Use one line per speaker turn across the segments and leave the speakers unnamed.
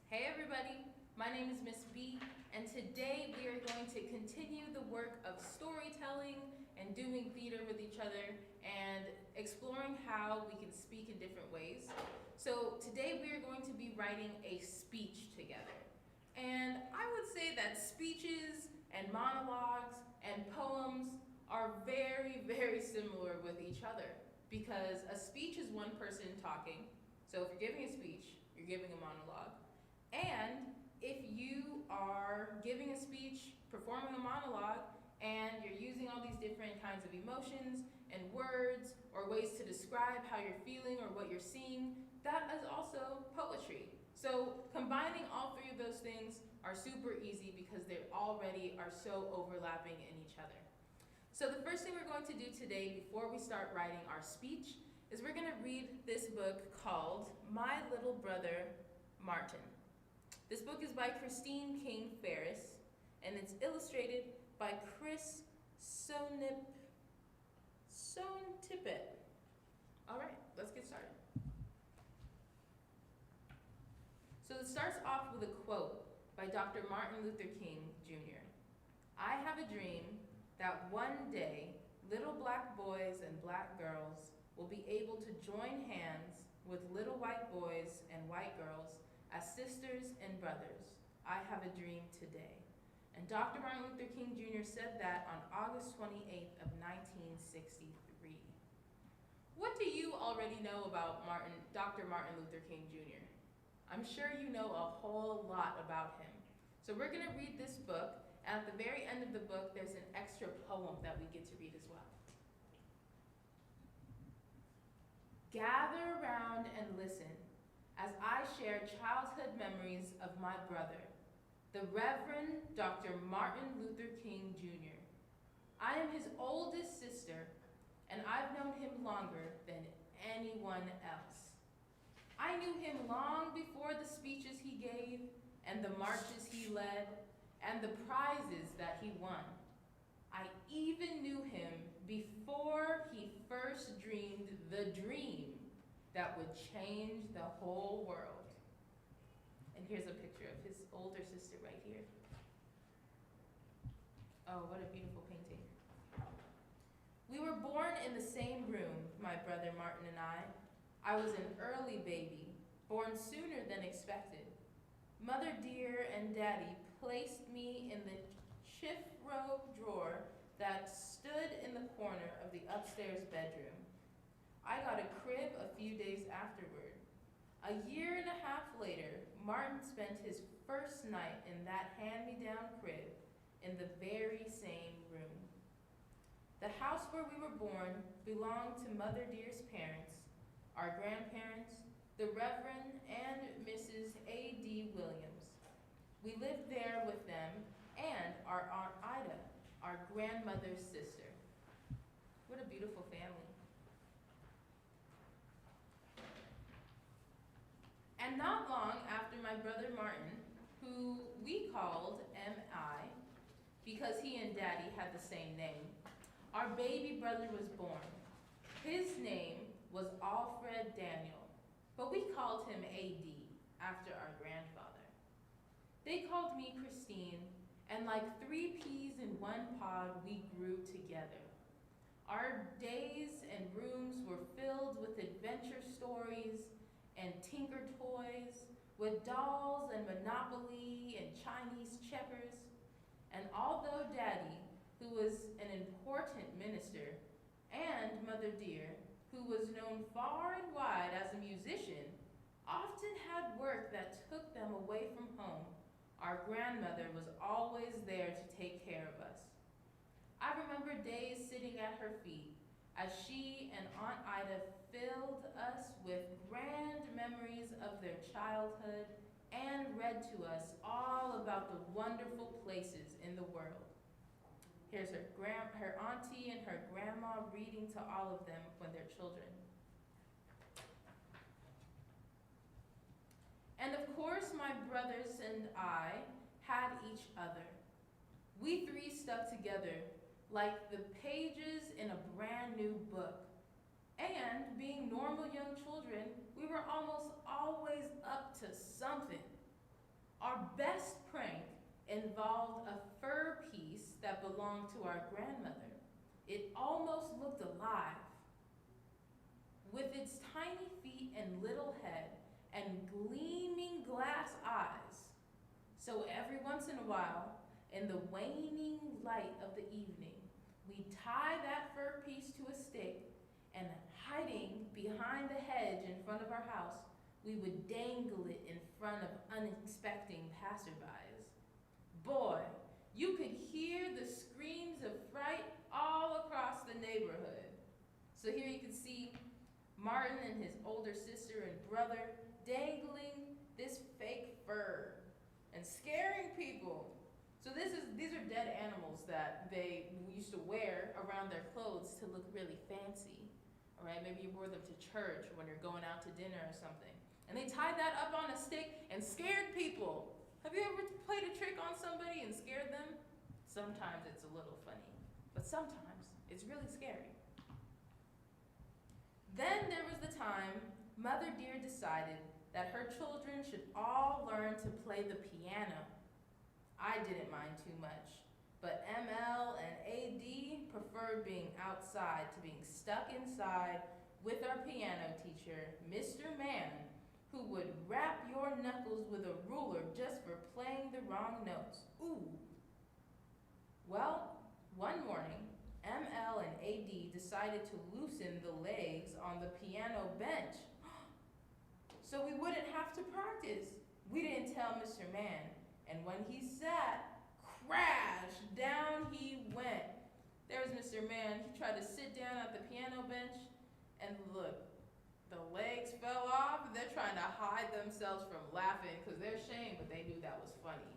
Hey everybody, my name is Miss B, and today we are going to continue the work of storytelling and doing theater with each other and exploring how we can speak in different ways. So today we are going to be writing a speech together. And I would say that speeches and monologues and poems are very, very similar with each other because a speech is one person talking. So if you're giving a speech, you're giving a monologue. And if you are giving a speech, performing a monologue, and you're using all these different kinds of emotions and words or ways to describe how you're feeling or what you're seeing, that is also poetry. So combining all three of those things are super easy because they already are so overlapping in each other. So the first thing we're going to do today before we start writing our speech is we're going to read this book called My Little Brother Martin. This book is by Christine King Ferris, and it's illustrated by Chris Sontipet. All right, let's get started. So it starts off with a quote by Dr. Martin Luther King Jr. I have a dream that one day little black boys and black girls will be able to join hands with little white boys and white girls as sisters and brothers. I have a dream today. And Dr. Martin Luther King Jr. said that on August 28th of 1963. What do you already know about Dr. Martin Luther King Jr.? I'm sure you know a whole lot about him. So we're gonna read this book, and at the very end of the book, there's an extra poem that we get to read as well. Gather around and listen as I share childhood memories of my brother, the Reverend Dr. Martin Luther King Jr. I am his oldest sister, and I've known him longer than anyone else. I knew him long before the speeches he gave, and the marches he led, and the prizes that he won. I even knew him before he first dreamed the dream that would change the whole world. And here's a picture of his older sister right here. Oh, what a beautiful painting. We were born in the same room, my brother Martin and I. I was an early baby, born sooner than expected. Mother dear and daddy placed me in the chiffrobe drawer that stood in the corner of the upstairs bedroom. I got a crib a few days afterward. A year and a half later, Martin spent his first night in that hand-me-down crib in the very same room. The house where we were born belonged to Mother Dear's parents, our grandparents, the Reverend and Mrs. A.D. Williams. We lived there with them and our Aunt Ida, our grandmother's sister. What a beautiful family. And not long after my brother Martin, who we called M.I., because he and Daddy had the same name, our baby brother was born. His name was Alfred Daniel, but we called him A.D. after our grandfather. They called me Christine, and like 3 peas in one pod, we grew together. Our days and rooms were filled with adventure stories and tinker toys, with dolls and Monopoly and Chinese checkers. And although Daddy, who was an important minister, and Mother Dear, who was known far and wide as a musician, often had work that took them away from home, our grandmother was always there to take care of us. I remember days sitting at her feet as she and Aunt Ida filled us with grand memories of their childhood and read to us all about the wonderful places in the world. Here's her auntie and her grandma reading to all of them when they're children. And of course, my brothers and I had each other. We 3 stuck together like the pages in a brand new book. And being normal young children, we were almost always up to something. Our best prank involved a fur piece that belonged to our grandmother. It almost looked alive. With its tiny feet and little head and gleaming glass eyes. So every once in a while, in the waning light of the evening, we tie that fur piece to a stick and hiding behind the hedge in front of our house, we would dangle it in front of unexpecting passerbys. Boy, you could hear the screams of fright all across the neighborhood. So here you can see Martin and his older sister and brother dangling this fake fur and scaring people. So these are dead animals that they used to wear around their clothes to look really fancy. All right, maybe you wore them to church when you're going out to dinner or something. And they tied that up on a stick and scared people. Have you ever played a trick on somebody and scared them? Sometimes it's a little funny, but sometimes it's really scary. Then there was the time Mother Dear decided that her children should all learn to play the piano. I didn't mind too much, but ML and AD preferred being outside to being stuck inside with our piano teacher, Mr. Man, who would rap your knuckles with a ruler just for playing the wrong notes. Ooh. Well, one morning, ML and AD decided to loosen the legs on the piano bench so we wouldn't have to practice. We didn't tell Mr. Man, and when he sat, crash, down he went. There was Mr. Man. He tried to sit down at the piano bench, and look, the legs fell off. They're trying to hide themselves from laughing because they're ashamed, but they knew that was funny.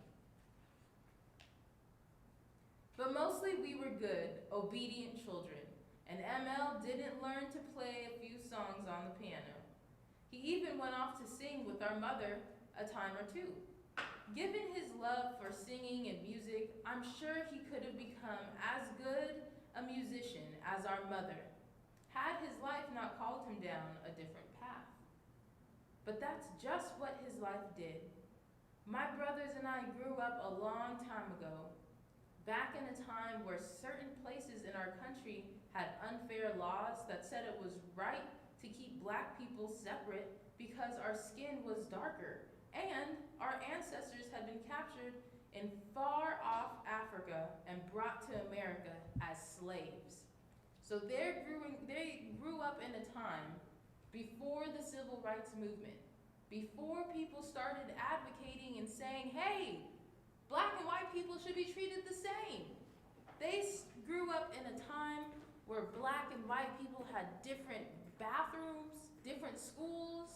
But mostly we were good, obedient children, and ML didn't learn to play a few songs on the piano. He even went off to sing with our mother a time or two. Given his love for singing and music, I'm sure he could have become as good a musician as our mother, had his life not called him down a different path. But that's just what his life did. My brothers and I grew up a long time ago, back in a time where certain places in our country had unfair laws that said it was right to keep black people separate because our skin was darker and our ancestors had been captured in far off Africa and brought to America as slaves. So they grew up in a time before the civil rights movement, before people started advocating and saying, hey, black and white people should be treated the same. They grew up in a time where black and white people had different bathrooms, different schools,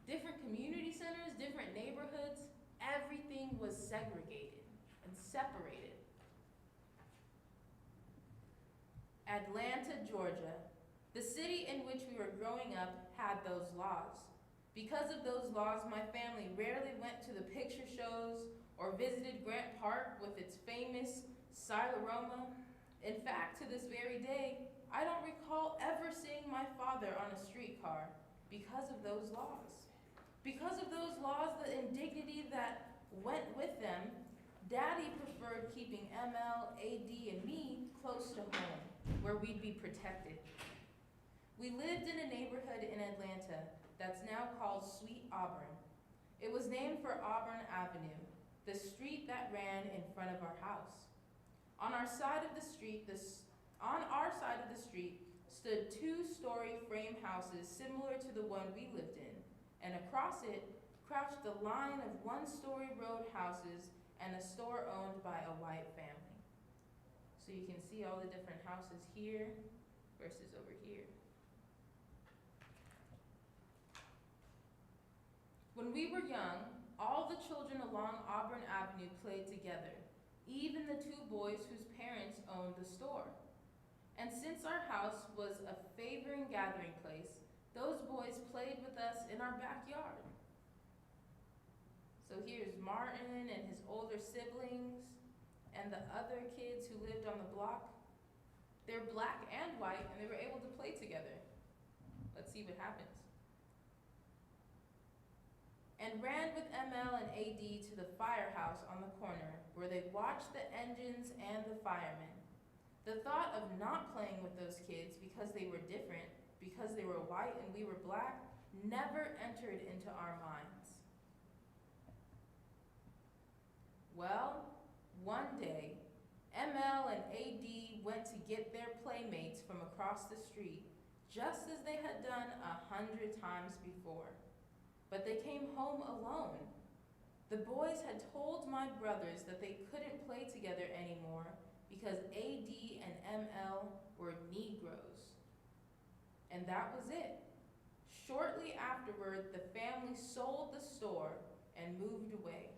different community centers, different neighborhoods. Everything was segregated and separated. Atlanta, Georgia, the city in which we were growing up, had those laws. Because of those laws, my family rarely went to the picture shows or visited Grant Park with its famous Silaroma. In fact, to this very day, I don't recall ever seeing my father on a streetcar because of those laws. Because of those laws, the indignity that went with them, Daddy preferred keeping ML, AD, and me close to home, where we'd be protected. We lived in a neighborhood in Atlanta that's now called Sweet Auburn. It was named for Auburn Avenue, the street that ran in front of our house. On our side of the street stood two-story frame houses similar to the one we lived in, and across it crouched a line of one-story road houses and a store owned by a white family. So you can see all the different houses here versus over here. When we were young, all the children along Auburn Avenue played together, even the two boys whose parents owned the store. And since our house was a favoring gathering place, those boys played with us in our backyard. So here's Martin and his older siblings and the other kids who lived on the block. They're black and white, and they were able to play together. Let's see what happens. and ran with ML and AD to the firehouse on the corner where they watched the engines and the firemen. The thought of not playing with those kids because they were different, because they were white and we were black, never entered into our minds. Well, one day, ML and AD went to get their playmates from across the street, just as they had done 100 times before. But they came home alone. The boys had told my brothers that they couldn't play together anymore because AD and ML were Negroes. And that was it. Shortly afterward, the family sold the store and moved away.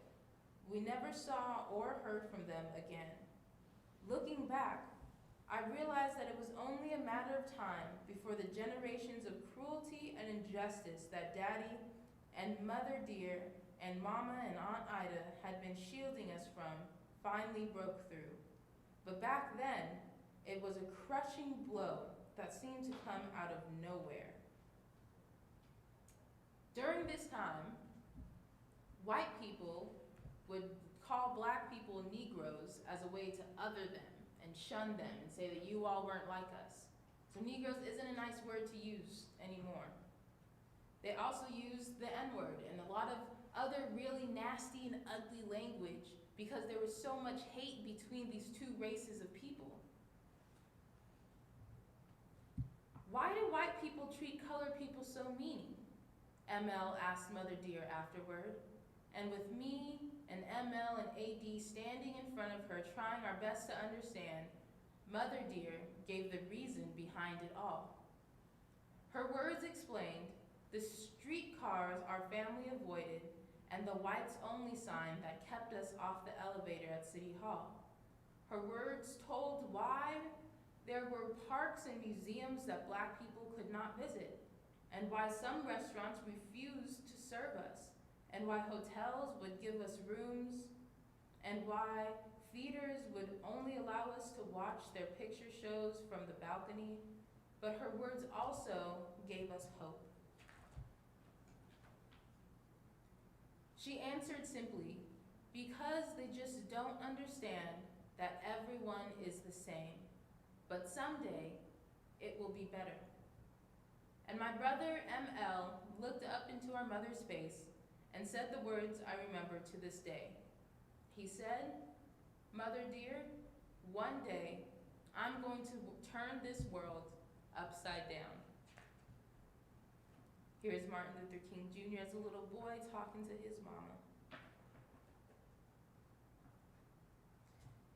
We never saw or heard from them again. Looking back, I realized that it was only a matter of time before the generations of cruelty and injustice that Daddy and Mother Dear and Mama and Aunt Ida had been shielding us from finally broke through. But back then, it was a crushing blow that seemed to come out of nowhere. During this time, white people would call black people Negroes as a way to other them and shun them and say that you all weren't like us. So Negroes isn't a nice word to use anymore. They also used the N-word and a lot of other really nasty and ugly language because there was so much hate between these two races of people. Why do white people treat colored people so mean? ML asked Mother Dear afterward. And with me and ML and AD standing in front of her trying our best to understand, Mother Dear gave the reason behind it all. Her words explained the streetcars our family avoided and the whites only sign that kept us off the elevator at City Hall. Her words told why there were parks and museums that black people could not visit, and why some restaurants refused to serve us, and why hotels would give us rooms, and why theaters would only allow us to watch their picture shows from the balcony, but her words also gave us hope. She answered simply, because they just don't understand that everyone is the same, but someday it will be better. And my brother ML looked up into our mother's face and said the words I remember to this day. He said, Mother Dear, one day I'm going to turn this world upside down. Here's Martin Luther King Jr. as a little boy talking to his mama.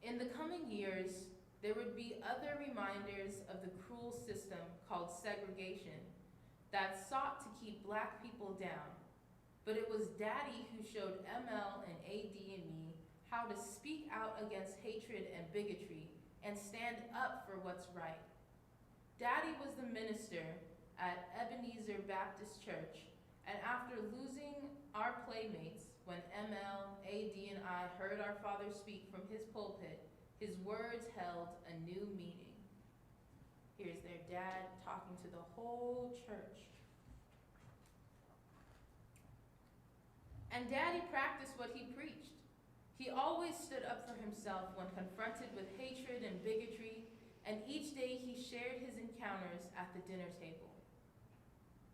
In the coming years, there would be other reminders of the cruel system called segregation that sought to keep black people down. But it was Daddy who showed ML and AD and me how to speak out against hatred and bigotry and stand up for what's right. Daddy was the minister at Ebenezer Baptist Church, and after losing our playmates, when ML, AD, and I heard our father speak from his pulpit, his words held a new meaning. Here's their dad talking to the whole church. And Daddy practiced what he preached. He always stood up for himself when confronted with hatred and bigotry, and each day he shared his encounters at the dinner table.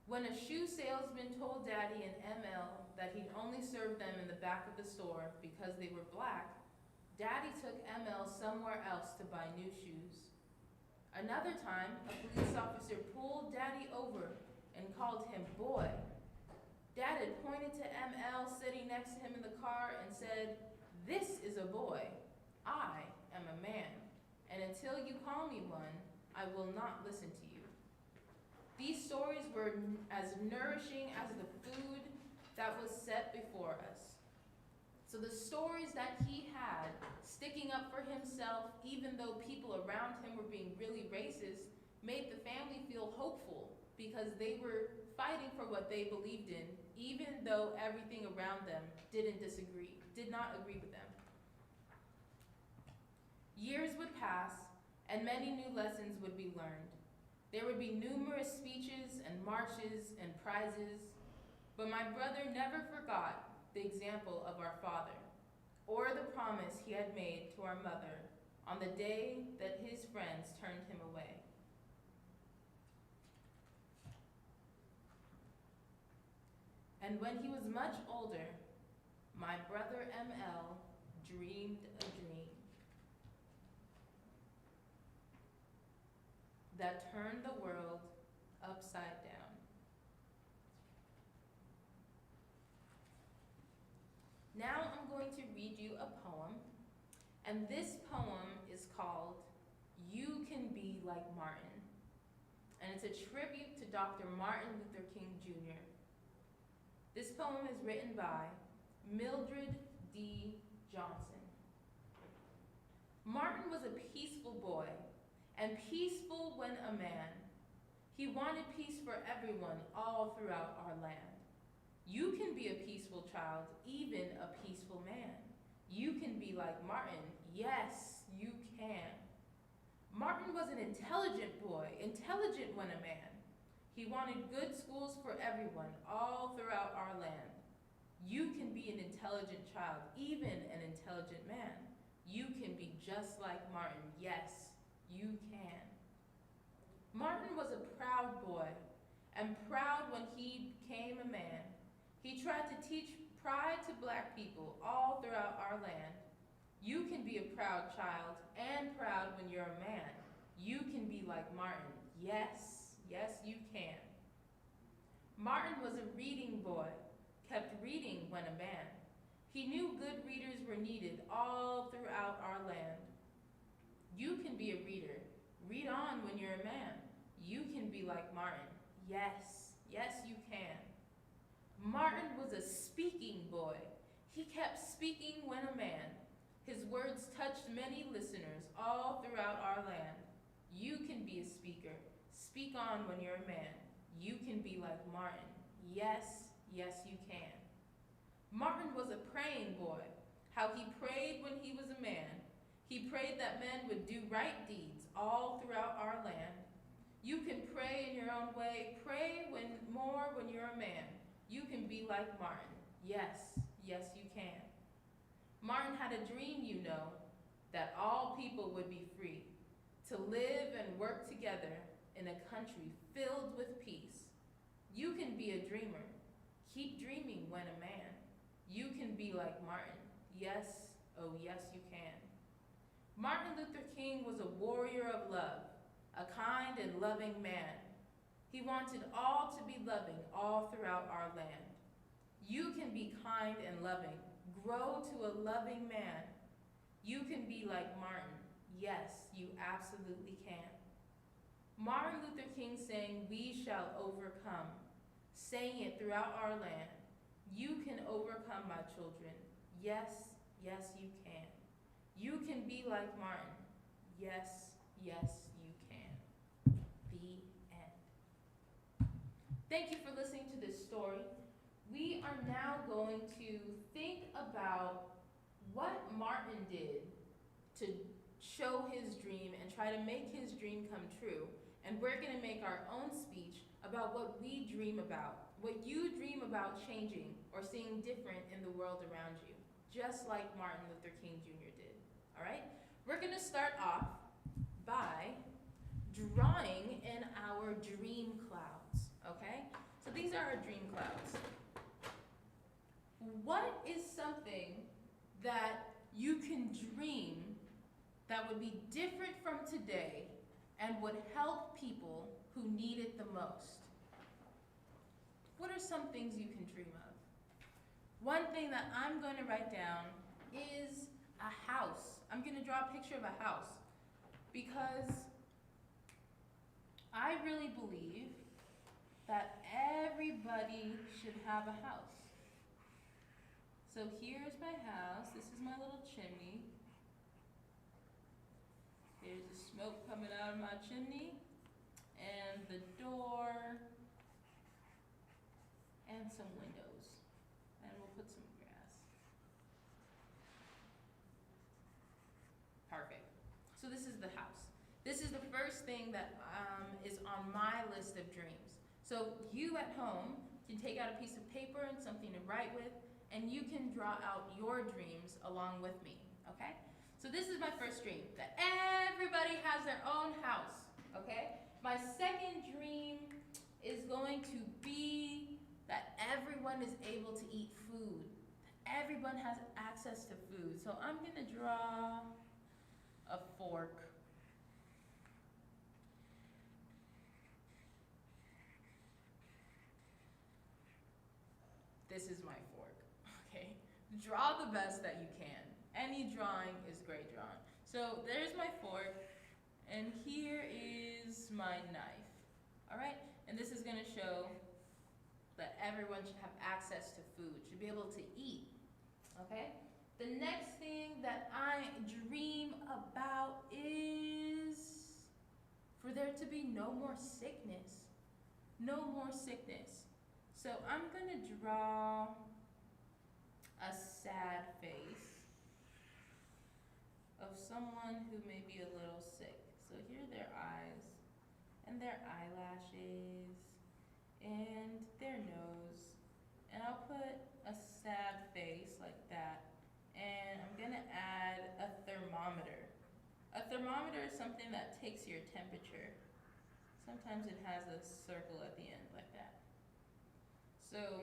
When a shoe salesman told Daddy and ML that he'd only serve them in the back of the store because they were black, Daddy took ML somewhere else to buy new shoes. Another time, a police officer pulled Daddy over and called him boy. Dad had pointed to ML sitting next to him in the car and said, "This is a boy. I am a man. And until you call me one, I will not listen to you." These stories were as nourishing as the food that was set before us. So the stories that he had, sticking up for himself, even though people around him were being really racist, made the family feel hopeful because they were fighting for what they believed in, even though everything around them did not agree with them. Years would pass, and many new lessons would be learned. There would be numerous speeches and marches and prizes. But my brother never forgot the example of our father, or the promise he had made to our mother on the day that his friends turned him away. And when he was much older, my brother M.L. dreamed a dream that turned the world upside down. Now I'm going to read you a poem, and this poem is called You Can Be Like Martin, and it's a tribute to Dr. Martin Luther King Jr. This poem is written by Mildred D. Johnson. Martin was a peaceful boy, and peaceful when a man. He wanted peace for everyone all throughout our land. You can be a peaceful child, even a peaceful man. You can be like Martin. Yes, you can. Martin was an intelligent boy, intelligent when a man. He wanted good schools for everyone all throughout our land. You can be an intelligent child, even an intelligent man. You can be just like Martin. Yes, you can. Martin was a proud boy, and proud when he became a man. He tried to teach pride to Black people all throughout our land. You can be a proud child and proud when you're a man. You can be like Martin. Yes, yes you can. Martin was a reading boy, kept reading when a man. He knew good readers were needed all throughout our land. You can be a reader. Read on when you're a man. You can be like Martin. Yes, yes you can. Martin was a speaking boy. He kept speaking when a man. His words touched many listeners all throughout our land. You can be a speaker. Speak on when you're a man. You can be like Martin. Yes, yes you can. Martin was a praying boy. How he prayed when he was a man. He prayed that men would do right deeds all throughout our land. You can pray in your own way. Pray more when you're a man. You can be like Martin. Yes, yes you can. Martin had a dream, you know, that all people would be free, to live and work together in a country filled with peace. You can be a dreamer. Keep dreaming when a man. You can be like Martin. Yes, oh yes you can. Martin Luther King was a warrior of love, a kind and loving man. He wanted all to be loving all throughout our land. You can be kind and loving. Grow to a loving man. You can be like Martin. Yes, you absolutely can. Martin Luther King sang, "We shall overcome," saying it throughout our land. You can overcome, my children. Yes, yes you can. You can be like Martin. Yes, yes you can. The end. Thank you for listening to this story. We are now going to think about what Martin did to show his dream and try to make his dream come true. And we're going to make our own speech about what we dream about, what you dream about changing or seeing different in the world around you, just like Martin Luther King Jr. did. All right? We're going to start off by drawing in our dream clouds, okay? So these are our dream clouds. What is something that you can dream that would be different from today and would help people who need it the most? What are some things you can dream of? One thing that I'm going to write down is a house. I'm going to draw a picture of a house because I really believe that everybody should have a house. So here's my house. This is my little chimney. There's the smoke coming out of my chimney, and the door, and some windows. And we'll put some grass. Perfect. So this is the house. This is the first thing that is on my list of dreams. So you at home You can take out a piece of paper and something to write with, and you can draw out your dreams along with me, okay? So this is my first dream, that everybody has their own house, okay? My second dream is going to be that everyone is able to eat food. That everyone has access to food. So I'm gonna draw a fork. This is my fork, okay? Draw the best that you can. Any drawing is great drawing. So there's my fork, and here is my knife, all right? And this is gonna show that everyone should have access to food, should be able to eat, okay? The next thing that I dream about is for there to be no more sickness. No more sickness. So I'm gonna draw a sad face of someone who may be a little sick. So here are their eyes, and their eyelashes, and their nose. And I'll put a sad face like that. And I'm gonna add a thermometer. A thermometer is something that takes your temperature. Sometimes it has a circle at the end like that. So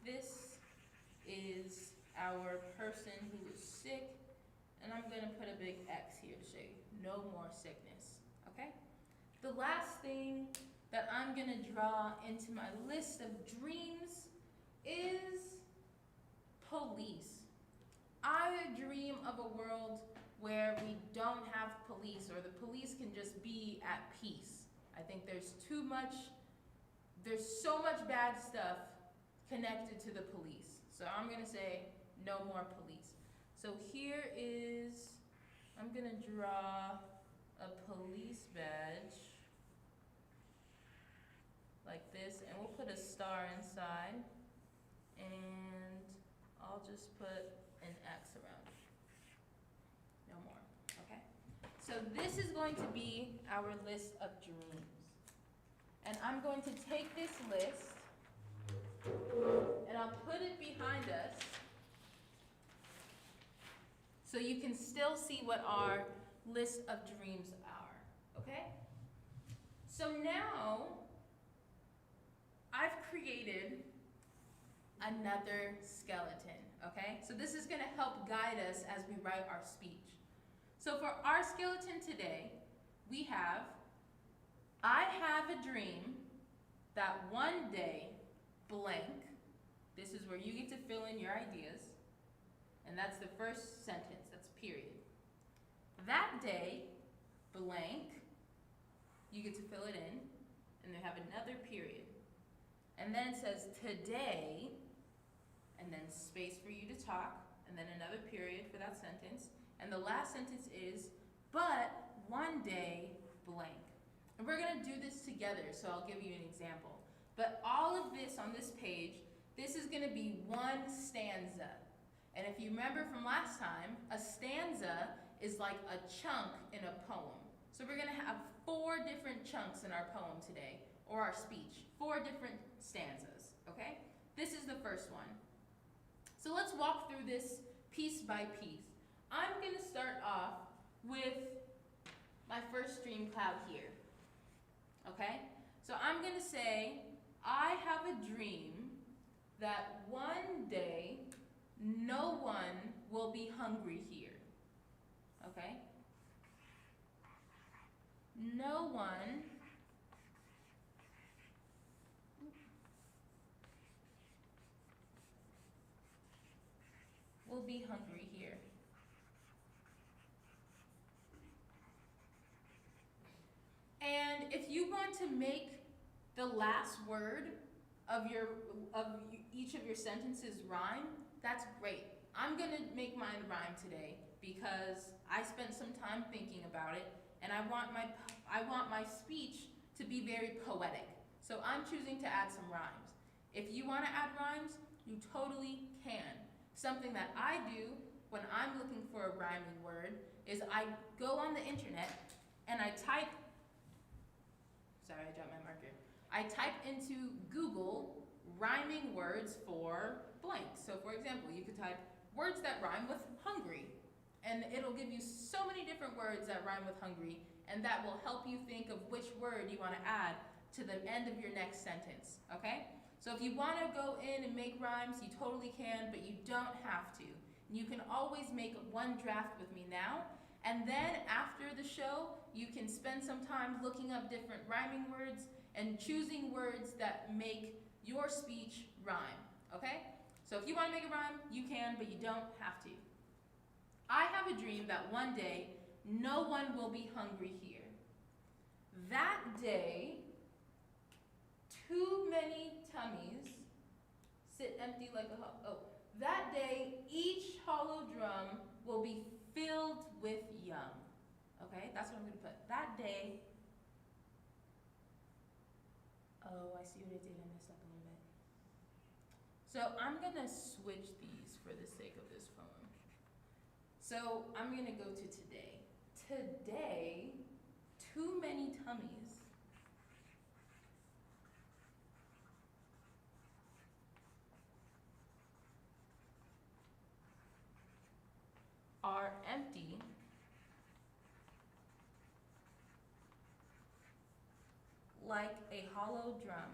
this is our person who is sick, and I'm gonna put a big X here to say no more sickness, okay? The last thing that I'm gonna draw into my list of dreams is police. I dream of a world where we don't have police, or the police can just be at peace. I think there's so much bad stuff connected to the police. So I'm gonna say no more police. So here is, I'm gonna draw a police badge like this, and we'll put a star inside, and I'll just put an X around it. No more, okay? So this is going to be our list of dreams. And I'm going to take this list and I'll put it behind us so you can still see what our list of dreams are, okay? So now I've created another skeleton, okay? So this is gonna help guide us as we write our speech. So for our skeleton today, we have, I have a dream that one day, blank, this is where you get to fill in your ideas, and that's the first sentence, that's period. That day, blank, you get to fill it in, and they have another period. And then it says today, and then space for you to talk, and then another period for that sentence. And the last sentence is, but one day, blank. And we're gonna do this together, so I'll give you an example. But all of this on this page, this is gonna be one stanza. And if you remember from last time, a stanza is like a chunk in a poem. So we're gonna have 4 different chunks in our poem today, or our speech, 4 different stanzas, okay? This is the first one. So let's walk through this piece by piece. I'm gonna start off with my first dream cloud here, okay? So I'm gonna say, I have a dream that one day no one will be hungry here, okay? No one will be hungry here. And if you want to make the last word of each of your sentences rhyme, that's great. I'm gonna make mine rhyme today because I spent some time thinking about it, and I want my speech to be very poetic. So I'm choosing to add some rhymes. If you want to add rhymes, you totally can. Something that I do when I'm looking for a rhyming word is I go on the internet and I type, sorry, I dropped my marker. I type into Google rhyming words for blank. So for example, you could type words that rhyme with hungry, and it'll give you so many different words that rhyme with hungry, and that will help you think of which word you want to add to the end of your next sentence, okay? So if you want to go in and make rhymes, you totally can, but you don't have to. You can always make one draft with me now, and then after the show, you can spend some time looking up different rhyming words and choosing words that make your speech rhyme, okay? So if you want to make a rhyme, you can, but you don't have to. I have a dream that one day, no one will be hungry here. That day, too many tummies sit empty like a that day, each hollow drum will be filled with yum. Okay, that's what I'm going to put. That day, oh, I see what I did. I messed up a little bit. So I'm going to switch these for the sake of this poem. So I'm going to go to today. Today, too many tummies are empty like a hollow drum.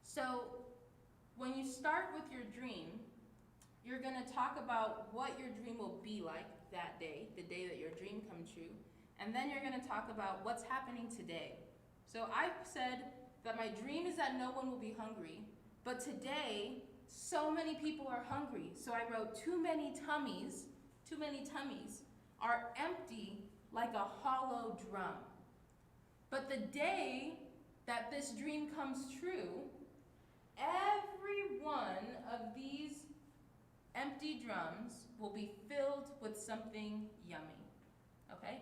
So when you start with your dream, you're going to talk about what your dream will be like that day, the day that your dream comes true, and then you're going to talk about what's happening today. So I said that my dream is that no one will be hungry, but today, so many people are hungry. So I wrote too many tummies are empty like a hollow drum. But the day that this dream comes true, every one of these empty drums will be filled with something yummy, okay?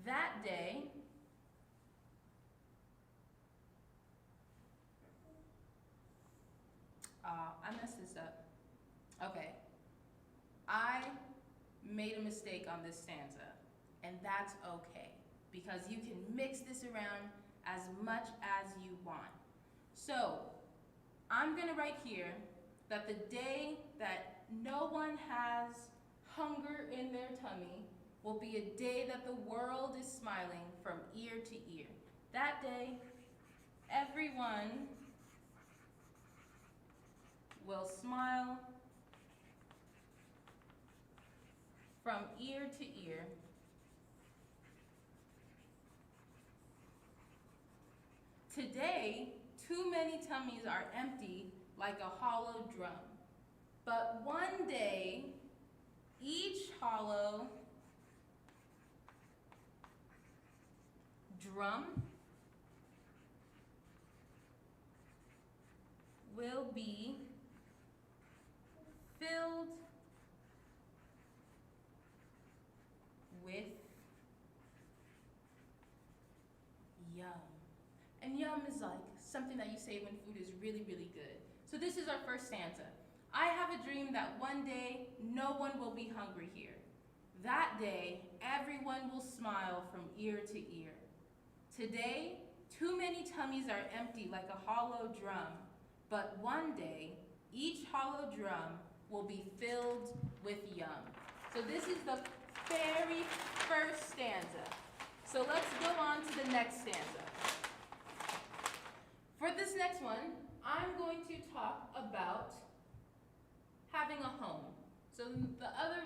That day, I messed this up. Okay, I made a mistake on this stanza, and that's okay, because you can mix this around as much as you want. So, I'm gonna write here that the day that no one has hunger in their tummy will be a day that the world is smiling from ear to ear. That day, everyone will smile from ear to ear. Today, too many tummies are empty like a hollow drum. But one day, each hollow drum will be filled with yum. And yum is like something that you say when food is really, really good. So this is our first stanza. I have a dream that one day no one will be hungry here. That day, everyone will smile from ear to ear. Today, too many tummies are empty like a hollow drum, but one day, each hollow drum will be filled with yum. So this is the very first stanza. So let's go on to the next stanza. For this next one, I'm going to talk about having a home. So the other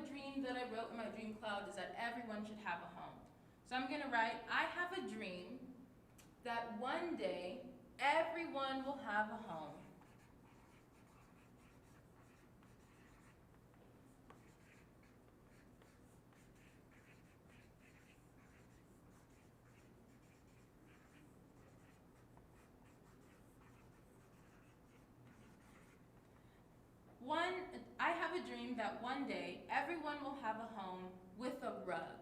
dream that I wrote in my dream cloud is that everyone should have a home. So I'm gonna write, I have a dream that one day everyone will have a home. I have a dream that one day everyone will have a home with a rug.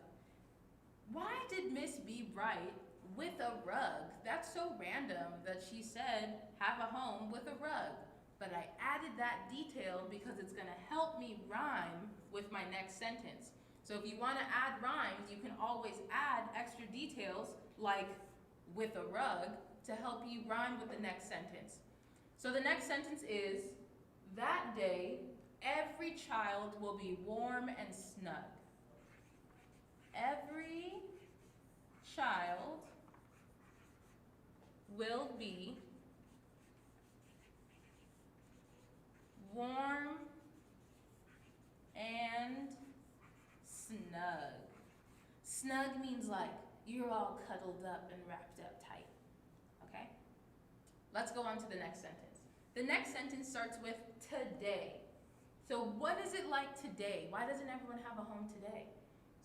Why did Miss B write with a rug? That's so random that she said have a home with a rug. But I added that detail because it's gonna help me rhyme with my next sentence. So if you want to add rhymes, you can always add extra details like with a rug to help you rhyme with the next sentence. So the next sentence is, that day, every child will be warm and snug. Every child will be warm and snug. Snug means like you're all cuddled up and wrapped up tight, okay? Let's go on to the next sentence. The next sentence starts with today. So what is it like today? Why doesn't everyone have a home today?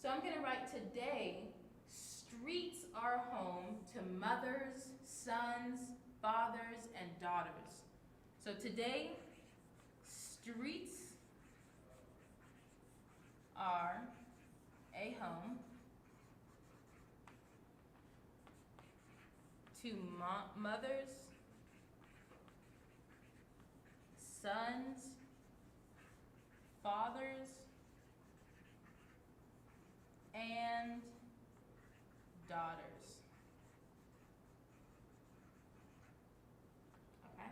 So I'm gonna write today, streets are home to mothers, sons, fathers, and daughters. So today, streets are a home to mothers, sons, fathers, and daughters. Okay?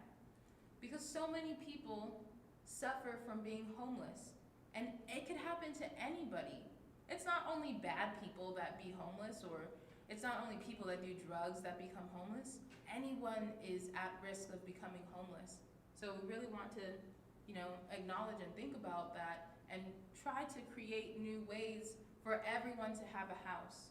Because so many people suffer from being homeless, and it could happen to anybody. It's not only bad people that be homeless, or it's not only people that do drugs that become homeless. Anyone is at risk of becoming homeless. So we really want to, acknowledge and think about that and try to create new ways for everyone to have a house.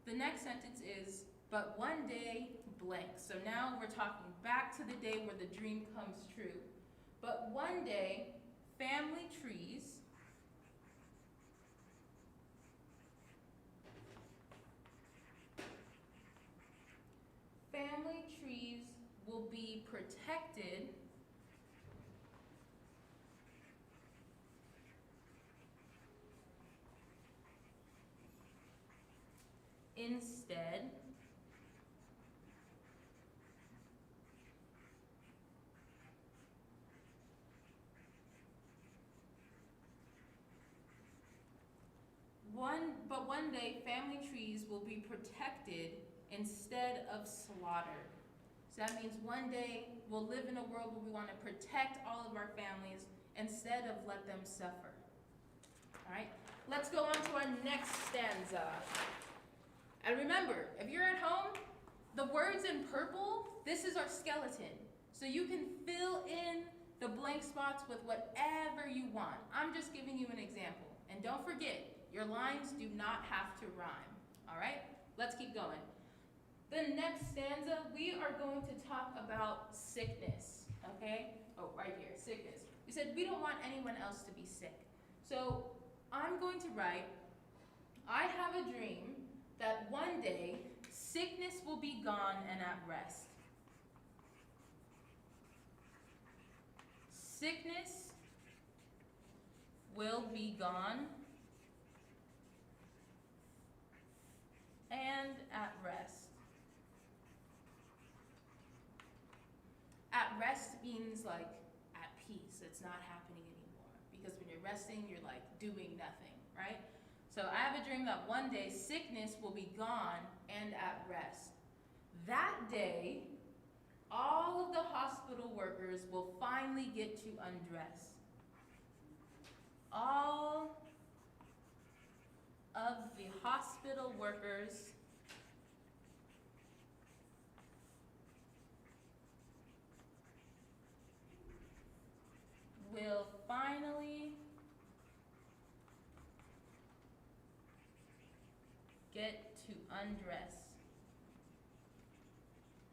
The next sentence is, but one day, blank. So now we're talking back to the day where the dream comes true. But one day, family trees will be protected instead one day family trees will be protected instead of slaughtered. So that means one day we'll live in a world where we want to protect all of our families instead of let them suffer. All right, let's go on to our next stanza. And remember, if you're at home, the words in purple, this is our skeleton. So you can fill in the blank spots with whatever you want. I'm just giving you an example. And don't forget, your lines do not have to rhyme. All right, let's keep going. The next stanza, we are going to talk about sickness, okay? Oh, right here, sickness. We said we don't want anyone else to be sick. So I'm going to write, I have a dream that one day sickness will be gone and at rest. Sickness will be gone and at rest. At rest means like at peace. It's not happening anymore. Because when you're resting, you're like doing nothing, right? So I have a dream that one day sickness will be gone and at rest. That day, all of the hospital workers will finally get to undress. All of the hospital workers will finally get to undress.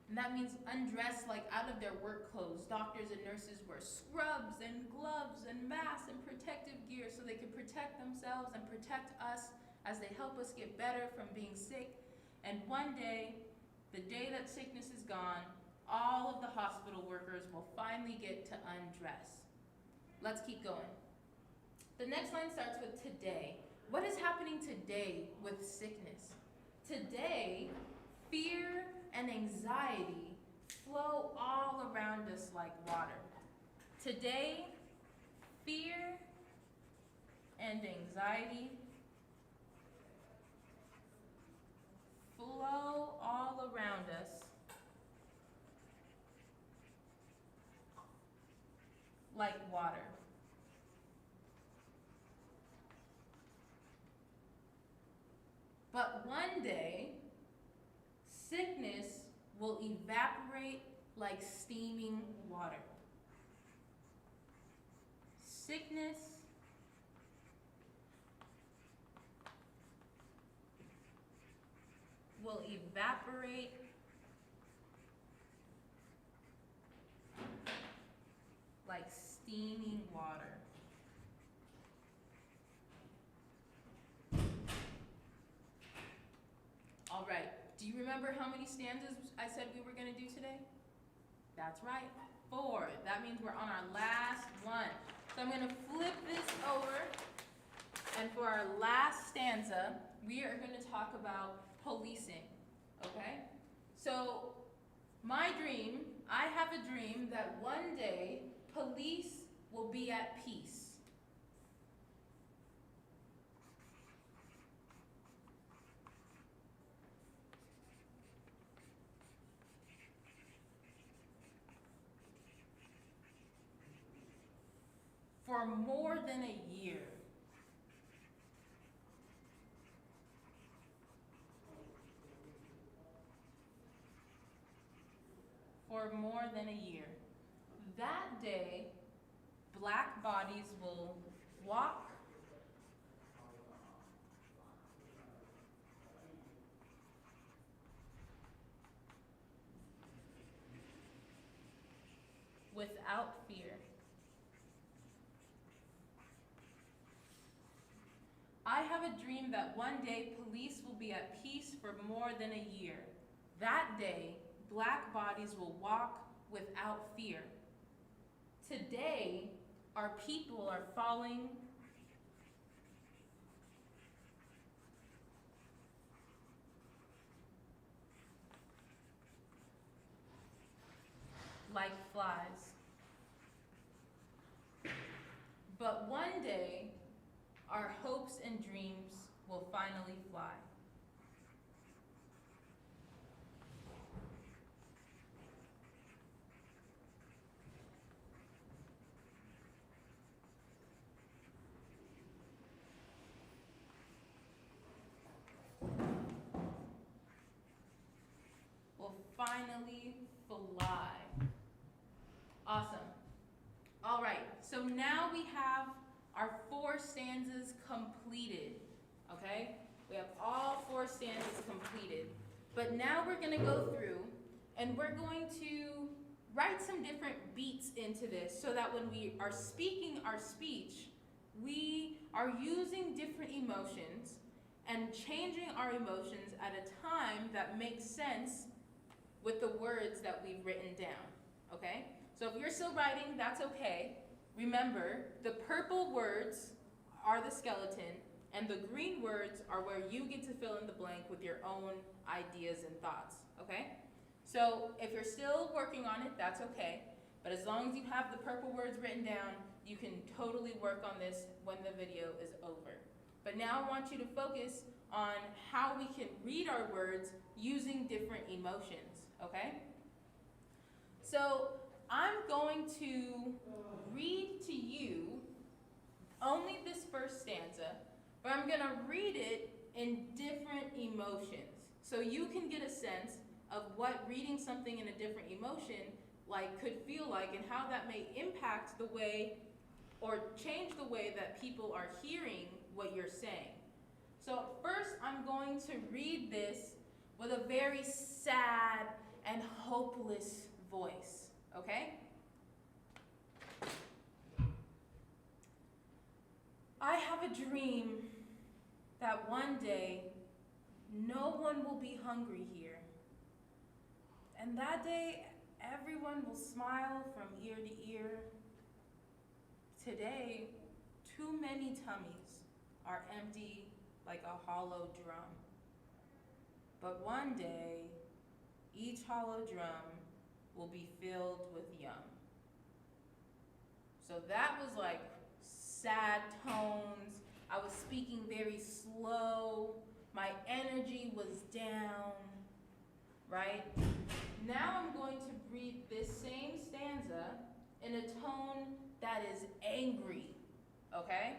And that means undress like out of their work clothes. Doctors and nurses wear scrubs and gloves and masks and protective gear so they can protect themselves and protect us as they help us get better from being sick. And one day, the day that sickness is gone, all of the hospital workers will finally get to undress. Let's keep going. The next line starts with today. What is happening today with sickness? Today, fear and anxiety flow all around us like water. Today, fear and anxiety flow all around us like water. But one day, sickness will evaporate like steaming water. Sickness will evaporate like steaming water. All right, do you remember how many stanzas I said we were going to do today? That's right, 4. That means we're on our last one. So I'm going to flip this over, and for our last stanza, we are going to talk about policing, okay? So my dream, I have a dream that one day police will be at peace. For more than a year. For more than a year. That day, black bodies will walk without fear. I have a dream that one day police will be at peace for more than a year. That day, black bodies will walk without fear. Today, our people are falling like flies. But one day, our hopes and dreams will finally fly. Will finally fly. Awesome. All right, so now we have our 4 stanzas completed, okay? We have all 4 stanzas completed. But now we're gonna go through and we're going to write some different beats into this so that when we are speaking our speech, we are using different emotions and changing our emotions at a time that makes sense with the words that we've written down, okay? So if you're still writing, that's okay. Remember, the purple words are the skeleton, and the green words are where you get to fill in the blank with your own ideas and thoughts, okay? So if you're still working on it, that's okay. But as long as you have the purple words written down, you can totally work on this when the video is over. But now I want you to focus on how we can read our words using different emotions, okay? So I'm going to read to you only this first stanza, but I'm going to read it in different emotions. So you can get a sense of what reading something in a different emotion could feel like and how that may impact the way or change the way that people are hearing what you're saying. So first I'm going to read this with a very sad and hopeless voice, okay? I have a dream that one day no one will be hungry here. And that day everyone will smile from ear to ear. Today, too many tummies are empty like a hollow drum. But one day, each hollow drum will be filled with young. So that was like sad tones. I was speaking very slow. My energy was down, right? Now I'm going to read this same stanza in a tone that is angry, okay?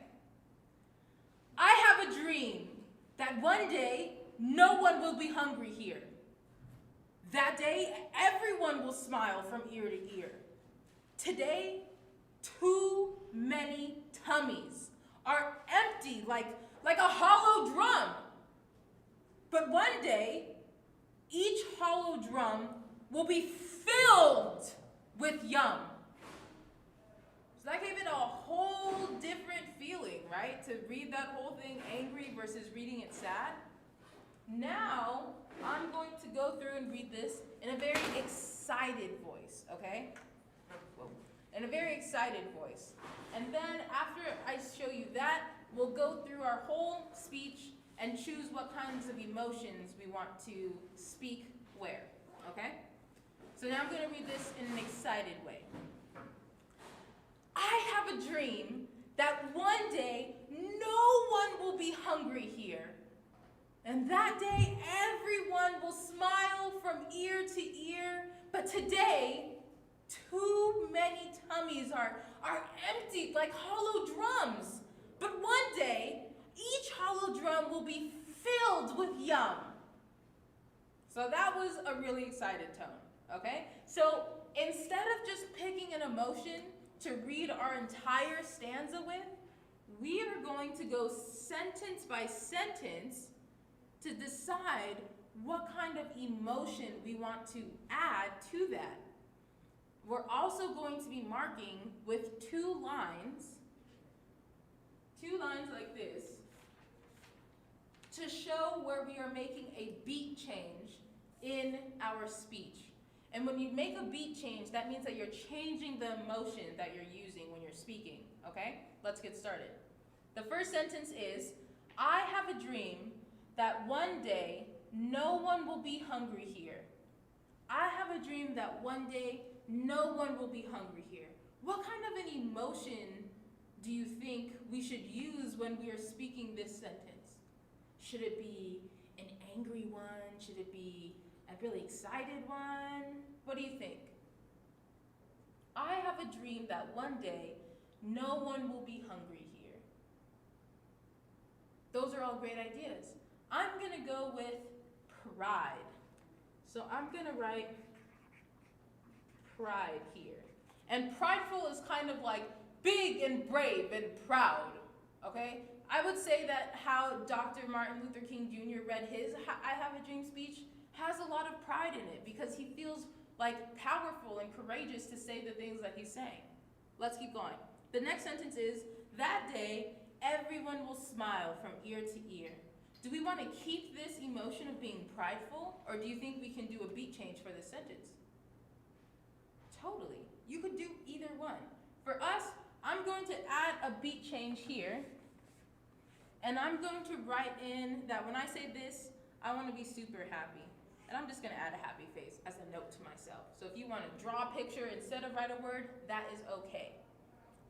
I have a dream that one day no one will be hungry here. That day everyone will smile from ear to ear. Today, too many tummies are empty like a hollow drum. But one day, each hollow drum will be filled with yum. So that gave it a whole different feeling, right? To read that whole thing angry versus reading it sad. Now, I'm going to go through and read this in a very excited voice, okay? In a very excited voice. And then after I show you that, we'll go through our whole speech and choose what kinds of emotions we want to speak where, okay? So now I'm going to read this in an excited way. I have a dream that one day no one will be hungry here. And that day everyone will smile from ear to ear. But today, too many tummies are empty like hollow drums. But one day, each hollow drum will be filled with yum. So that was a really excited tone, okay? So instead of just picking an emotion to read our entire stanza with, we are going to go sentence by sentence to decide what kind of emotion we want to add to that. We're also going to be marking with two lines like this, to show where we are making a beat change in our speech. And when you make a beat change, that means that you're changing the emotion that you're using when you're speaking, okay? Let's get started. The first sentence is, I have a dream that one day no one will be hungry here. I have a dream that one day no one will be hungry here. What kind of an emotion do you think we should use when we are speaking this sentence? Should it be an angry one? Should it be a really excited one? What do you think? I have a dream that one day no one will be hungry here. Those are all great ideas. I'm gonna go with pride. So I'm gonna write pride here. And prideful is kind of like big and brave and proud, okay? I would say that how Dr. Martin Luther King Jr. read his I Have a Dream speech has a lot of pride in it because he feels like powerful and courageous to say the things that he's saying. Let's keep going. The next sentence is, that day, everyone will smile from ear to ear. Do we want to keep this emotion of being prideful, or do you think we can do a beat change for this sentence? Totally. You could do either one. For us, I'm going to add a beat change here, and I'm going to write in that when I say this, I want to be super happy. And I'm just going to add a happy face as a note to myself. So if you want to draw a picture instead of write a word, that is okay.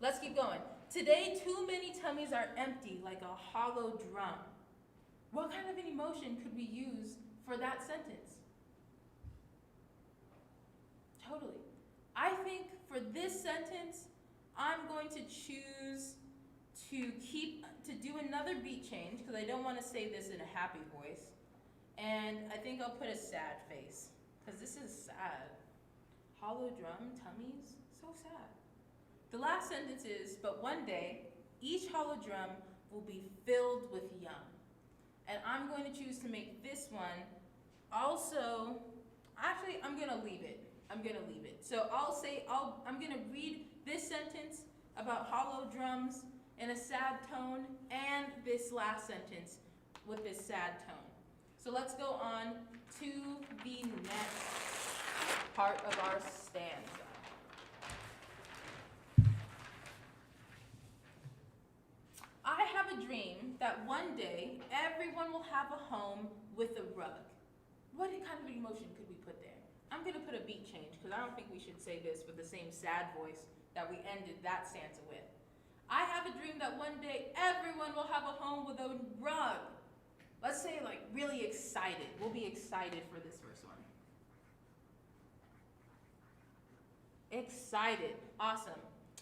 Let's keep going. Today, too many tummies are empty like a hollow drum. What kind of an emotion could we use for that sentence? Totally. I think for this sentence, I'm going to choose to do another beat change because I don't want to say this in a happy voice. And I think I'll put a sad face because this is sad. Hollow drum, tummies, so sad. The last sentence is, but one day, each hollow drum will be filled with yum. And I'm going to choose to make this one also, actually, I'm going to leave it. So I'm going to read this sentence about hollow drums in a sad tone and this last sentence with this sad tone. So let's go on to the next part of our stanza. I have a dream that one day everyone will have a home with a rug. What kind of emotion could we put there? I'm going to put a beat change because I don't think we should say this with the same sad voice that we ended that stanza with. I have a dream that one day everyone will have a home with a rug. Let's say like really excited. We'll be excited for this first one. Excited. Awesome.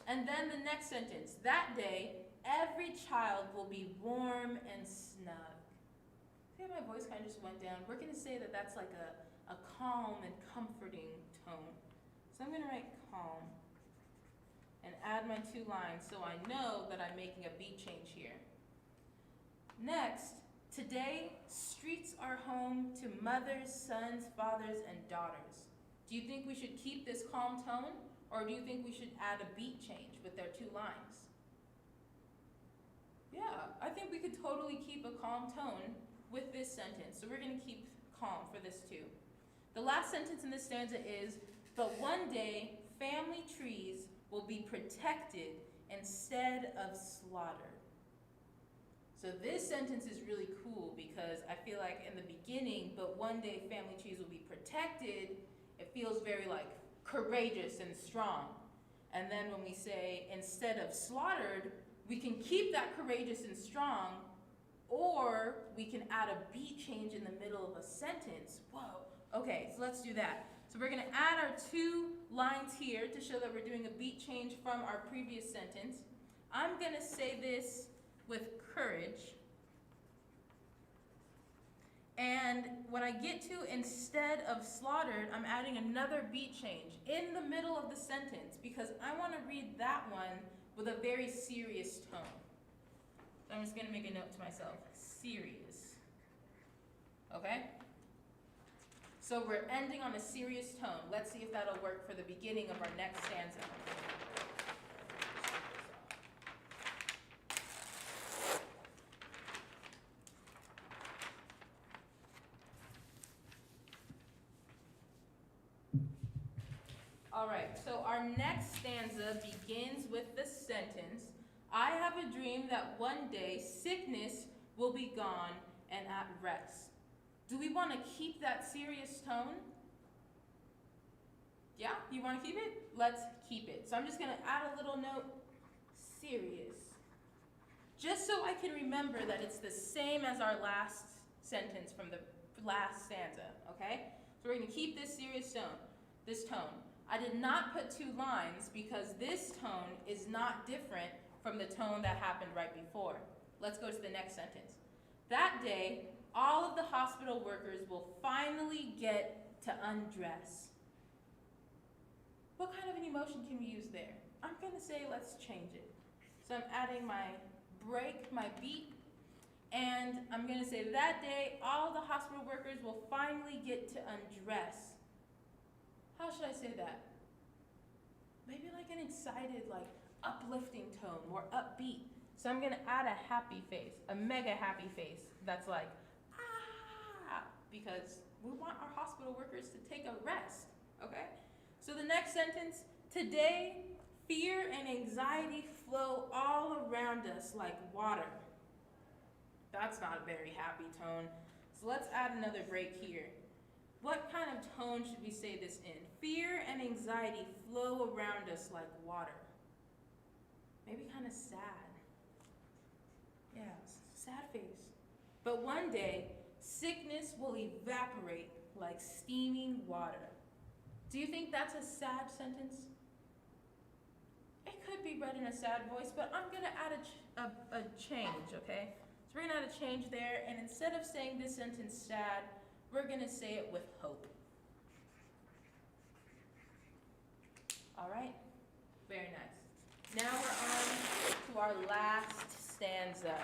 And then the next sentence. That day, every child will be warm and snug. See how my voice kind of just went down? We're going to say that that's like a calm and comforting tone. So I'm going to write calm and add my 2 lines so I know that I'm making a beat change here. Next, today, streets are home to mothers, sons, fathers, and daughters. Do you think we should keep this calm tone, or do you think we should add a beat change with their 2 lines? Yeah, I think we could totally keep a calm tone with this sentence. So we're going to keep calm for this too. The last sentence in this stanza is, but one day, family trees will be protected instead of slaughtered. So this sentence is really cool because I feel like in the beginning, but one day family trees will be protected, it feels very like courageous and strong. And then when we say instead of slaughtered, we can keep that courageous and strong, or we can add a beat change in the middle of a sentence. Whoa, okay, so let's do that. So we're gonna add our 2 lines here to show that we're doing a beat change from our previous sentence. I'm gonna say this with courage. And when I get to instead of slaughtered, I'm adding another beat change in the middle of the sentence because I want to read that one with a very serious tone. So I'm just going to make a note to myself, serious. Okay? So we're ending on a serious tone. Let's see if that'll work for the beginning of our next stanza. All right, so our next stanza begins with the sentence, I have a dream that one day sickness will be gone and at rest. Do we want to keep that serious tone? Yeah, you want to keep it? Let's keep it. So I'm just going to add a little note, serious. Just so I can remember that it's the same as our last sentence from the last stanza, okay? So we're going to keep this serious tone, this tone. I did not put 2 lines because this tone is not different from the tone that happened right before. Let's go to the next sentence. That day, all of the hospital workers will finally get to undress. What kind of an emotion can we use there? I'm going to say let's change it. So I'm adding my break, my beat, and I'm going to say that day, all of the hospital workers will finally get to undress. How should I say that? Maybe like an excited, like uplifting tone, more upbeat. So I'm gonna add a happy face, a mega happy face that's like, ah, because we want our hospital workers to take a rest, okay? So the next sentence, today, fear and anxiety flow all around us like water. That's not a very happy tone. So let's add another break here. What kind of tone should we say this in? Fear and anxiety flow around us like water. Maybe kind of sad. Yeah, sad face. But one day, sickness will evaporate like steaming water. Do you think that's a sad sentence? It could be read in a sad voice, but I'm gonna add a change, okay? So we're gonna add a change there, and instead of saying this sentence sad, we're gonna say it with hope. All right, very nice. Now we're on to our last stanza.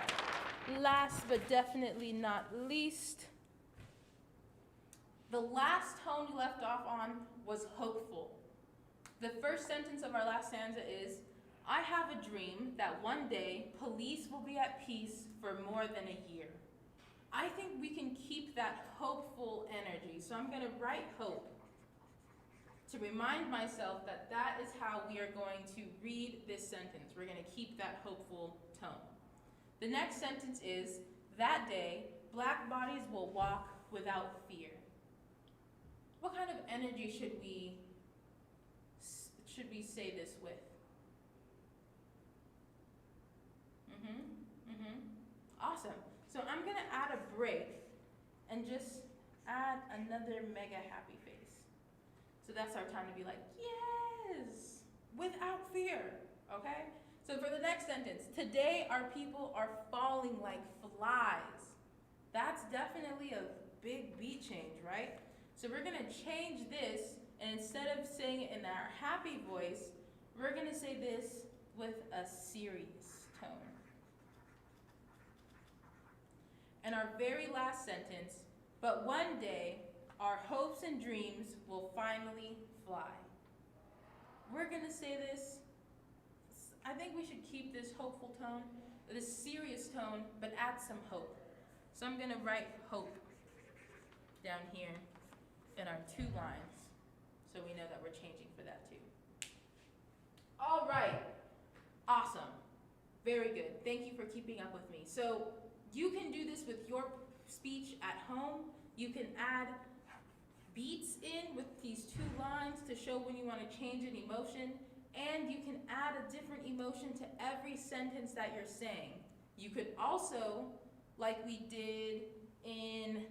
Last but definitely not least, the last tone we left off on was hopeful. The first sentence of our last stanza is, I have a dream that one day police will be at peace for more than a year. I think we can keep that hopeful energy. So I'm going to write hope to remind myself that that is how we are going to read this sentence. We're going to keep that hopeful tone. The next sentence is, that day, black bodies will walk without fear. What kind of energy should we say this with? Awesome. So I'm gonna add a break and just add another mega happy face. So that's our time to be like, yes, without fear, okay? So for the next sentence, today our people are falling like flies. That's definitely a big beat change, right? So we're gonna change this, and instead of saying it in our happy voice, we're gonna say this with a serious tone. And our very last sentence, but one day, our hopes and dreams will finally fly. We're gonna say this, I think we should keep this hopeful tone, this serious tone, but add some hope. So I'm gonna write hope down here in our 2 lines, so we know that we're changing for that too. All right, awesome, very good. Thank you for keeping up with me. So you can do this with your speech at home. You can add beats in with these 2 lines to show when you want to change an emotion, and you can add a different emotion to every sentence that you're saying. You could also, like we did in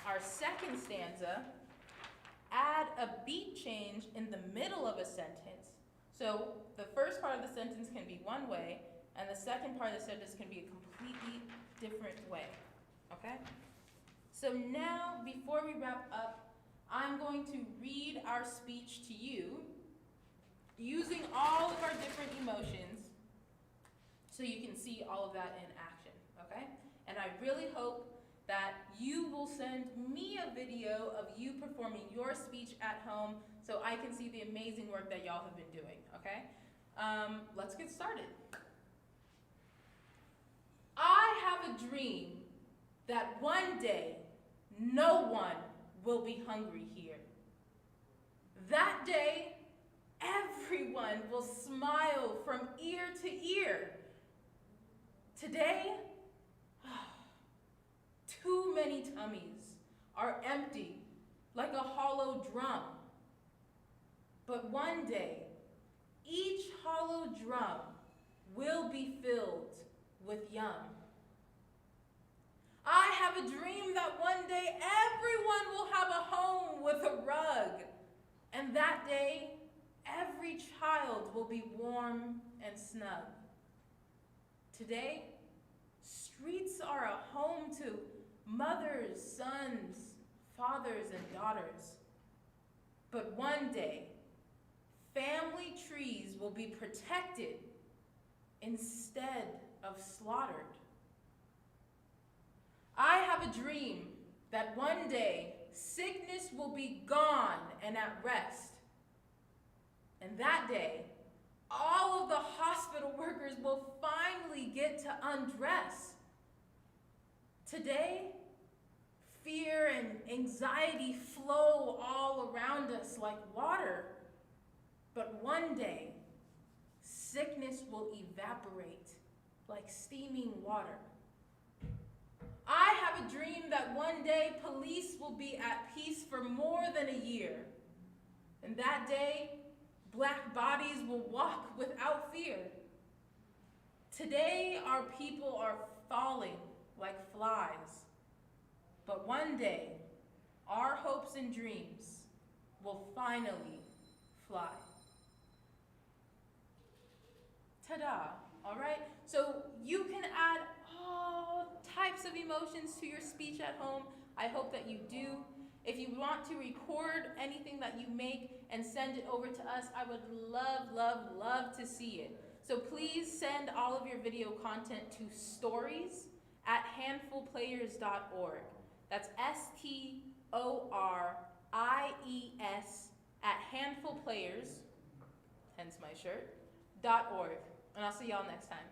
our second stanza, add a beat change in the middle of a sentence. So the first part of the sentence can be one way, and the second part of the sentence can be a completely different way, okay? So now, before we wrap up, I'm going to read our speech to you using all of our different emotions so you can see all of that in action, okay? And I really hope that you will send me a video of you performing your speech at home so I can see the amazing work that y'all have been doing, okay? Let's get started. I have a dream that one day no one will be hungry here. That day, everyone will smile from ear to ear. Today, too many tummies are empty like a hollow drum. But one day, each hollow drum will be filled with yum. I have a dream that one day everyone will have a home with a rug. And that day, every child will be warm and snug. Today, streets are a home to mothers, sons, fathers, and daughters. But one day, family trees will be protected instead of slaughtered. I have a dream that one day sickness will be gone and at rest. And that day, all of the hospital workers will finally get to undress. Today, fear and anxiety flow all around us like water. But one day, sickness will evaporate like steaming water. I have a dream that one day police will be at peace for more than a year. And that day, Black bodies will walk without fear. Today, our people are falling like flies. But one day, our hopes and dreams will finally fly. Ta-da, all right? So you can add all types of emotions to your speech at home. I hope that you do. If you want to record anything that you make and send it over to us, I would love, love, love to see it. So please send all of your video content to stories@handfulplayers.org. That's STORIES @handfulplayers, hence my shirt, .org. And I'll see y'all next time.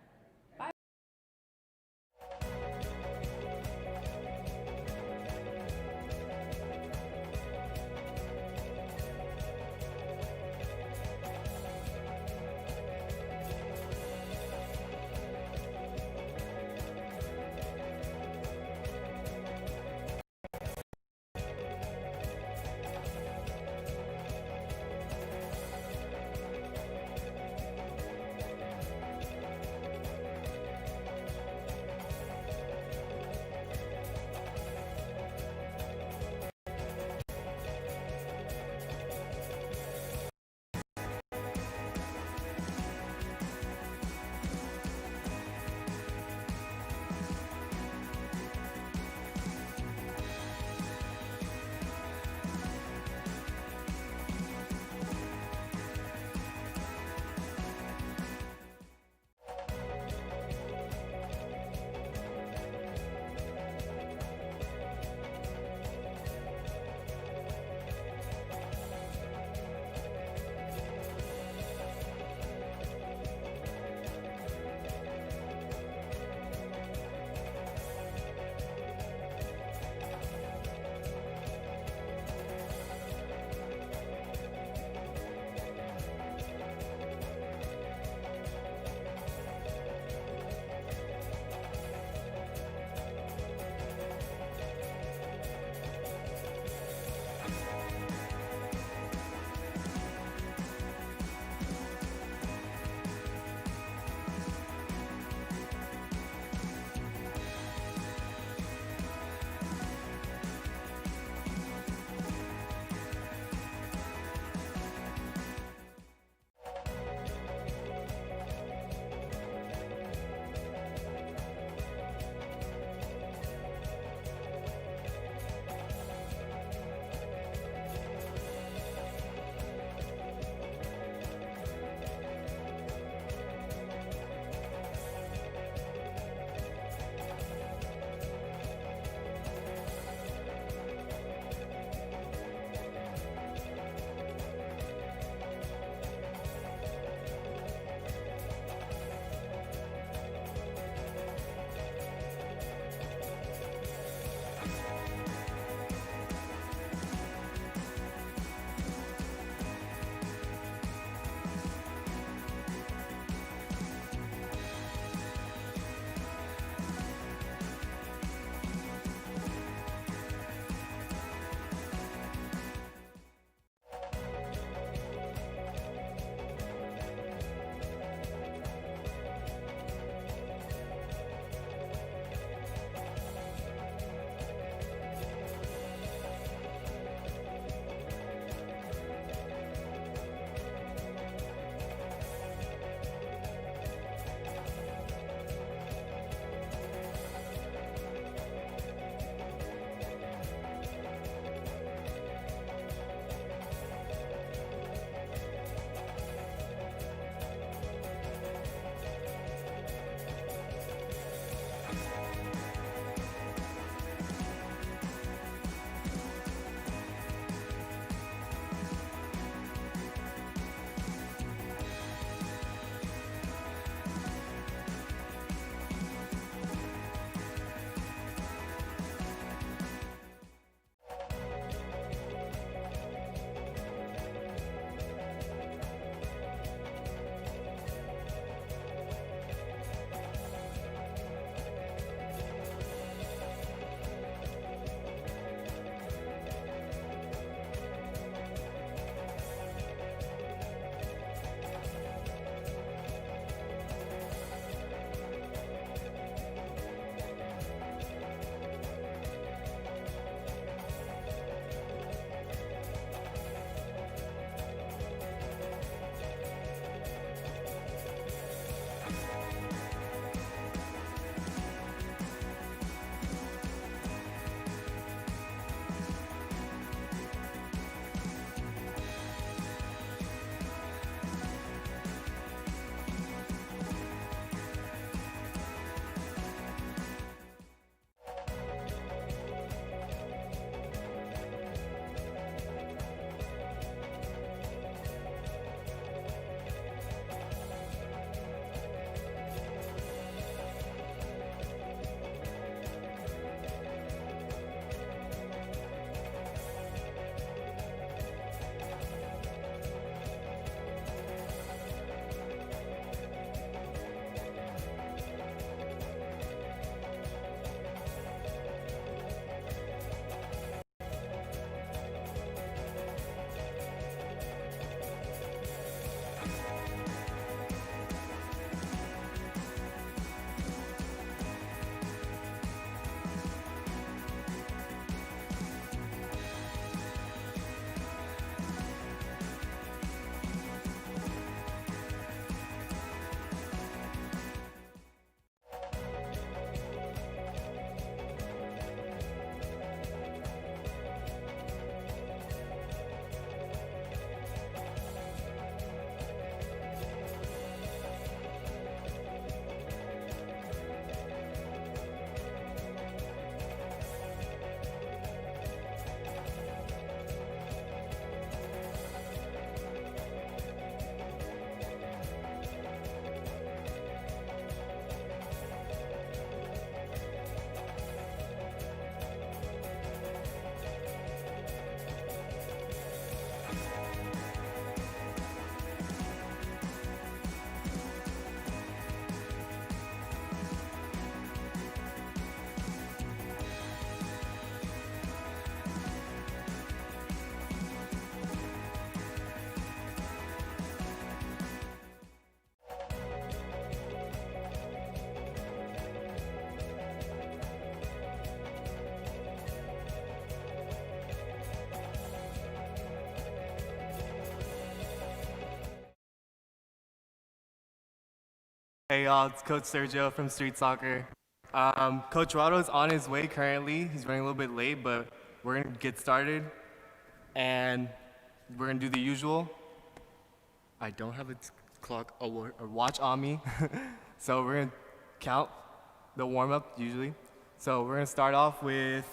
Hey y'all, it's Coach Sergio from Street Soccer. Coach Rado's on his way currently. He's running a little bit late, but we're gonna get started and we're gonna do the usual. I don't have a clock or watch on me, so we're gonna count the warm up usually. So we're gonna start off with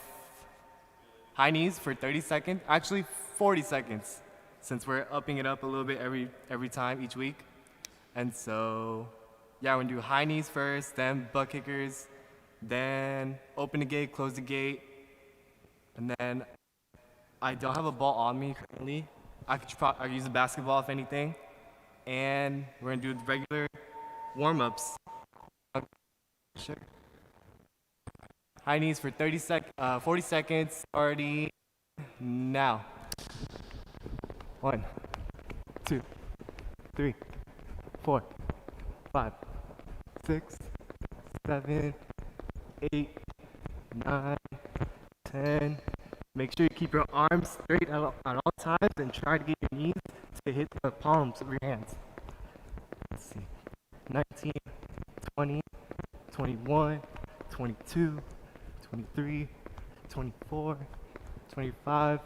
high knees for 30 seconds, actually 40 seconds, since we're upping it up a little bit every time each week. And so, yeah, we're gonna do high knees first, then butt kickers, then open the gate, close the gate, and then I don't have a ball on me currently. I could use a basketball if anything. And we're gonna do the regular warm-ups. Sure. High knees for 40 seconds, starting now. 1, 2, 3, 4, 5, 6, 7, 8, 9, 10. Make sure you keep your arms straight at all times and try to get your knees to hit the palms of your hands. Let's see. 19, 20, 21, 22, 23, 24, 25,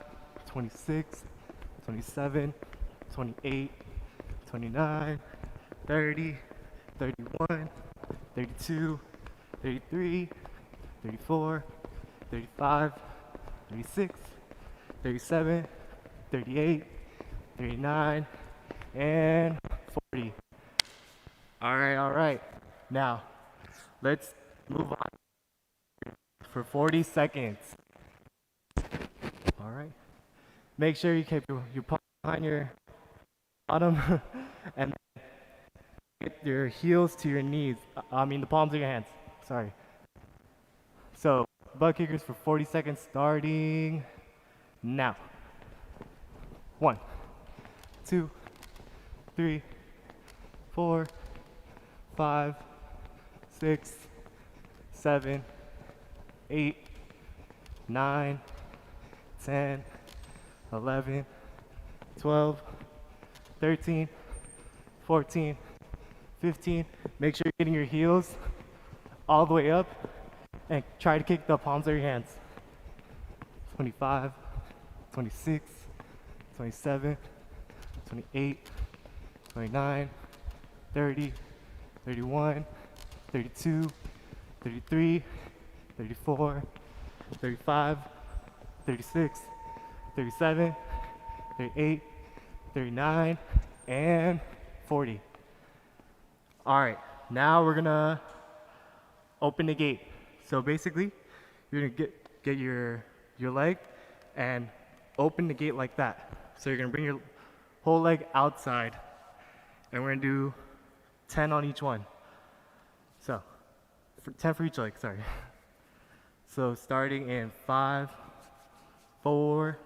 26, 27, 28, 29, 30, 31, 32, 33, 34, 35, 36, 37, 38, 39, and 40. All right. Now, let's move on for 40 seconds. All right. Make sure you keep your palm behind your bottom and get your heels to your knees. The palms of your hands. Sorry. So, butt kickers for 40 seconds starting now. 1, 2, 3, 4, 5, 6, 7, 8, 9, 10, 11, 12, 13, 14, 15. Make sure you're getting your heels all the way up and try to kick the palms of your hands. 25, 26, 27, 28, 29, 30, 31, 32, 33, 34, 35, 36, 37, 38, 39, and 40. All right, now we're gonna open the gate. So basically, you're gonna get your leg and open the gate like that. So you're gonna bring your whole leg outside, and we're gonna do 10 on each one. So, 10 for each leg, sorry. So starting in 5, 4,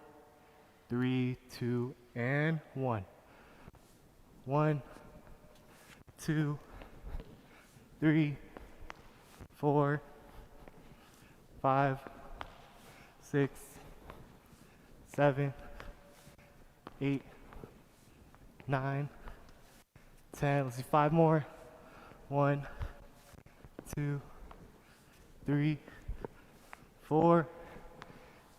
3, 2, and 1. 1, 2, 3, 4, 5, 6, 7, 8, 9, 10. Let's do 5 more. 1, 2, 3, 4,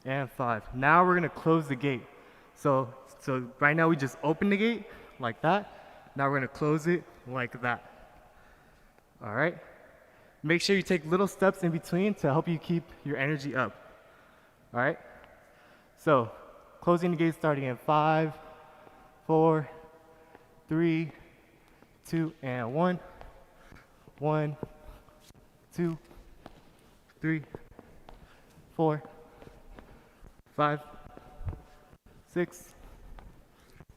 and 5. Now we're gonna close the gate. So right now we just open the gate like that. Now we're gonna close it like that. All right. Make sure you take little steps in between to help you keep your energy up. All right. So closing the gate starting in 5, 4, 3, 2, and 1. 1, 2, 3, 4, 5, 6,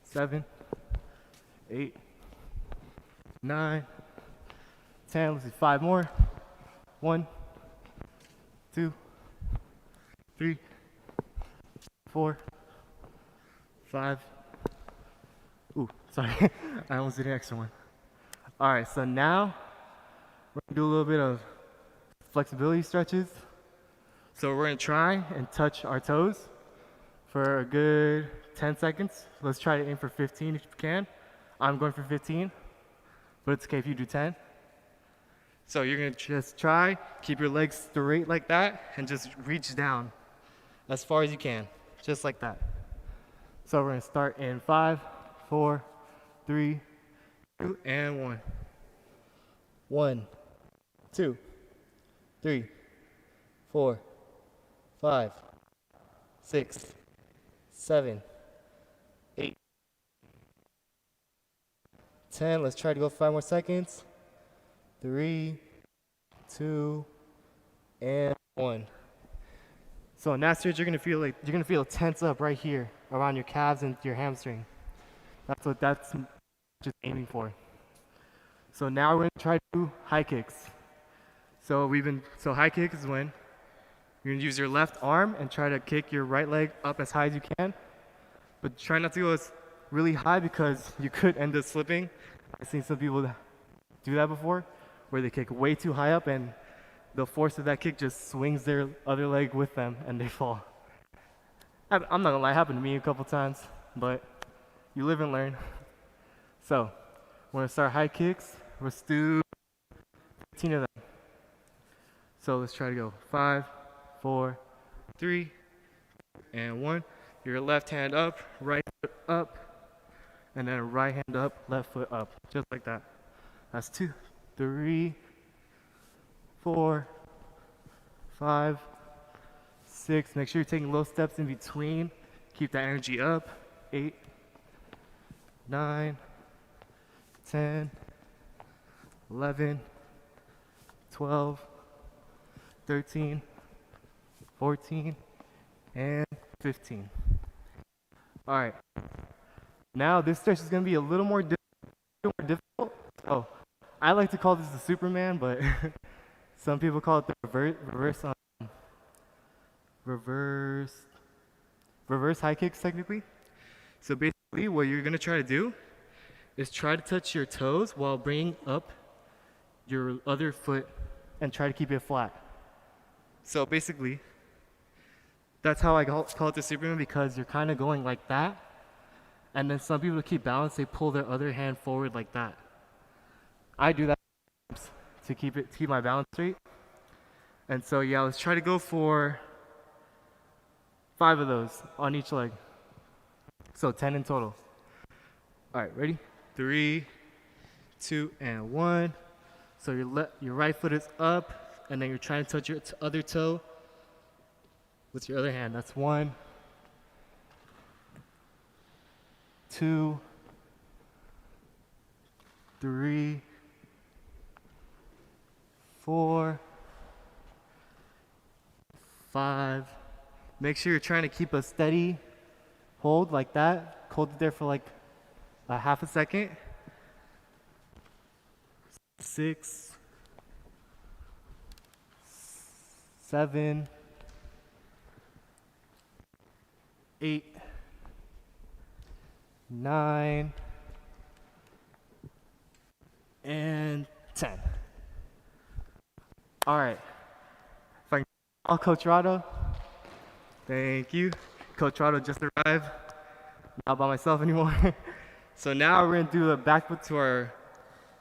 7, 8, 9, 10. Let's do 5 more. 1, 2, 3, 4, 5. Ooh, sorry. I almost did an extra one. All right, so now we're gonna do a little bit of flexibility stretches. So we're gonna try and touch our toes for a good 10 seconds. Let's try to aim for 15 if you can. I'm going for 15, but it's okay if you do 10. So you're gonna just try, keep your legs straight like that, and just reach down as far as you can, just like that. So we're gonna start in 5, 4, 3, 2, and 1. 1, 2, 3, 4, 5, 6, 7, 8, 10. Let's try to go 5 more seconds. 3, 2, and 1. So in that stretch, you're gonna feel tense up right here around your calves and your hamstring. That's just aiming for. So now we're gonna try to do high kicks. So high kicks is when you're gonna use your left arm and try to kick your right leg up as high as you can, but try not to go really high because you could end up slipping. I've seen some people do that before, where they kick way too high up and the force of that kick just swings their other leg with them and they fall. I'm not gonna lie, it happened to me a couple times, but you live and learn. So we're gonna start high kicks. Let's do 15 of them. So let's try to go 5, 4, 3, and 1. Your left hand up, right foot up, and then right hand up, left foot up, just like that. That's 2, 3, 4, 5, 6. Make sure you're taking little steps in between. Keep that energy up. 8, 9, 10, 11, 12, 13, 14, and 15. All right. Now this stretch is going to be a little more difficult. So I like to call this the Superman, but some people call it the reverse high kicks technically. So basically what you're going to try to do is try to touch your toes while bringing up your other foot and try to keep it flat. So basically, that's how I call it the Superman, because you're kind of going like that. And then some people, to keep balance, they pull their other hand forward like that. I do that to keep my balance straight. And so yeah, let's try to go for 5 of those on each leg. So 10 in total. All right, ready? 3, 2, and 1. So your right foot is up, and then you're trying to touch your other toe with your other hand. That's 1, 2, 3, 4, 5. Make sure you're trying to keep a steady hold like that. Hold it there for like a half a second. 6, 7, 8, 9, and 10. All right. If I can call Coach Rado. Thank you. Coach Rado just arrived. Not by myself anymore. So now we're gonna do a back foot to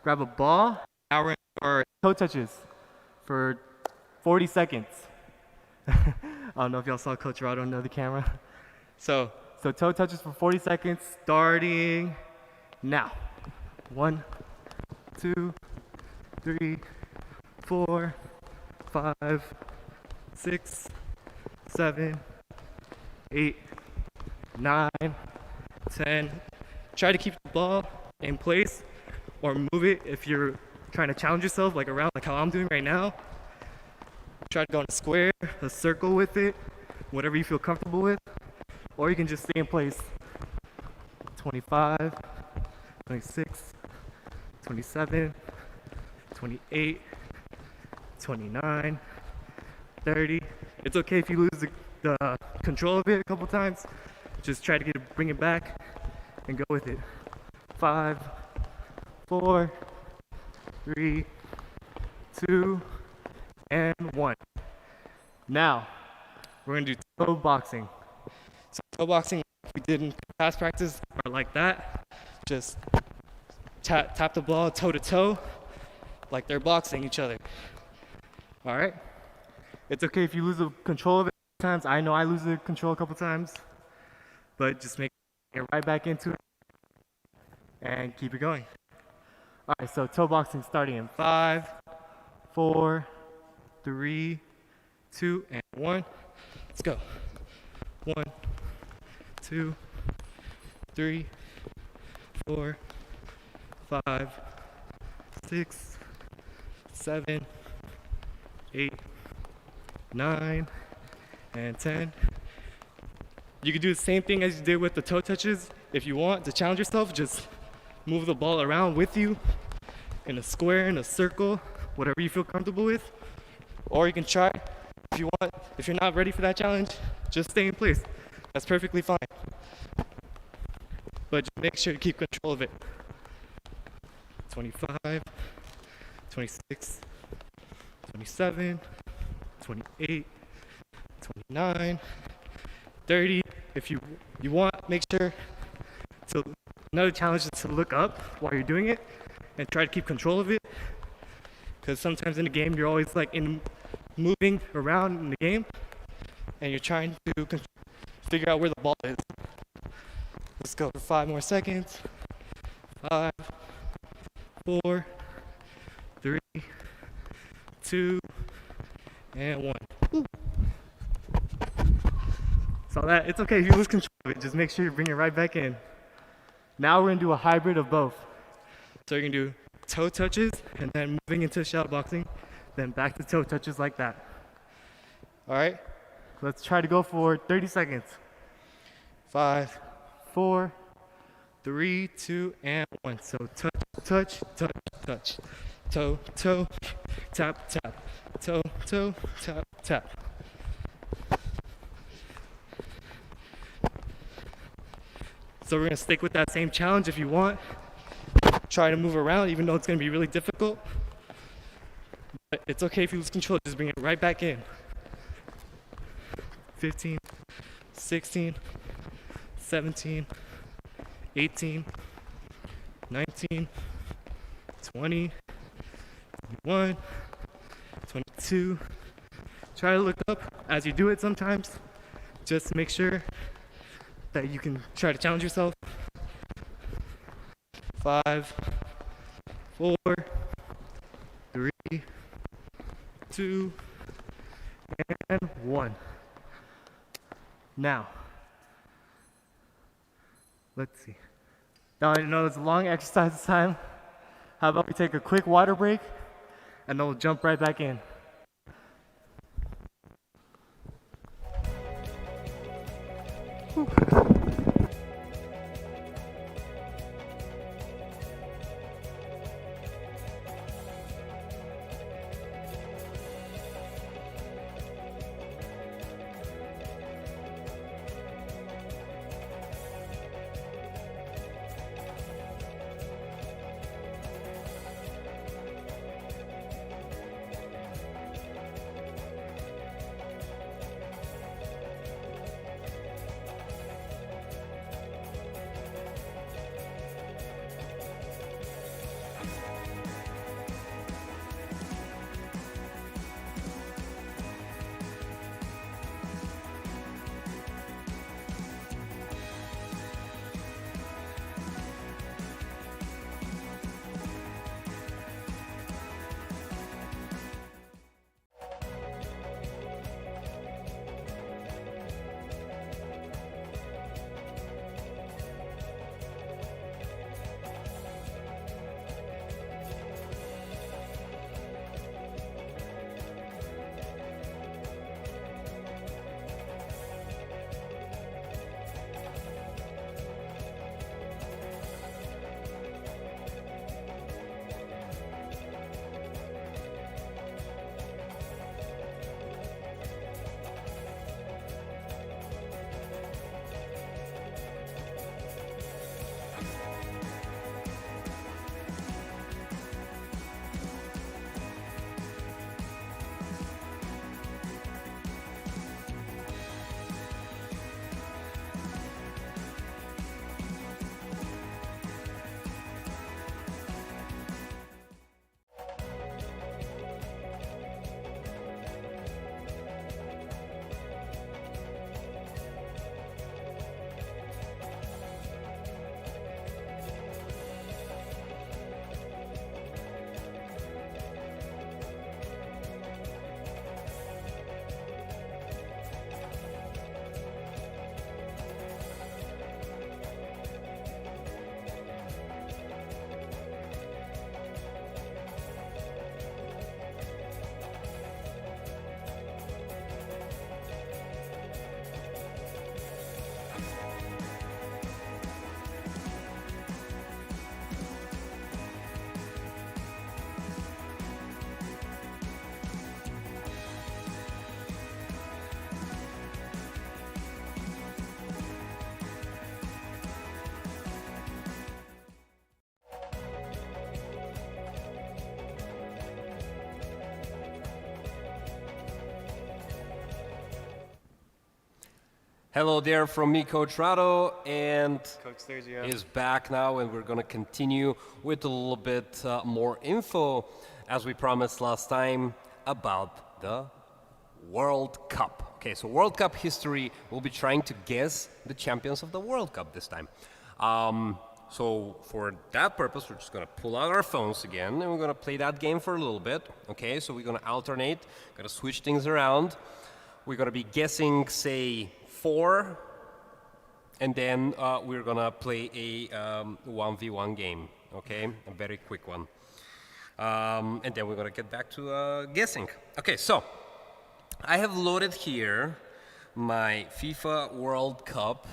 grab a ball. Now we're gonna do our toe touches for 40 seconds. I don't know if y'all saw Coach Rado under the camera. So toe touches for 40 seconds, starting now. 1, 2, 3, 4, 5, 6, 7, 8, 9, 10. Try to keep the ball in place or move it if you're trying to challenge yourself, like around, like how I'm doing right now. Try to go in a square, a circle with it, whatever you feel comfortable with. Or you can just stay in place. 25, 26, 27, 28, 29, 30. It's okay if you lose the control of it a couple times. Just try to bring it back and go with it. 5, 4, 3, 2, and 1. Now, we're gonna do toe boxing. So toe boxing, like we did in past practice, are like that. Just tap the ball toe to toe. like they're boxing each other. All right? It's okay if you lose the control of it sometimes. I know I lose the control a couple times, but just make it right back into it and keep it going. All right, so toe boxing starting in 5, 4, 3, 2, and 1. Let's go. 1, 2, 3, 4, 5, 6, 7, 8, 9, and 10. You can do the same thing as you did with the toe touches. If you want to challenge yourself, just move the ball around with you in a square, in a circle, whatever you feel comfortable with. Or you can try, if you want, if you're not ready for that challenge, just stay in place. That's perfectly fine. But just make sure you keep control of it. 25, 26, 27, 28, 29, 30. If you want, make sure to, another challenge is to look up while you're doing it and try to keep control of it. Because sometimes in the game, you're always like moving around in the game and you're trying to figure out where the ball is. Let's go for 5 more seconds. 5, 4, 3, 2, and 1. So that, it's okay if you lose control of it, just make sure you bring it right back in. Now we're gonna do a hybrid of both. So you're gonna do toe touches and then moving into shadow boxing, then back to toe touches like that. All right, let's try to go for 30 seconds. 5, 4, 3, 2, and 1. So touch, touch, touch, touch. Toe, toe, tap, tap. Toe, toe, tap, tap. So we're gonna stick with that same challenge if you want. Try to move around even though it's gonna be really difficult. But it's okay if you lose control, just bring it right back in. 15, 16, 17, 18, 19, 20, 21, 22. Try to look up as you do it sometimes. Just make sure that you can try to challenge yourself. 5, 4, 3, 2, and 1. Now, let's see. Now I know it's a long exercise time. How about we take a quick water break and then we'll jump right back in. Whew.
Hello there from me, Coach Rado, and
Coach Sergio.
is back now, and we're going to continue with a little bit more info, as we promised last time, about the World Cup. Okay, so World Cup history, we'll be trying to guess the champions of the World Cup this time. So for that purpose, we're just going to pull out our phones again, and we're going to play that game for a little bit. Okay, so we're going to alternate, going to switch things around. We're going to be guessing, say, 4, and then we're going to play a 1v1 game, okay? A very quick one. And then we're going to get back to guessing. Okay, so I have loaded here my FIFA World Cup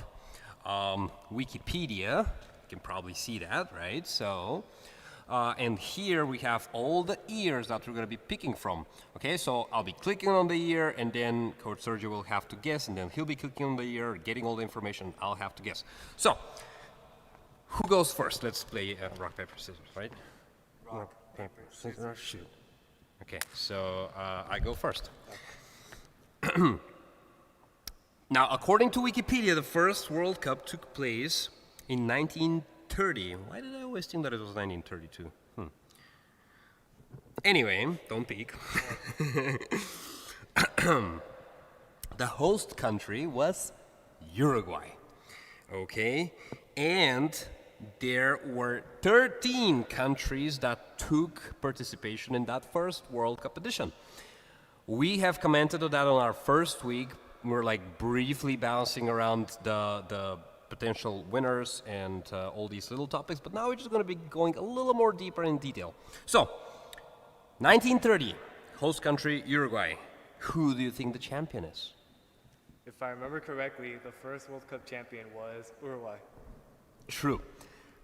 Wikipedia. You can probably see that, right? So, and here we have all the years that we're going to be picking from. Okay, so I'll be clicking on the year, and then Coach Sergio will have to guess, and then he'll be clicking on the year, getting all the information. I'll have to guess. So, who goes first? Let's play rock, paper, scissors, right? Rock, paper, scissors, shoot. Okay, so I go first. Now, according to Wikipedia, the first World Cup took place in 1930. Why did I always think that it was 1932? Anyway, don't peek. The host country was Uruguay. Okay, and there were 13 countries that took participation in that first World Cup edition. We have commented on that on our first week. We're like briefly bouncing around the potential winners and all these little topics, but now we're just going to be going a little more deeper in detail. So, 1930, host country Uruguay. Who do you think the champion is?
If I remember correctly, the first World Cup champion was Uruguay.
True.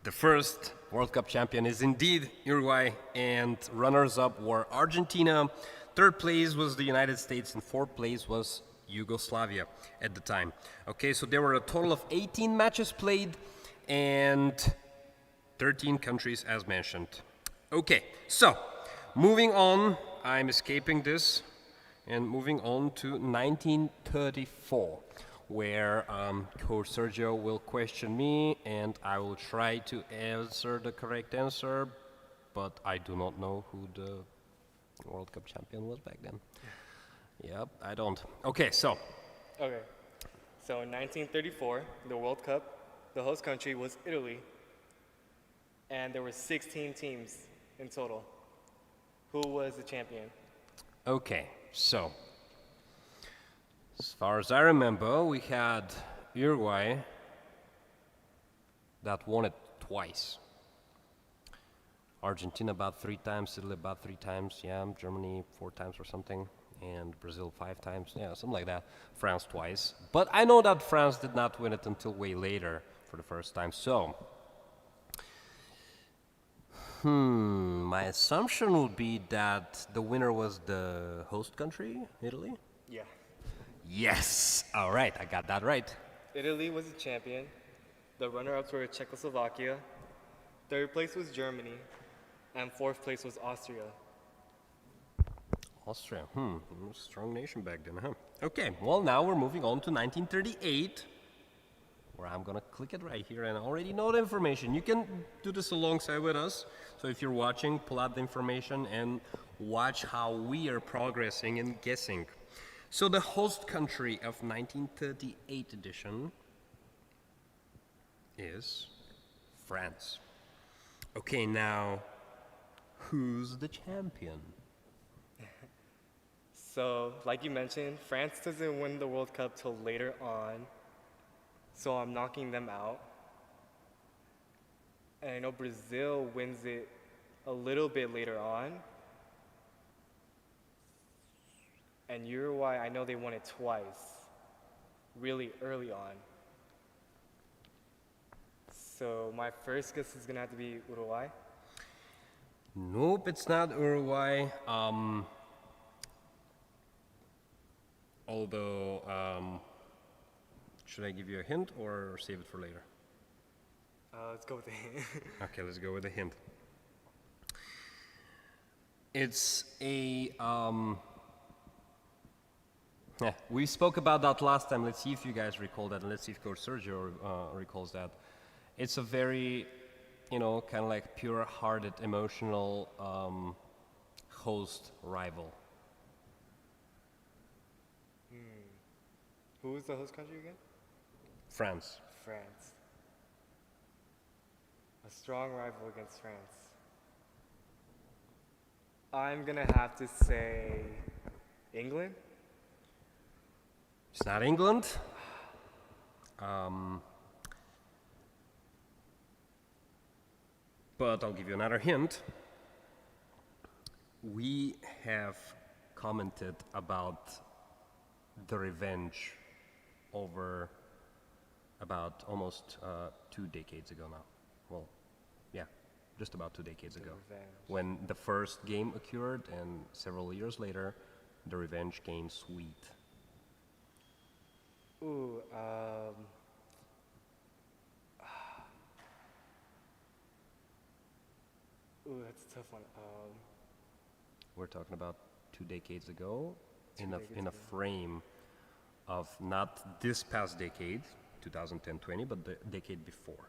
The first World Cup champion is indeed Uruguay, and runners-up were Argentina. Third place was the United States, and fourth place was Yugoslavia at the time. Okay, so there were a total of 18 matches played and 13 countries as mentioned. Okay, so moving on, I'm escaping this and moving on to 1934, where Coach Sergio will question me and I will try to answer the correct answer, but I do not know who the World Cup champion was back then. Yep, I don't. Okay, so.
Okay, so in 1934, the World Cup, the host country was Italy, and there were 16 teams in total. Who was the champion?
Okay, so as far as I remember, we had Uruguay that won it twice. Argentina about 3 times, Italy about 3 times, yeah, Germany 4 times or something, and Brazil 5 times, yeah, something like that. France twice. But I know that France did not win it until way later for the first time, so my assumption would be that the winner was the host country, Italy?
Yeah.
Yes! All right, I got that right.
Italy was the champion. The runner-ups were Czechoslovakia. Third place was Germany. And fourth place was Austria.
Austria, strong nation back then, huh? Okay, well now we're moving on to 1938, where I'm gonna click it right here and I already know the information. You can do this alongside with us. So if you're watching, pull out the information and watch how we are progressing and guessing. So the host country of 1938 edition is France. Okay, now, who's the champion?
So, like you mentioned, France doesn't win the World Cup till later on, so I'm knocking them out. And I know Brazil wins it a little bit later on. And Uruguay, I know they won it twice, really early on. So my first guess is gonna have to be Uruguay.
Nope, it's not Uruguay. Although, should I give you a hint or save it for later?
Let's go with the hint.
Okay, let's go with a hint. It's a Yeah, we spoke about that last time. Let's see if you guys recall that, and let's see if Coach Sergio recalls that. It's a very, kind of like pure-hearted, emotional host rival.
Who was the host country again?
France.
France. A strong rival against France. I'm gonna have to say England.
It's not England. But I'll give you another hint. We have commented about the revenge over about almost 2 decades ago now. Well, yeah, just about 2 decades ago.
Revenge.
When the first game occurred, and several years later, the revenge came sweet.
Ooh, ooh, that's a tough one.
We're talking about 2 decades ago, in
decades
a
ago.
frame of not this past decade, 2010-20, but the decade before.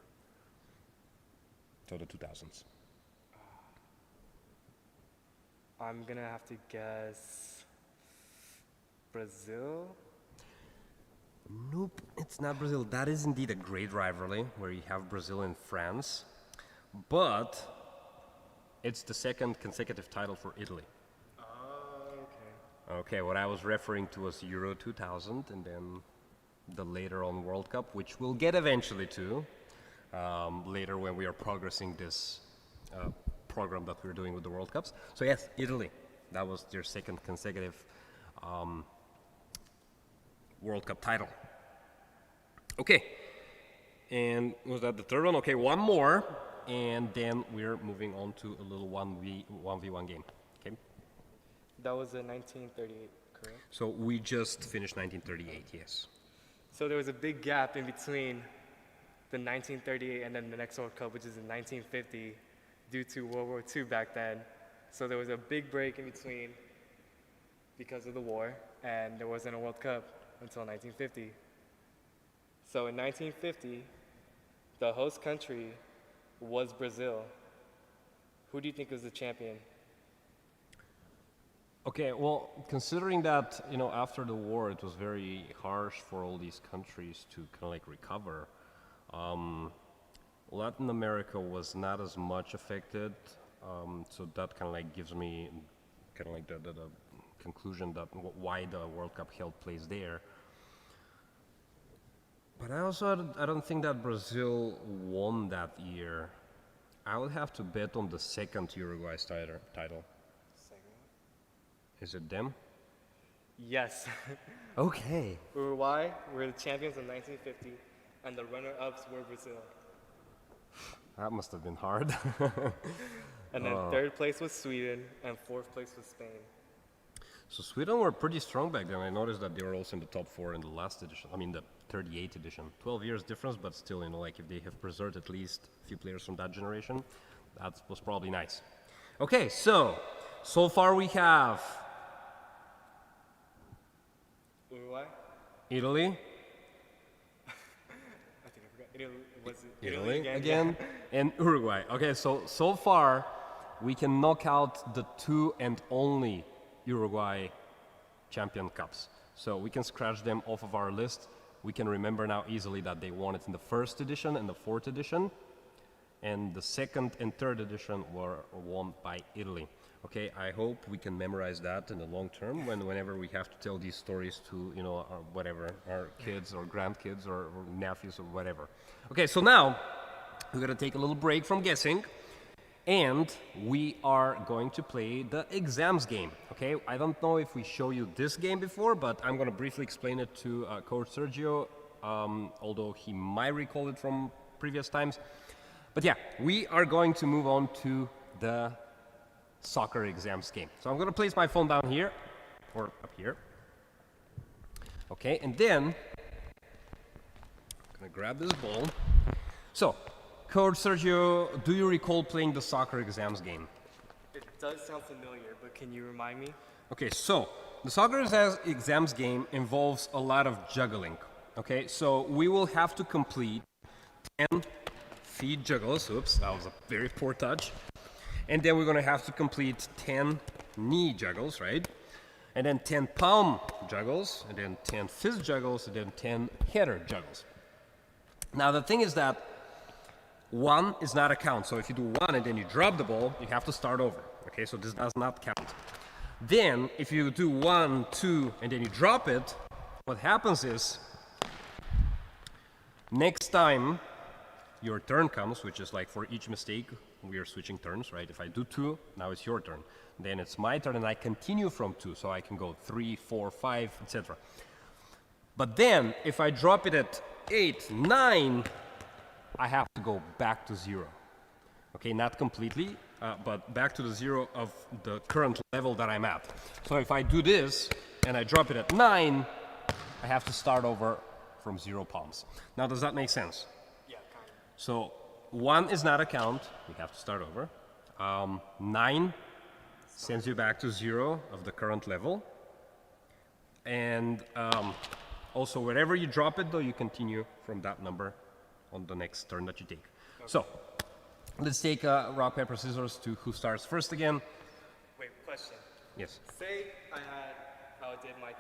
So the 2000s.
I'm gonna have to guess Brazil.
Nope, it's not Brazil. That is indeed a great rivalry where you have Brazil and France, but it's the second consecutive title for Italy.
Oh, okay.
Okay, what I was referring to was Euro 2000 and then the later on World Cup, which we'll get eventually to later when we are progressing this program that we're doing with the World Cups. So yes, Italy. That was their second consecutive World Cup title. Okay, and was that the third one? Okay, one more, and then we're moving on to a little 1v1 game. Okay.
That was in 1938, correct?
So we just finished 1938, yes.
So there was a big gap in between the 1938 and then the next World Cup, which is in 1950, due to World War II back then. So there was a big break in between because of the war, and there wasn't a World Cup until 1950. So in 1950, the host country was Brazil. Who do you think was the champion?
Okay, well, considering that, after the war it was very harsh for all these countries to kind of like recover, Latin America was not as much affected, so that kind of like gives me kind of like the conclusion that why the World Cup held place there. But I don't think that Brazil won that year. I would have to bet on the second Uruguay's title. Is it them?
Yes.
Okay.
Uruguay were the champions in 1950, and the runner-ups were Brazil.
That must have been hard.
And then third place was Sweden, and fourth place was Spain.
So Sweden were pretty strong back then. I noticed that they were also in the top 4 in the last edition. I mean, the 38 edition. 12 years difference, but still, like if they have preserved at least a few players from that generation, that was probably nice. Okay, so far we have
Uruguay?
Italy.
I think I forgot. Italy, was it
Italy
again?
and Uruguay. Okay, so far we can knock out the 2 and only Uruguay champion cups. So we can scratch them off of our list. We can remember now easily that they won it in the first edition and the fourth edition, and the second and third edition were won by Italy. Okay, I hope we can memorize that in the long term whenever we have to tell these stories to, our kids or grandkids or nephews or whatever. Okay, so now we're gonna take a little break from guessing, and we are going to play the exams game. Okay, I don't know if we show you this game before, but I'm gonna briefly explain it to Coach Sergio, although he might recall it from previous times. But yeah, we are going to move on to the soccer exams game. So I'm gonna place my phone down here, or up here. Okay, and then I'm gonna grab this ball. So, Coach Sergio, do you recall playing the soccer exams game?
It does sound familiar, but can you remind me?
Okay, so the soccer exams game involves a lot of juggling. Okay, so we will have to complete 10 feet juggles. Oops, that was a very poor touch. And then we're going to have to complete 10 knee juggles, right? And then 10 palm juggles, and then 10 fist juggles, and then 10 header juggles. Now the thing is that 1 is not a count. So if you do 1 and then you drop the ball, you have to start over. Okay, so this does not count. Then if you do 1, 2, and then you drop it, what happens is next time your turn comes, which is like for each mistake, we are switching turns, right? If I do 2, now it's your turn. Then it's my turn and I continue from 2, so I can go 3, 4, 5, etc. But then if I drop it at 8, 9, I have to go back to 0. Okay, not completely, but back to the 0 of the current level that I'm at. So if I do this and I drop it at 9, I have to start over from 0 palms. Now, does that make sense?
Yeah, kind of.
So 1 is not a count. We have to start over. 9 sends you back to 0 of the current level. And also, wherever you drop it, though, you continue from that number on the next turn that you take. Okay. So let's take rock, paper, scissors to who starts first again.
Wait, question.
Yes.
Say I had how I did my 10.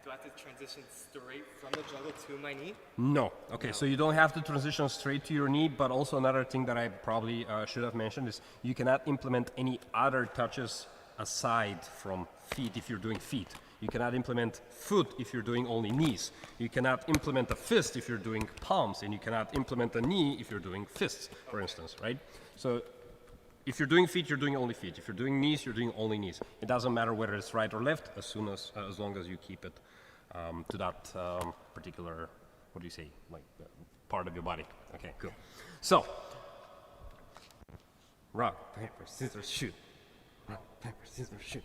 Do I have to transition straight from the juggle to my knee?
No. Okay,
No.
so you don't have to transition straight to your knee, but also another thing that I probably should have mentioned is you cannot implement any other touches aside from feet if you're doing feet. You cannot implement foot if you're doing only knees. You cannot implement a fist if you're doing palms, and you cannot implement a knee if you're doing fists, for instance, right? So if you're doing feet, you're doing only feet. If you're doing knees, you're doing only knees. It doesn't matter whether it's right or left, as long as you keep it to that particular, what do you say, like part of your body. Okay, cool. So, rock, paper, scissors, shoot. Rock, paper, scissors, shoot.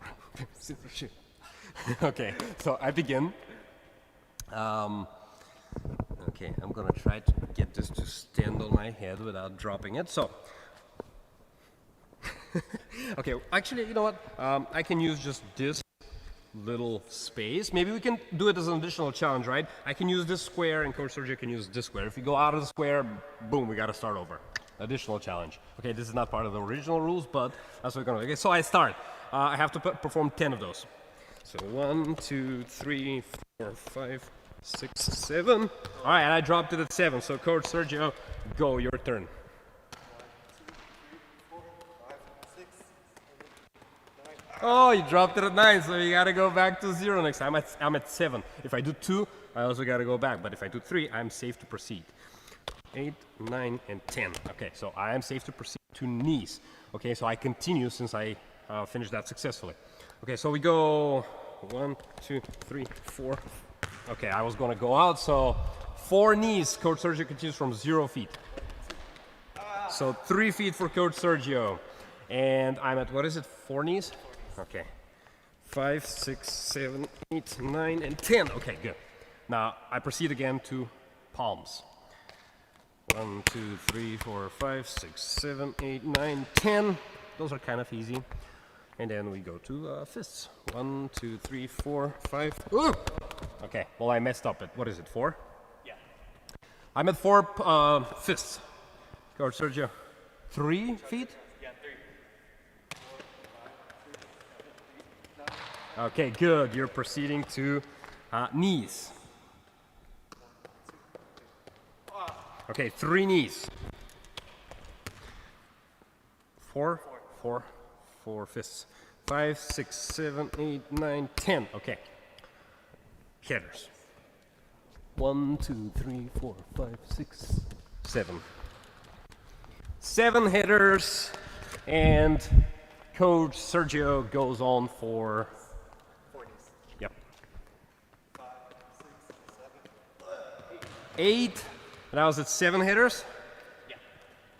Rock, paper, scissors, shoot. Okay, so I begin. Okay, I'm gonna try to get this to stand on my head without dropping it. So, okay, actually, you know what? I can use just this little space. Maybe we can do it as an additional challenge, right? I can use this square and Coach Sergio can use this square. If you go out of the square, boom, we gotta start over. Additional challenge. Okay, this is not part of the original rules, but that's what we're gonna do. Okay, so I start. I have to perform 10 of those. So 1, 2, 3, 4, 5, 6, 7. All right, and I dropped it at 7. So Coach Sergio, go, your turn.
1, 2, 3, 4, 5, 6, 7, 8, 9.
Oh, you dropped it at 9, so you gotta go back to 0 next time. I'm at 7. If I do 2, I also gotta go back. But if I do 3, I'm safe to proceed. 8, 9, and 10. Okay, so I am safe to proceed to knees. Okay, so I continue since I finished that successfully. Okay, so we go 1, 2, 3, 4. Okay, I was gonna go out, so 4 knees. Coach Sergio continues from 0 feet. So 3 feet for Coach Sergio. And I'm at, what is it, 4 knees? Okay. 5, 6, 7, 8, 9, and 10. Okay, good. Now I proceed again to palms. 1, 2, 3, 4, 5, 6, 7, 8, 9, 10. Those are kind of easy. And then we go to fists. 1, 2, 3, 4, 5. Ooh! Okay, well, I messed up at, what is it, 4?
Yeah.
I'm at 4 fists. Coach Sergio, 3 feet?
Yeah, 3.
Okay, good. You're proceeding to knees. Okay, 3 knees. 4, 4 fists. 5, 6, 7, 8, 9, 10. Okay. Headers. 1, 2, 3, 4, 5, 6, 7. 7 headers, and Coach Sergio goes on for
4 knees.
yep
5, 6, 7,
8. And I was at 7 headers.
Yeah.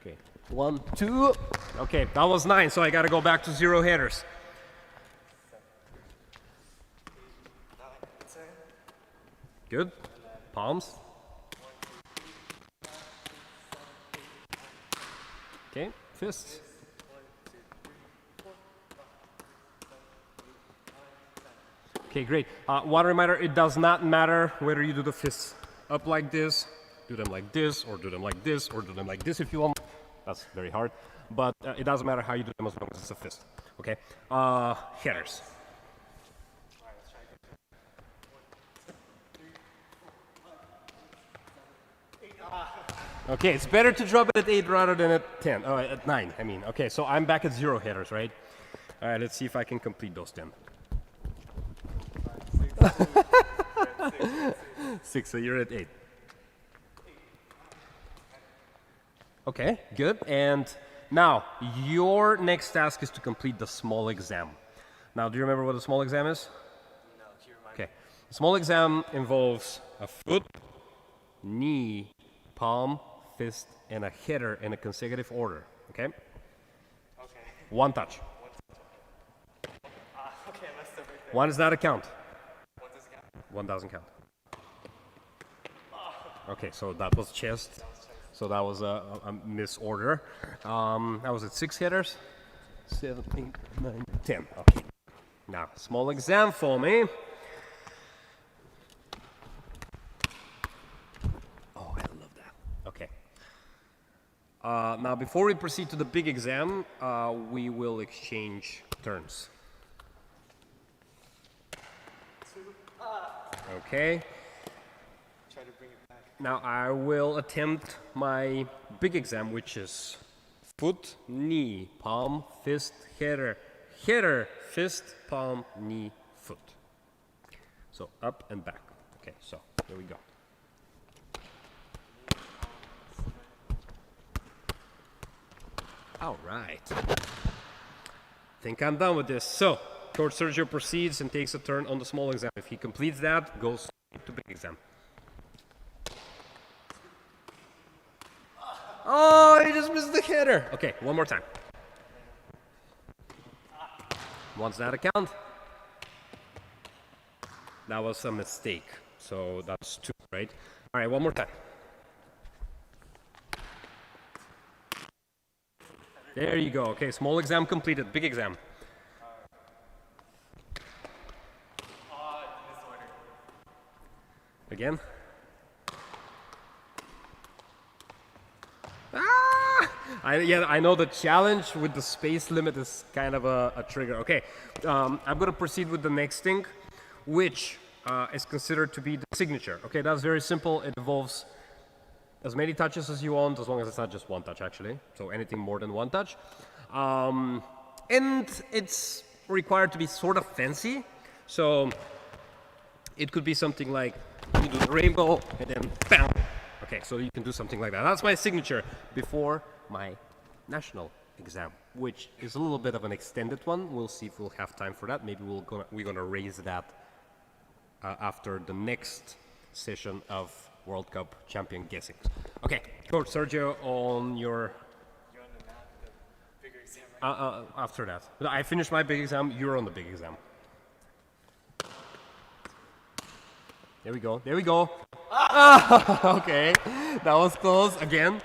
Okay. 1, 2. Okay, that was 9, so I got to go back to 0 headers.
9, 10.
Good. Palms. Okay, fists.
1, 2, 3, 4, 5, 6, 7, 8, 9, 10.
Okay, great. One reminder, it does not matter whether you do the fists up like this, do them like this, or do them like this, or do them like this if you want. That's very hard. But it doesn't matter how you do them as long as it's a fist. Okay? Headers. Okay, it's better to drop it at 8 rather than at 10. Oh, at 9, I mean. Okay, so I'm back at 0 headers, right? All right, let's see if I can complete those 10. 6, so you're at 8. Okay, good. And now, your next task is to complete the small exam. Now, do you remember what a small exam is?
No, can you remind
Okay. The small exam involves a foot, knee, palm, fist, and a header in a consecutive order. Okay?
Okay.
One touch.
Okay, let's start right there.
One is not a count.
What does it count?
One doesn't count. Okay, so that was chest. So that was a misorder. I was at 6 headers. 7, 8, 9, 10. Okay. Now, small exam for me. Oh, I love that. Okay. Now, before we proceed to the big exam, we will exchange turns. Okay.
Try to bring it back.
Now I will attempt my big exam, which is foot, knee, palm, fist, header, header, fist, palm, knee, foot. So up and back. Okay, so here we go. All right. Think I'm done with this. So, Coach Sergio proceeds and takes a turn on the small exam. If he completes that, goes to big exam. Oh, he just missed the header. Okay, one more time. One's not a count. That was a mistake. So that's 2, right? All right, one more time. There you go. Okay, small exam completed. Big exam. Again. I know the challenge with the space limit is kind of a trigger. Okay, I'm going to proceed with the next thing, which is considered to be the signature. Okay, that's very simple. It involves as many touches as you want, as long as it's not just one touch, actually. So anything more than one touch. And it's required to be sort of fancy. So it could be something like you do the rainbow and then bam. Okay, so you can do something like that. That's my signature before my national exam, which is a little bit of an extended one. We'll see if we'll have time for that. Maybe we're gonna raise that after the next session of World Cup champion guessing. Okay, Coach Sergio, on your.
You're on the map, the bigger exam, right?
After that, I finished my big exam. You're on the big exam. There we go. There we go. Okay, that was close. Again,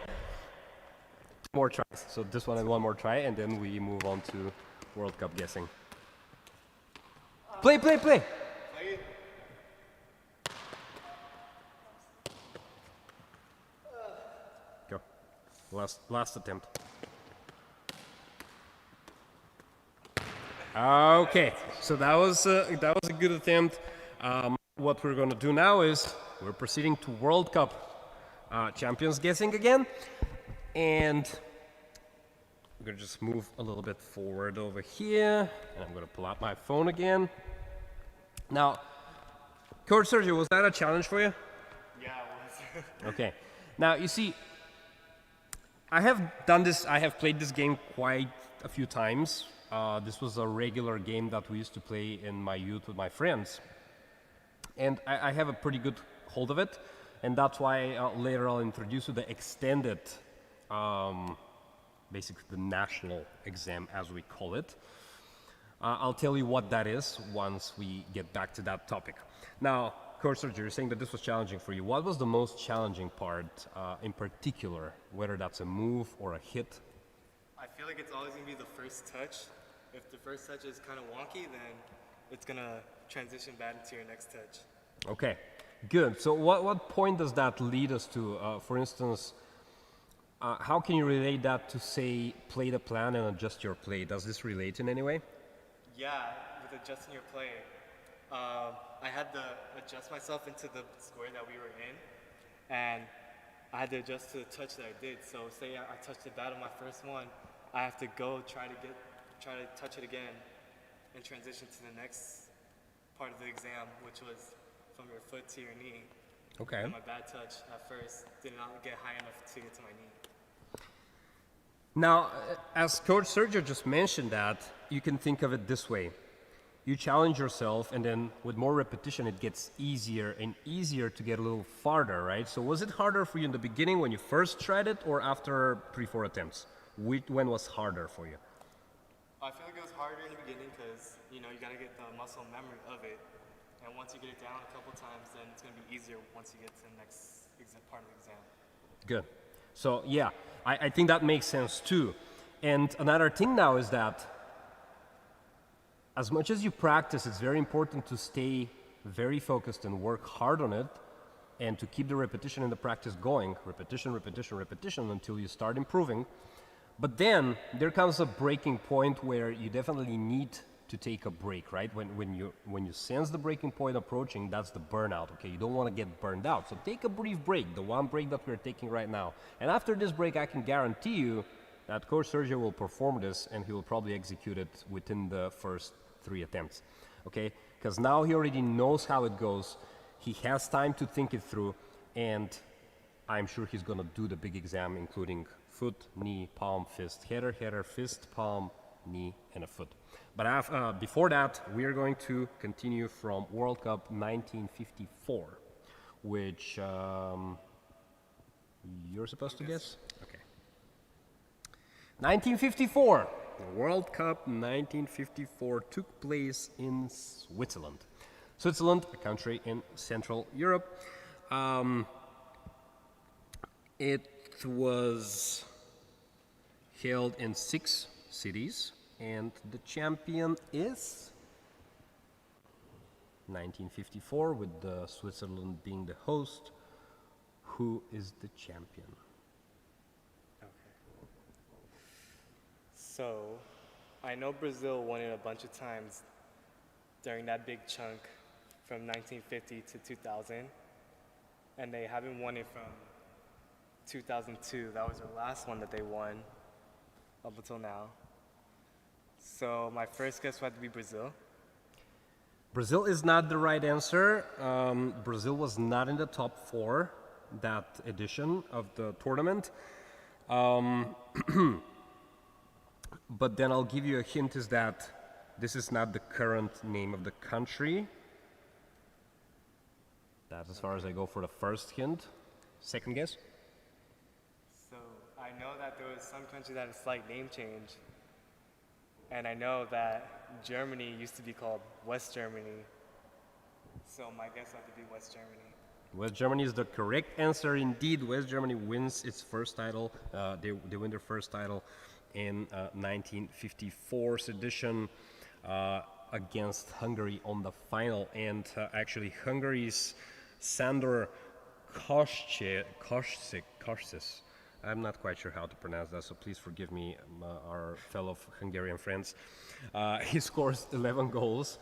more tries. So this one and one more try, and then we move on to World Cup guessing. Play, play, play.
Play it.
Go. Last attempt. Okay, so that was a good attempt. What we're going to do now is we're proceeding to World Cup champions guessing again, and we're going to just move a little bit forward over here, and I'm going to pull out my phone again. Now, Coach Sergio, was that a challenge for you?
Yeah, it was.
Okay. Now, you see, I have done this, I have played this game quite a few times. This was a regular game that we used to play in my youth with my friends. And I have a pretty good hold of it. And that's why later I'll introduce you the extended, basically the national exam as we call it. I'll tell you what that is once we get back to that topic. Now, Coach Sergio, you're saying that this was challenging for you. What was the most challenging part in particular, whether that's a move or a hit?
I feel like it's always going to be the first touch. If the first touch is kind of wonky, then it's going to transition back into your next touch.
Okay, good. So what point does that lead us to? For instance, how can you relate that to, say, play the plan and adjust your play? Does this relate in any way?
Yeah, with adjusting your play, I had to adjust myself into the square that we were in, and I had to adjust to the touch that I did. So say I touched it bad on my first one, I have to go try to touch it again and transition to the next part of the exam, which was from your foot to your knee.
Okay.
And my bad touch at first did not get high enough to get to my knee.
Now, as Coach Sergio just mentioned that, you can think of it this way. You challenge yourself, and then with more repetition, it gets easier and easier to get a little farther, right? So was it harder for you in the beginning when you first tried it, or after 3-4 attempts? When was harder for you?
I feel like it was harder in the beginning because, you gotta get the muscle memory of it. And once you get it down a couple times, then it's gonna be easier once you get to the next part of the exam.
Good. So yeah, I think that makes sense too. And another thing now is that as much as you practice, it's very important to stay very focused and work hard on it, and to keep the repetition and the practice going, repetition, repetition, repetition, until you start improving. But then there comes a breaking point where you definitely need to take a break, right? When you sense the breaking point approaching, that's the burnout. Okay, you don't want to get burned out, so take a brief break, the one break that we're taking right now. And after this break, I can guarantee you that Coach Sergio will perform this, and he will probably execute it within the first 3 attempts. Okay, because now he already knows how it goes. He has time to think it through, and I'm sure he's gonna do the big exam, including foot, knee, palm, fist, header, header, fist, palm, knee, and a foot. But before that, we are going to continue from World Cup 1954, which you're supposed to guess? Okay. 1954, the World Cup 1954 took place in Switzerland. Switzerland, a country in Central Europe. It was held in 6 cities, and the champion is 1954, with Switzerland being the host. Who is the champion?
Okay. So, I know Brazil won it a bunch of times during that big chunk from 1950 to 2000, and they haven't won it from 2002. That was their last one that they won up until now. So my first guess would have to be Brazil.
Brazil is not the right answer. Brazil was not in the top 4 that edition of the tournament. But then I'll give you a hint, is that this is not the current name of the country. That's as far as I go for the first hint. Second guess?
So I know that there was some country that had a slight name change. And I know that Germany used to be called West Germany. So my guess would have to be West Germany.
West Germany is the correct answer indeed. West Germany wins its first title. They win their first title in 1954's edition against Hungary on the final. And actually Hungary's Sandor Koscic, I'm not quite sure how to pronounce that, so please forgive me, our fellow Hungarian friends. He scores 11 goals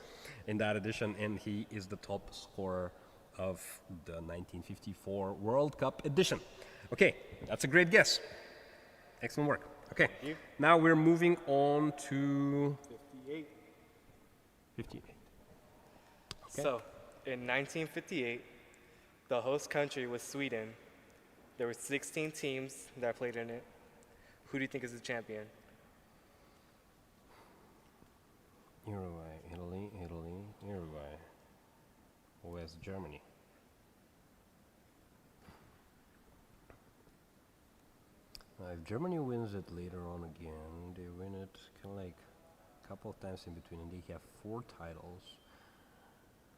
in that edition, and he is the top scorer of the 1954 World Cup edition. Okay, that's a great guess. Excellent work. Okay, now we're moving on to
58.
58. Okay.
So in 1958, the host country was Sweden. There were 16 teams that played in it. Who do you think is the champion?
Uruguay, Italy, Uruguay, West Germany. If Germany wins it later on again, they win it kind of like a couple of times in between, and they have 4 titles.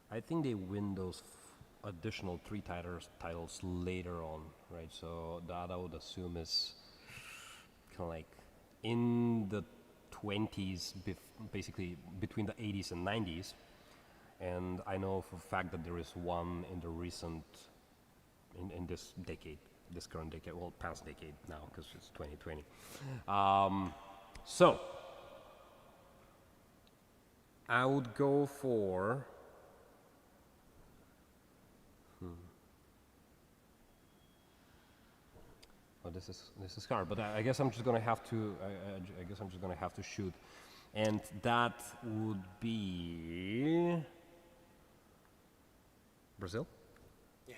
I think they win those additional 3 titles later on, right? So that I would assume is kind of like in the 20s, basically between the 80s and 90s. and I know for a fact that there is one in the recent, in this decade, this current decade, well, past decade now, because it's 2020. So, I would go for, oh, this is hard, but I guess I'm just gonna have to. I guess I'm just gonna have to shoot, and that would be Brazil.
Yeah.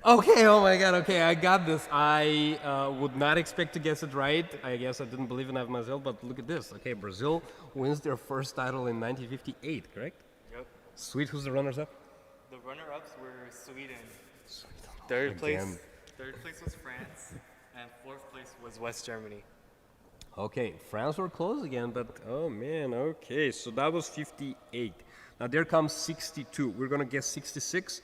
Okay. Oh my God. Okay, I got this. I would not expect to guess it right. I guess I didn't believe in it myself, but look at this. Okay, Brazil wins their first title in 1958. Correct?
Yep.
Sweet. Who's the runners-up?
The runner-ups were Sweden.
Third place
was France, and fourth place was West Germany.
Okay, France were close again, but oh man, okay, so that was 58. Now there comes 62. We're gonna guess 66,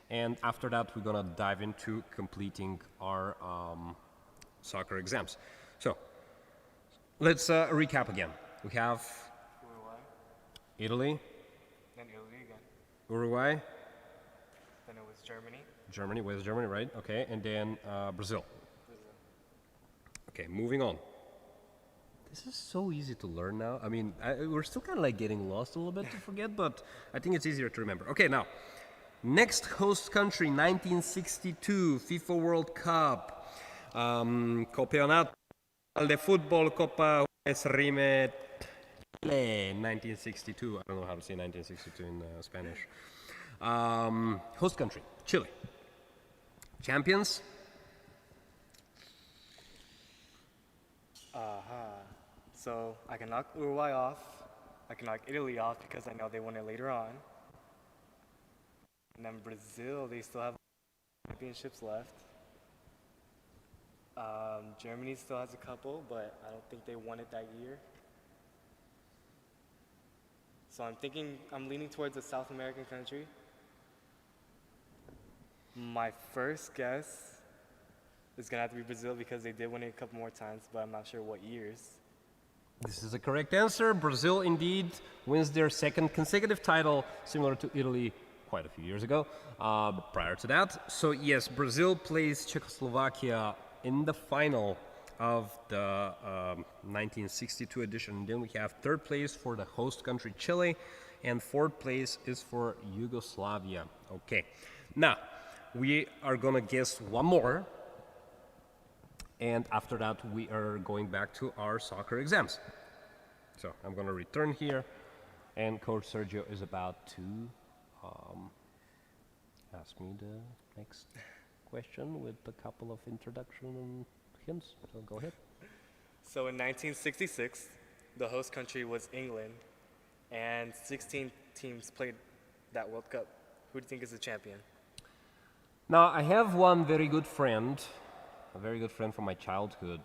and after that we're gonna dive into completing our soccer exams. So let's recap again. We have
Uruguay,
Italy,
then Italy again.
Uruguay,
Then it was Germany.
Germany, West Germany, right? Okay, and then Brazil. Okay, moving on. This is so easy to learn now. I mean, we're still kind of like getting lost a little bit to forget, but I think it's easier to remember. Okay, now, next host country, 1962 FIFA World Cup, Campeonato de Fútbol Copa Rime Chile, 1962. I don't know how to say 1962 in Spanish. Host country, Chile. Champions,
So I can knock Uruguay off. I can knock Italy off because I know they won it later on. And then Brazil, they still have championships left. Germany still has a couple, but I don't think they won it that year. So I'm leaning towards a South American country. My first guess is gonna have to be Brazil because they did win it a couple more times, but I'm not sure what years.
this is a correct answer. Brazil indeed wins their second consecutive title, similar to Italy quite a few years ago, prior to that. So yes, Brazil plays Czechoslovakia in the final of the 1962 edition. Then we have third place for the host country Chile, and fourth place is for Yugoslavia. Okay, now we are gonna guess one more, and after that we are going back to our soccer exams. So I'm gonna return here, and Coach Sergio is about to ask me the next question with a couple of introduction hints. So go ahead.
So in 1966, the host country was England, and 16 teams played that World Cup. Who do you think is the champion?
Now, I have one very good friend, a very good friend from my childhood.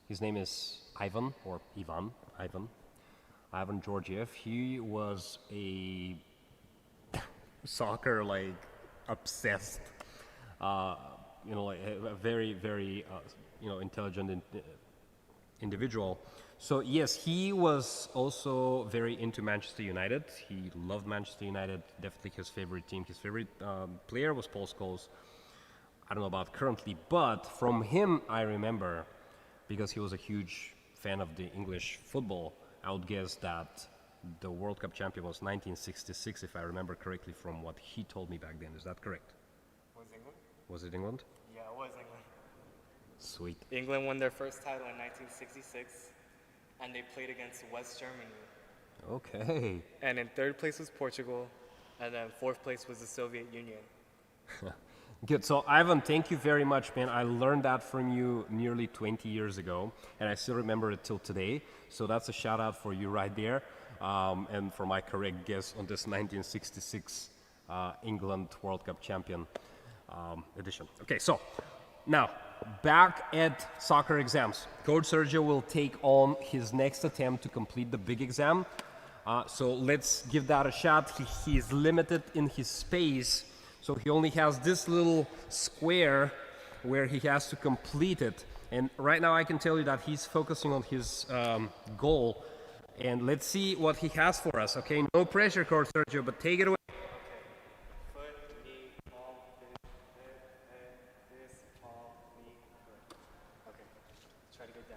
His name is Ivan, or Ivan Georgiev. He was a soccer, like, obsessed, like a very, very, intelligent individual. So yes, he was also very into Manchester United. He loved Manchester United, definitely his favorite team. His favorite player was Paul Scholes. I don't know about currently, but from him I remember, because he was a huge fan of the English football, I would guess that the World Cup champion was 1966, if I remember correctly from what he told me back then. Is that correct?
Was England?
Was it England?
Yeah, it was England.
Sweet.
England won their first title in 1966, and they played against West Germany.
Okay.
And in third place was Portugal, and then fourth place was the Soviet Union.
Good. So, Ivan, thank you very much, man. I learned that from you nearly 20 years ago, and I still remember it till today. So that's a shout out for you right there, and for my correct guess on this 1966 England World Cup champion edition. Okay, so now back at soccer exams. Coach Sergio will take on his next attempt to complete the big exam. So let's give that a shot. He is limited in his space. So he only has this little square where he has to complete it. And right now I can tell you that he's focusing on his goal And let's see what he has for us, okay? No pressure, Coach Sergio, but take it away.
Foot, knee, palm, this, palm, knee, foot. Okay, let's try to get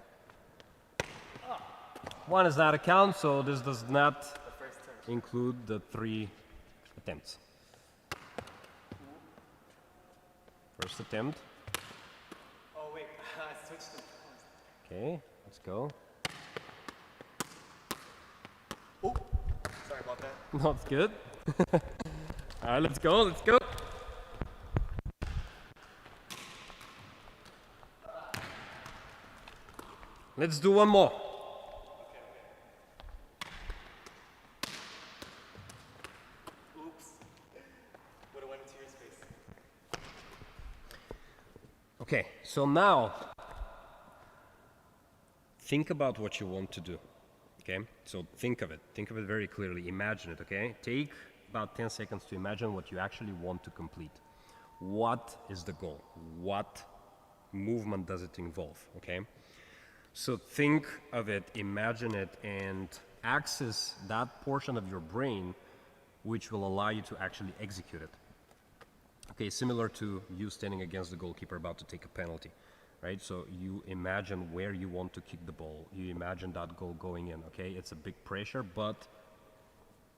down.
One is not a count, so this does not
The first turn.
include the 3 attempts. First attempt.
Oh wait, I switched them.
Okay, let's go.
Oh, sorry about that.
That's good. All right, let's go, let's go. Let's do one more.
Oops. Would have went into your space.
Okay, so now think about what you want to do. Okay, so think of it very clearly, imagine it. Okay, take about 10 seconds to imagine what you actually want to complete. What is the goal? What movement does it involve? Okay, so think of it, imagine it, and access that portion of your brain which will allow you to actually execute it. Okay, similar to you standing against the goalkeeper about to take a penalty, right? So you imagine where you want to kick the ball. You imagine that goal going in, okay? It's a big pressure, but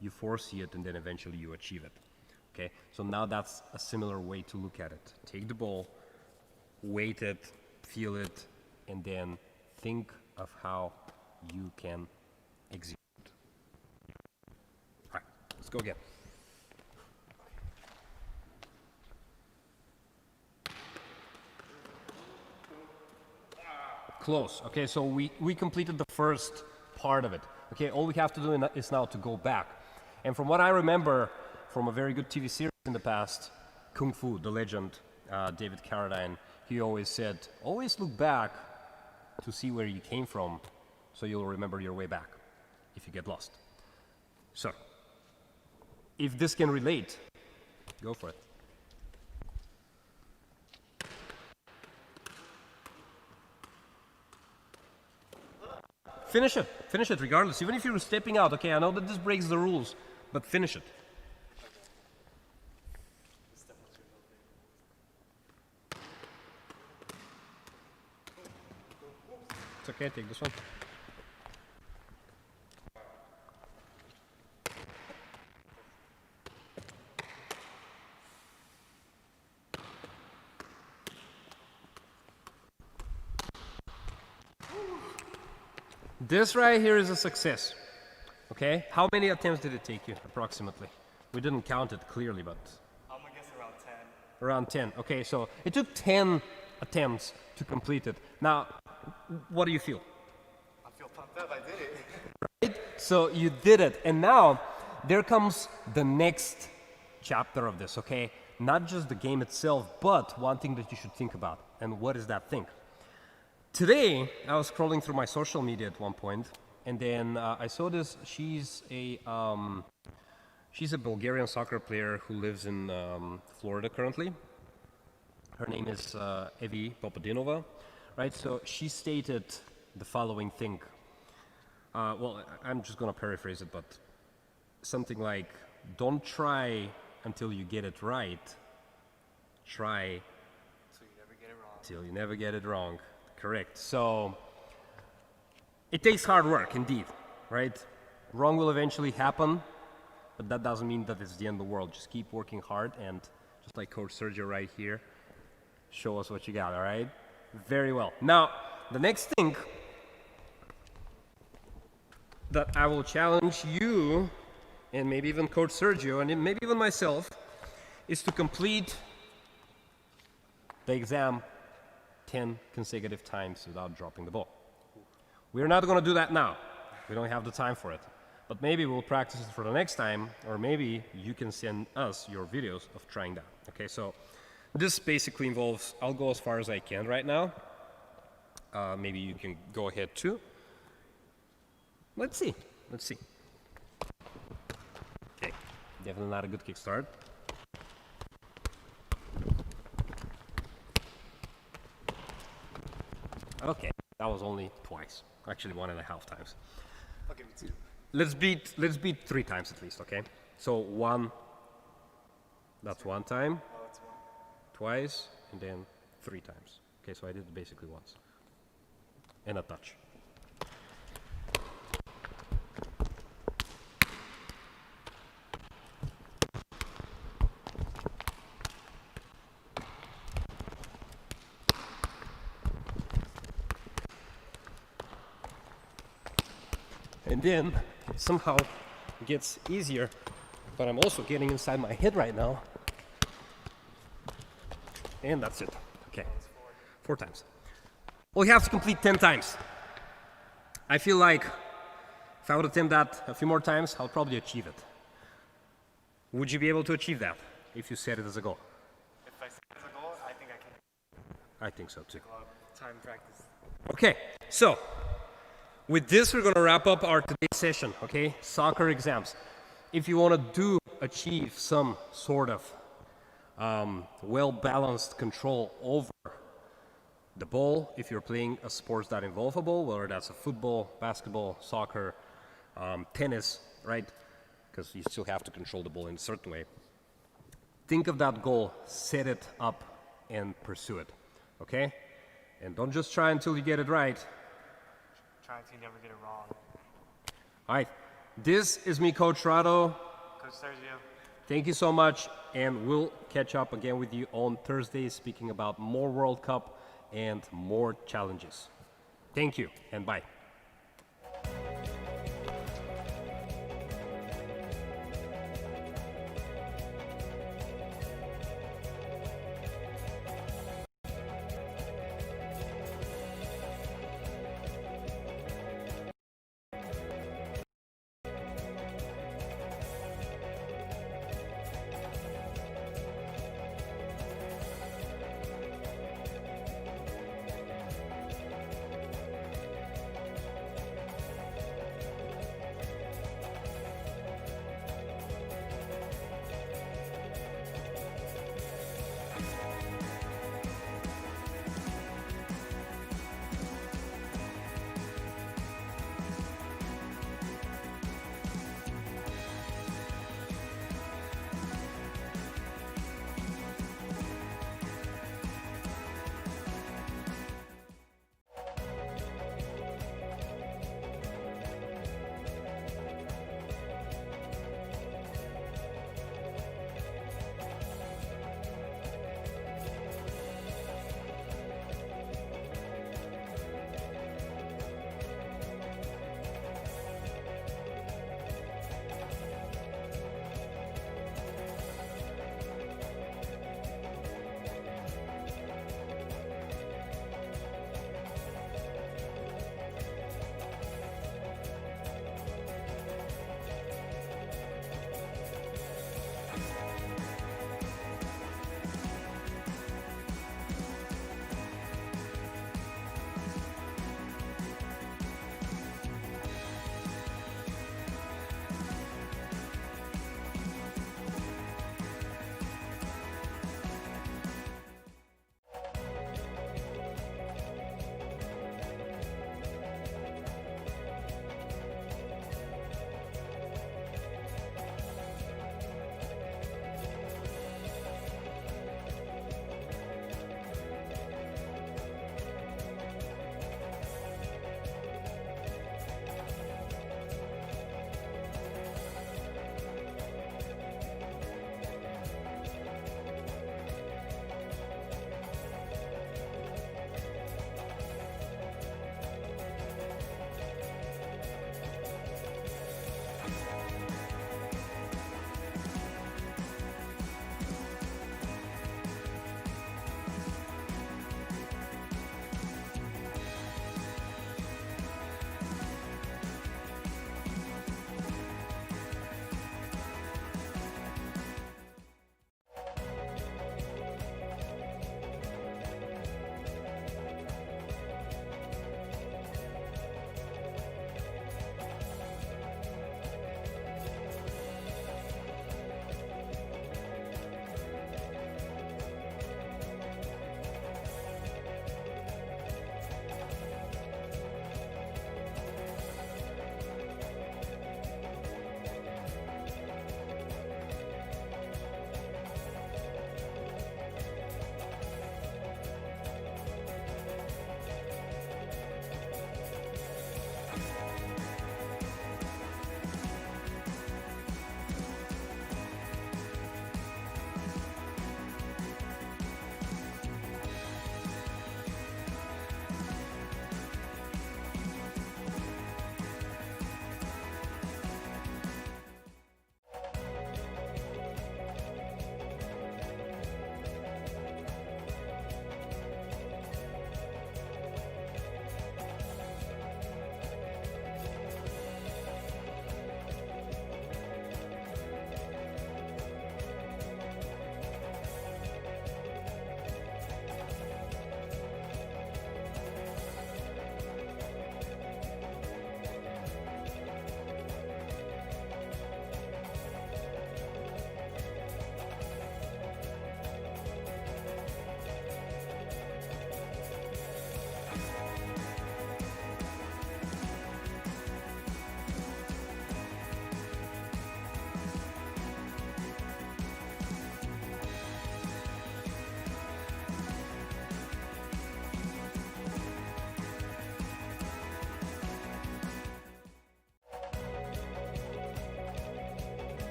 you foresee it and then eventually you achieve it, okay? So now that's a similar way to look at it. Take the ball, weight it, feel it, and then think of how you can execute. All right, let's go again. Close. Okay, so we completed the first part of it. Okay, all we have to do is now to go back. And from what I remember from a very good TV series in the past, Kung Fu, the legend, David Carradine, he always said, always look back to see where you came from so you'll remember your way back if you get lost. So, if this can relate, go for it. Finish it regardless, even if you're stepping out. Okay, I know that this breaks the rules, but finish it. It's okay, take this one. This right here is a success. Okay, how many attempts did it take you approximately? We didn't count it clearly, but
I'm gonna guess around 10.
around 10. Okay, so it took 10 attempts to complete it. Now, what do you feel?
I feel pumped up, I did it.
Right? So you did it, and now there comes the next chapter of this, okay? Not just the game itself, but one thing that you should think about. And what is that thing? Today, I was scrolling through my social media at one point, and then I saw this. She's a Bulgarian soccer player who lives in Florida currently. Her name is Evi Popadinova, right? So she stated the following thing. Well, I'm just gonna paraphrase it, but something like, "Don't try until you get it right. Try
So you never get it wrong.
till you never get it wrong." Correct. So it takes hard work, indeed, right? Wrong will eventually happen, but that doesn't mean that it's the end of the world. Just keep working hard, and just like Coach Sergio right here, show us what you got, all right? Very well. Now, the next thing that I will challenge you, and maybe even Coach Sergio, and maybe even myself, is to complete the exam 10 consecutive times without dropping the ball. We're not going to do that now. We don't have the time for it. But maybe we'll practice it for the next time, or maybe you can send us your videos of trying that. Okay, so this basically involves, I'll go as far as I can right now. Maybe you can go ahead too. Let's see. Okay, definitely not a good kickstart. Okay, that was only twice. Actually, 1.5 times.
Okay, me too.
Let's beat 3 times at least, okay? So 1, that's 1 time,
Oh, it's 1.
twice, and then 3 times. Okay, so I did it basically once. And a touch. And then it somehow gets easier, but I'm also getting inside my head right now. And that's it. Okay. 4 times. Well, you have to complete 10 times. I feel like if I would attempt that a few more times, I'll probably achieve it. Would you be able to achieve that if you set it as a goal?
If I set it as a goal, I think I can.
I think so too.
A lot of time practice.
Okay, so with this, we're going to wrap up our today's session, okay? Soccer exams. If you want to achieve some sort of well-balanced control over the ball, if you're playing a sports that involve a ball, whether that's a football, basketball, soccer, tennis, right? Because you still have to control the ball in a certain way. Think of that goal, set it up, and pursue it, okay? And don't just try until you get it right.
Trying to never get it wrong.
All right, this is me, Coach Rado.
Coach Sergio.
Thank you so much, and we'll catch up again with you on Thursday, speaking about more World Cup and more challenges. Thank you, and bye.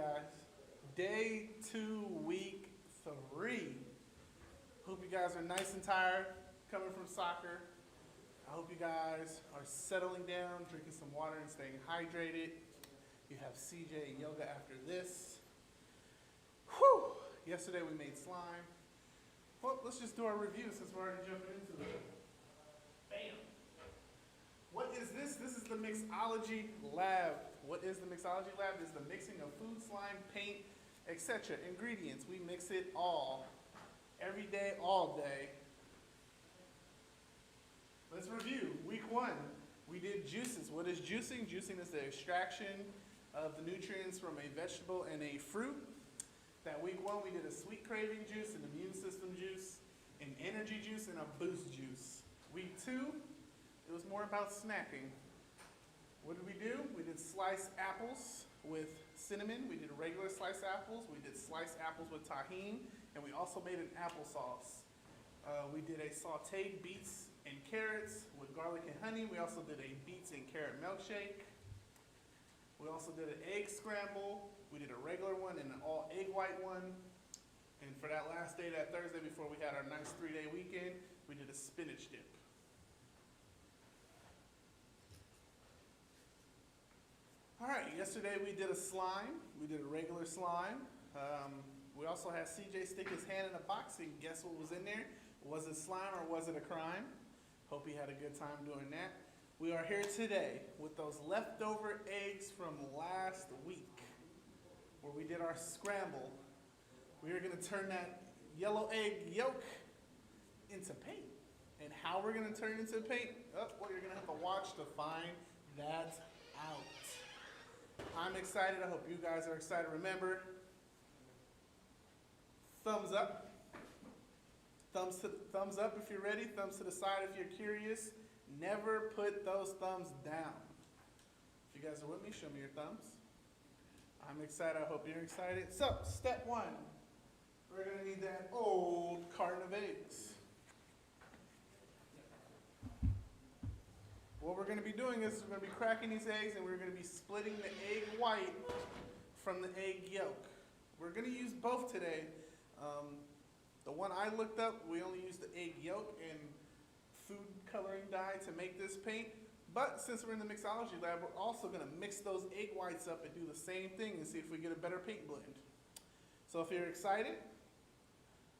guys. Day 2, week 3. Hope you guys are nice and tired coming from soccer. I hope you guys are settling down, drinking some water and staying hydrated. You have CJ yoga after this. Whew! Yesterday we made slime. Well, let's just do our review since we're already jumping into it. Bam! What is this? This is the mixology lab. What is the mixology lab? It's the mixing of food, slime, paint, etc. Ingredients. We mix it all. Every day, all day. Let's review. Week 1, we did juices. What is juicing? Juicing is the extraction of the nutrients from a vegetable and a fruit. That week 1, we did a sweet craving juice, an immune system juice, an energy juice, and a boost juice. Week 2, it was more about snacking. What did we do? We did sliced apples with cinnamon. We did regular sliced apples. We did sliced apples with tahini. And we also made an applesauce. We did a sauteed beets and carrots with garlic and honey. We also did a beets and carrot milkshake. We also did an egg scramble. We did a regular one and an all egg white one. And for that last day, that Thursday before we had our nice 3-day weekend, we did a spinach dip. All right, yesterday we did a slime. We did a regular slime. We also had CJ stick his hand in a box and guess what was in there? Was it slime or was it a crime? Hope he had a good time doing that. We are here today with those leftover eggs from last week where we did our scramble. We are gonna turn that yellow egg yolk into paint. And how we're gonna turn it into paint? Oh, well, you're gonna have to watch to find that out. I'm excited. I hope you guys are excited. Remember, thumbs up. Thumbs up if you're ready. Thumbs to the side if you're curious. Never put those thumbs down. If you guys are with me, show me your thumbs. I'm excited. I hope you're excited. So, step 1. We're going to need that old carton of eggs. What we're going to be doing is we're going to be cracking these eggs and we're going to be splitting the egg white from the egg yolk. We're going to use both today. The one I looked up, we only used the egg yolk and food coloring dye to make this paint. But since we're in the mixology lab, we're also going to mix those egg whites up and do the same thing and see if we get a better paint blend. So if you're excited,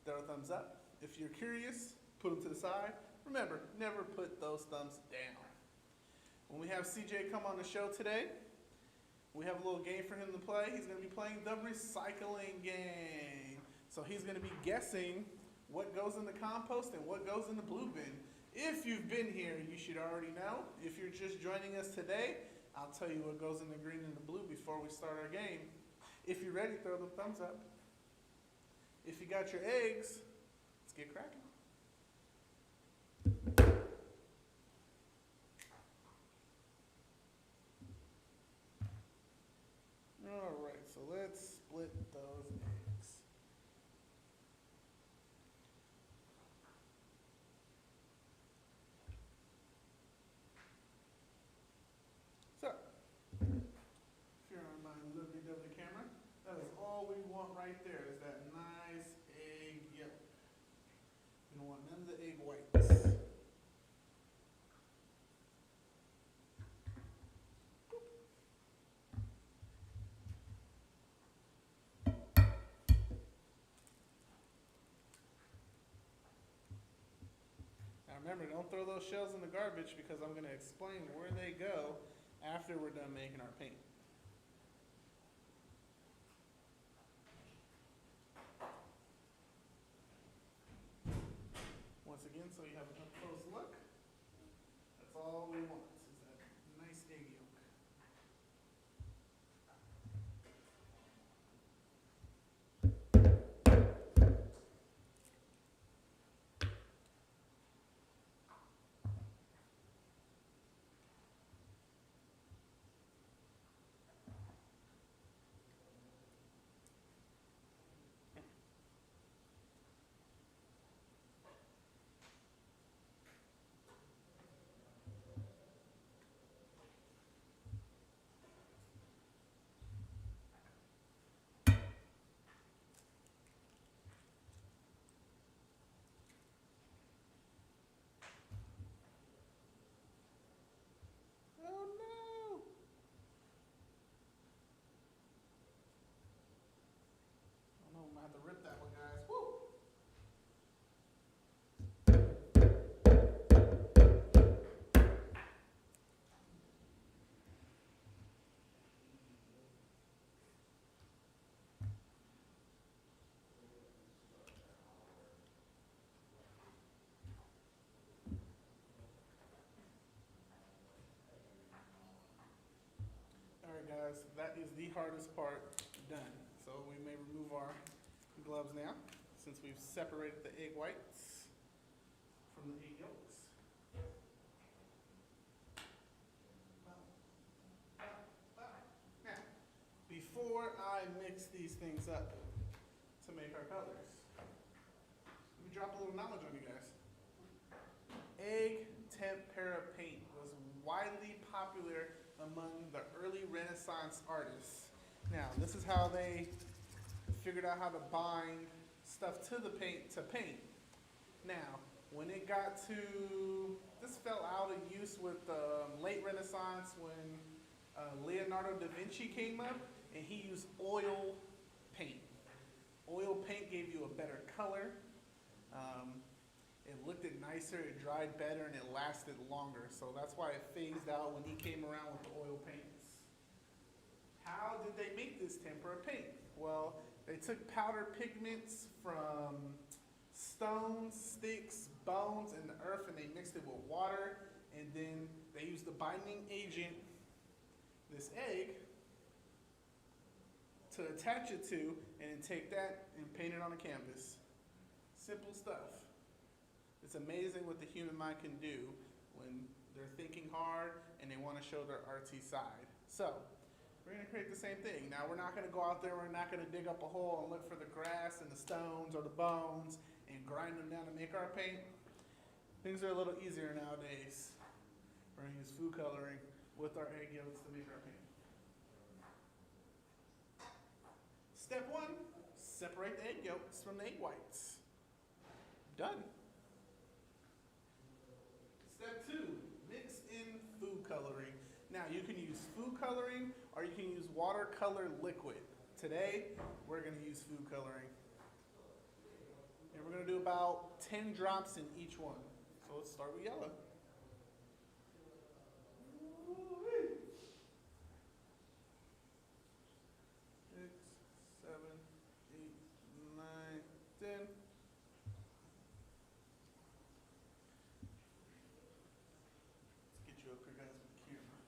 throw a thumbs up. If you're curious, put them to the side. Remember, never put those thumbs down. When we have CJ come on the show today, we have a little game for him to play. He's going to be playing the recycling game. So he's going to be guessing what goes in the compost and what goes in the blue bin. If you've been here, you should already know. If you're just joining us today, I'll tell you what goes in the green and the blue before we start our game. If you're ready, throw the thumbs up. If you got your eggs, let's get cracking. All right, so let's split those eggs. So, if you're on my lovely camera, that is all we want right there is that nice egg yolk. We don't want none of the egg whites. Now remember, don't throw those shells in the garbage because I'm going to explain where they go after we're done making our paint. Once again, so you have a close look, that's all we want is that nice egg yolk. guys, that is the hardest part done. So we may remove our gloves now, since we've separated the egg whites from the egg yolks. Now, before I mix these things up to make our colors, let me drop a little knowledge on you guys. Egg tempera paint was widely popular among the early Renaissance artists. Now, this is how they figured out how to bind stuff to the paint to paint. Now, when it got to, this fell out of use with the late Renaissance when Leonardo da Vinci came up and he used oil paint. Oil paint gave you a better color. It looked nicer, it dried better, and it lasted longer. So that's why it phased out when he came around with the oil paints. How did they make this tempera paint? Well, they took powder pigments from stones, sticks, bones, and the earth, and they mixed it with water, and then they used the binding agent, this egg, to attach it to, and then take that and paint it on a canvas. Simple stuff. It's amazing what the human mind can do when they're thinking hard and they want to show their artsy side. So, we're going to create the same thing. Now, we're not going to go out there, we're not going to dig up a hole and look for the grass and the stones or the bones and grind them down to make our paint. Things are a little easier nowadays. We're going to use food coloring with our egg yolks to make our paint. Step 1, separate the egg yolks from the egg whites. Done. Step 2, mix in food coloring. Now you can use food coloring or you can use watercolor liquid. Today, we're gonna use food coloring. And we're gonna do about 10 drops in each one. So let's start with yellow. 6, 7, 8, 9, 10. Up here, guys, with the camera.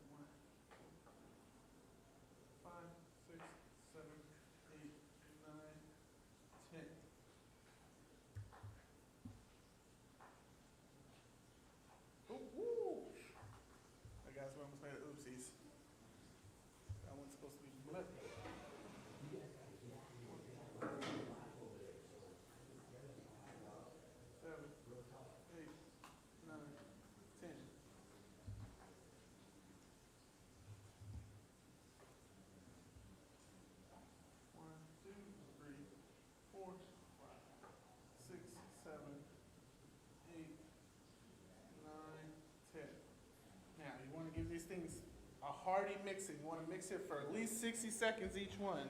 1, 5, 6, 7, 8, 9, 10. Oh, woo! Hey guys, we almost made oopsies. That one's supposed to be blip. 7, 8, 9, 10. 1, 2, 3, 4, 6, 7, 8, 9, 10. Now, you want to give these things a hearty mixing. You want to mix it for at least 60 seconds each one.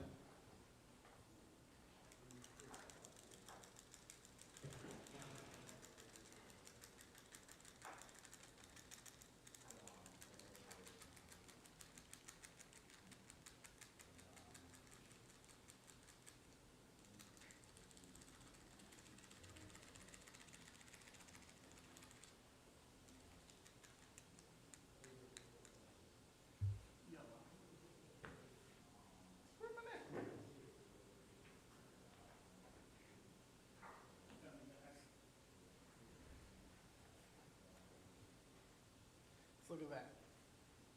Look at that.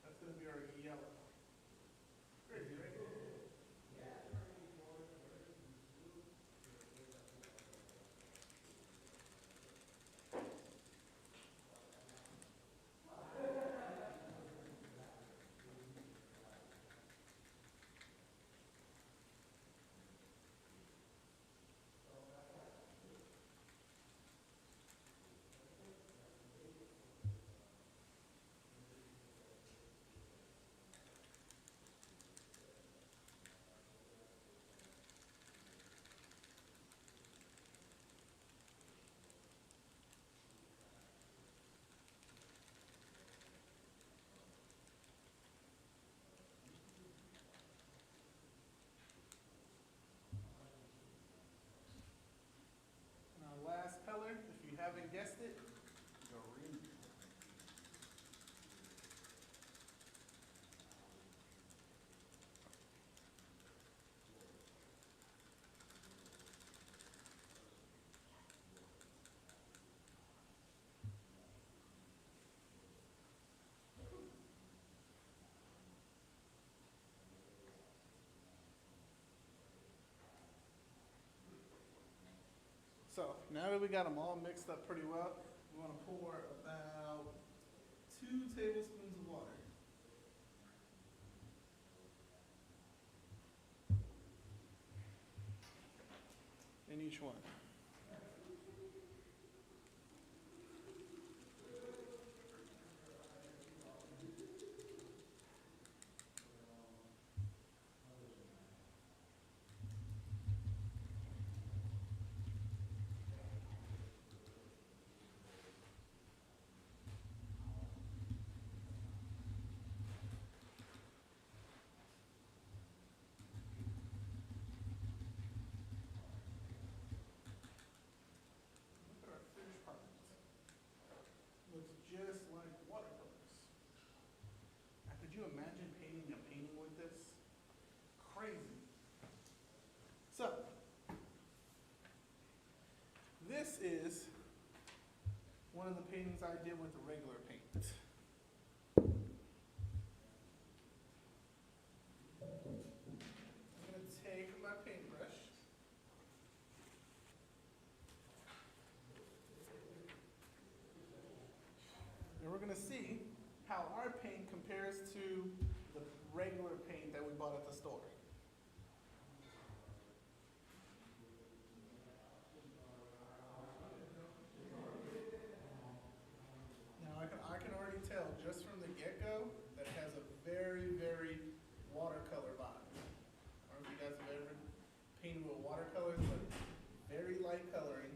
That's going to be our yellow. Crazy, right? we got them all mixed up pretty well, we want to pour about 2 tablespoons of water. In each one. Look at our finished product. Looks just like watercolors. Now, could you imagine painting a painting with this? Crazy. So, this is one of the paintings I did with the regular paint. I'm going to take my paintbrush. And we're going to see how our paint compares to the regular paint that we bought at the store. Now I can already tell just from the get-go that it has a very, very watercolor vibe. I don't know if you guys have ever painted with watercolors, but very light coloring.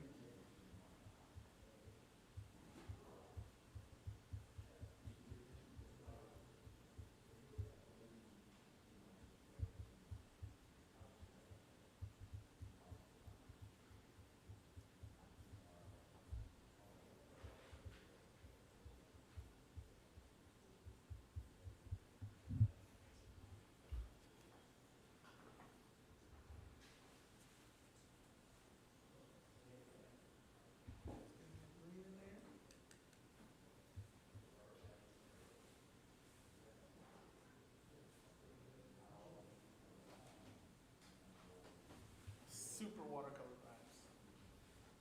Green in there. Super watercolor vibes.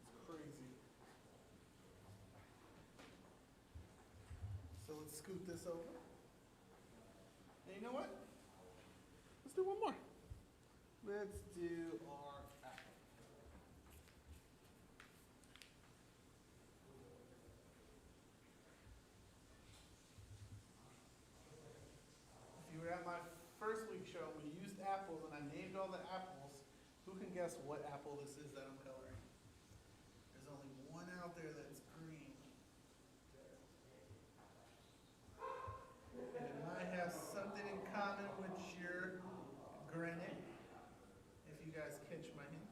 It's crazy. So let's scoot this over. And you know what? Let's do one more. Let's do our apple. If you were at my first week show, we used apples and I named all the apples. Who can guess what apple this is that I'm coloring? There's only one out there that's green. And it might have something in common with your granite, if you guys catch my hint.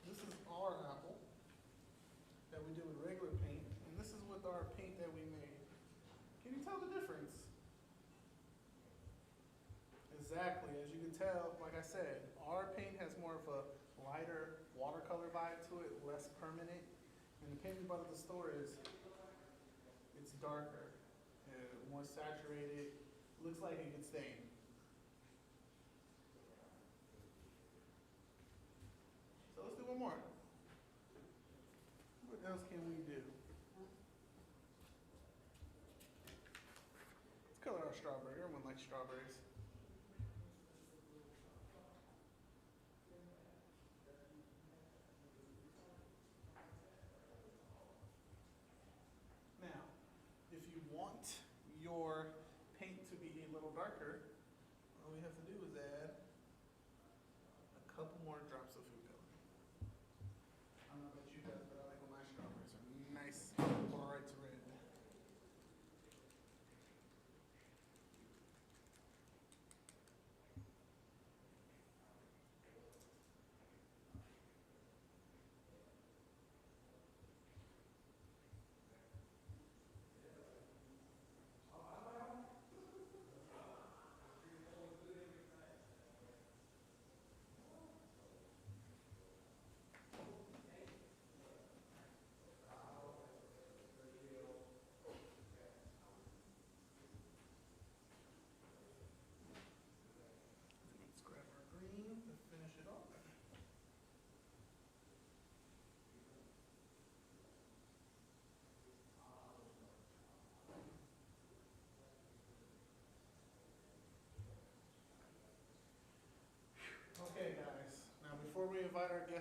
This is our apple that we did with regular paint, and this is with our paint that we made. Can you tell the difference? Exactly, as you can tell, like I said, our paint has more of a lighter watercolor vibe to it, less permanent. And the paint we bought at the store it's darker, more saturated, looks like it could stain. So let's do one more. What else can we do? Let's color our strawberry. Everyone likes strawberries. Now, if you want your paint to be a little darker, all we have to do is add a couple more drops of food coloring. I don't know about you guys, but I like when my strawberries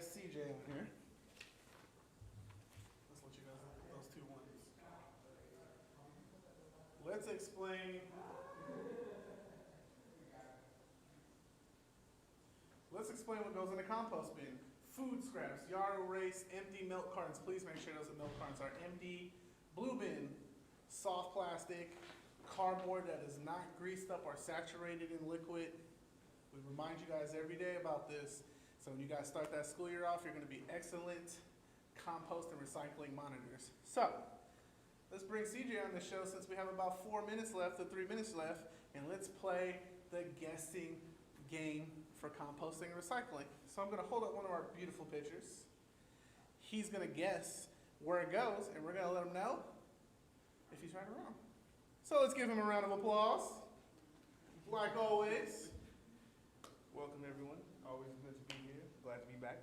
guest CJ on here. Let's let you guys look at those two ones. Let's explain. Let's explain what goes in a compost bin. Food scraps, yard waste, empty milk cartons. Please make sure those milk cartons are empty. Blue bin, soft plastic, cardboard that is not greased up or saturated in liquid. We remind you guys every day about this. So when you guys start that school year off, you're going to be excellent compost and recycling monitors. So let's bring CJ on the show since we have about 4 minutes left or 3 minutes left, and let's play the guessing game for composting and recycling. So I'm gonna hold up one of our beautiful pictures. He's gonna guess where it goes, and we're gonna let him know if he's right or wrong. So let's give him a round of applause. Like always.
Welcome everyone. Always good to be here. Glad to be back.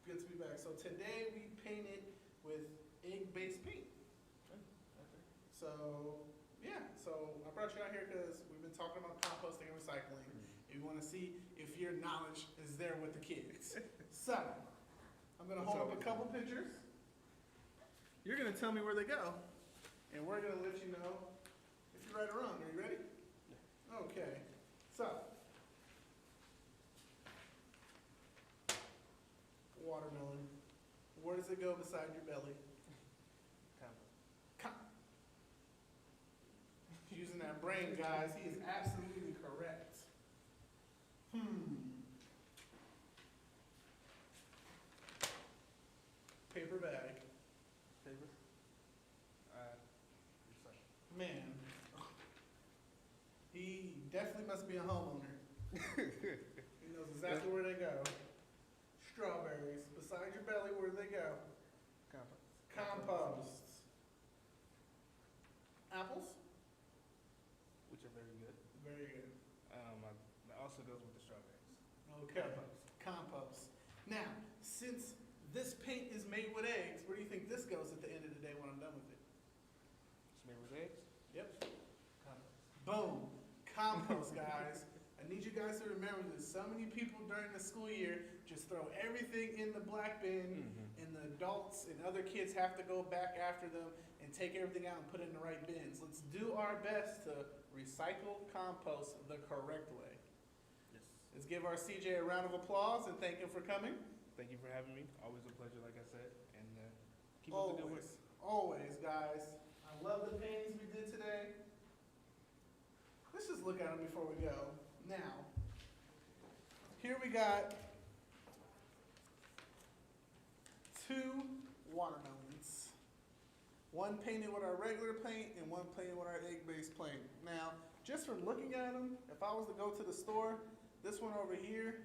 Good to be back. So today we painted with egg-based paint. So yeah, so I brought you out here because we've been talking about composting and recycling. We want to see if your knowledge is there with the kids. So, I'm going to hold up a couple pictures. You're going to tell me where they go. And we're going to let you know if you're right or wrong. Are you ready? Okay. So, watermelon. Where does it go beside your belly? Using that brain, guys, he is absolutely correct. Paper bag.
Paper.
Man, he definitely must be a homeowner. He knows exactly where they go. Strawberries. Beside your belly, where do they go? Compost. Apples?
Which are very good.
Very good.
That also goes with the strawberries.
Okay. Compost. Now, since this paint is made with eggs, where do you think this goes at the end of the day when I'm done with it?
It's made with eggs.
Yep.
Compost.
Boom. Compost, guys. I need you guys to remember this. So many people during the school year just throw everything in the black bin, and the adults and other kids have to go back after them and take everything out and put it in the right bins. Let's do our best to recycle compost the correct way.
Yes.
Let's give our CJ a round of applause and thank him for coming.
Thank you for having me. Always a pleasure, like I said. And keep up the good work.
Always, guys. I love the paintings we did today. Let's just look at them before we go. Now, here we got 2 watermelons. One painted with our regular paint and one painted with our egg-based paint. Now, just from looking at them, if I was to go to the store, this one over here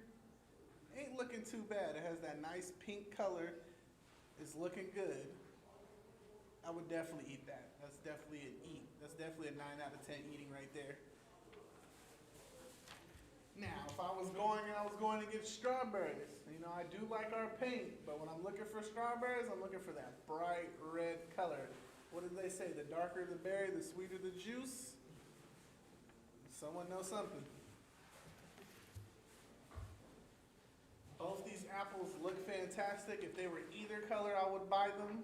ain't looking too bad. It has that nice pink color. It's looking good. I would definitely eat that. That's definitely an eat. That's definitely a 9 out of 10 eating right there. Now, if I was going to get strawberries, you know, I do like our paint, but when I'm looking for strawberries, I'm looking for that bright red color. What did they say? The darker the berry, the sweeter the juice? Someone knows something. Both these apples look fantastic. If they were either color, I would buy them.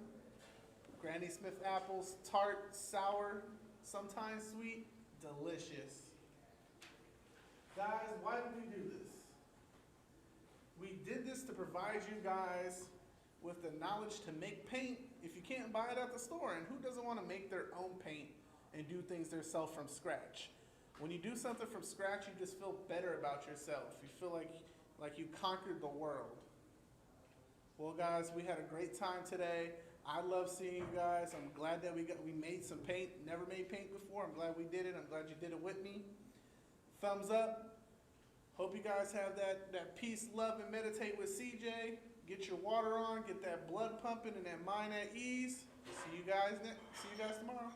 Granny Smith apples, tart, sour, sometimes sweet, delicious. Guys, why did we do this? We did this to provide you guys with the knowledge to make paint if you can't buy it at the store. And who doesn't want to make their own paint and do things themselves from scratch? When you do something from scratch, you just feel better about yourself. You feel like you conquered the world. Well, guys, we had a great time today. I love seeing you guys. I'm glad that we made some paint. Never made paint before. I'm glad we did it. I'm glad you did it with me. Thumbs up. Hope you guys have that peace, love, and meditate with CJ. Get your water on, get that blood pumping, and that mind at ease. See you guys tomorrow.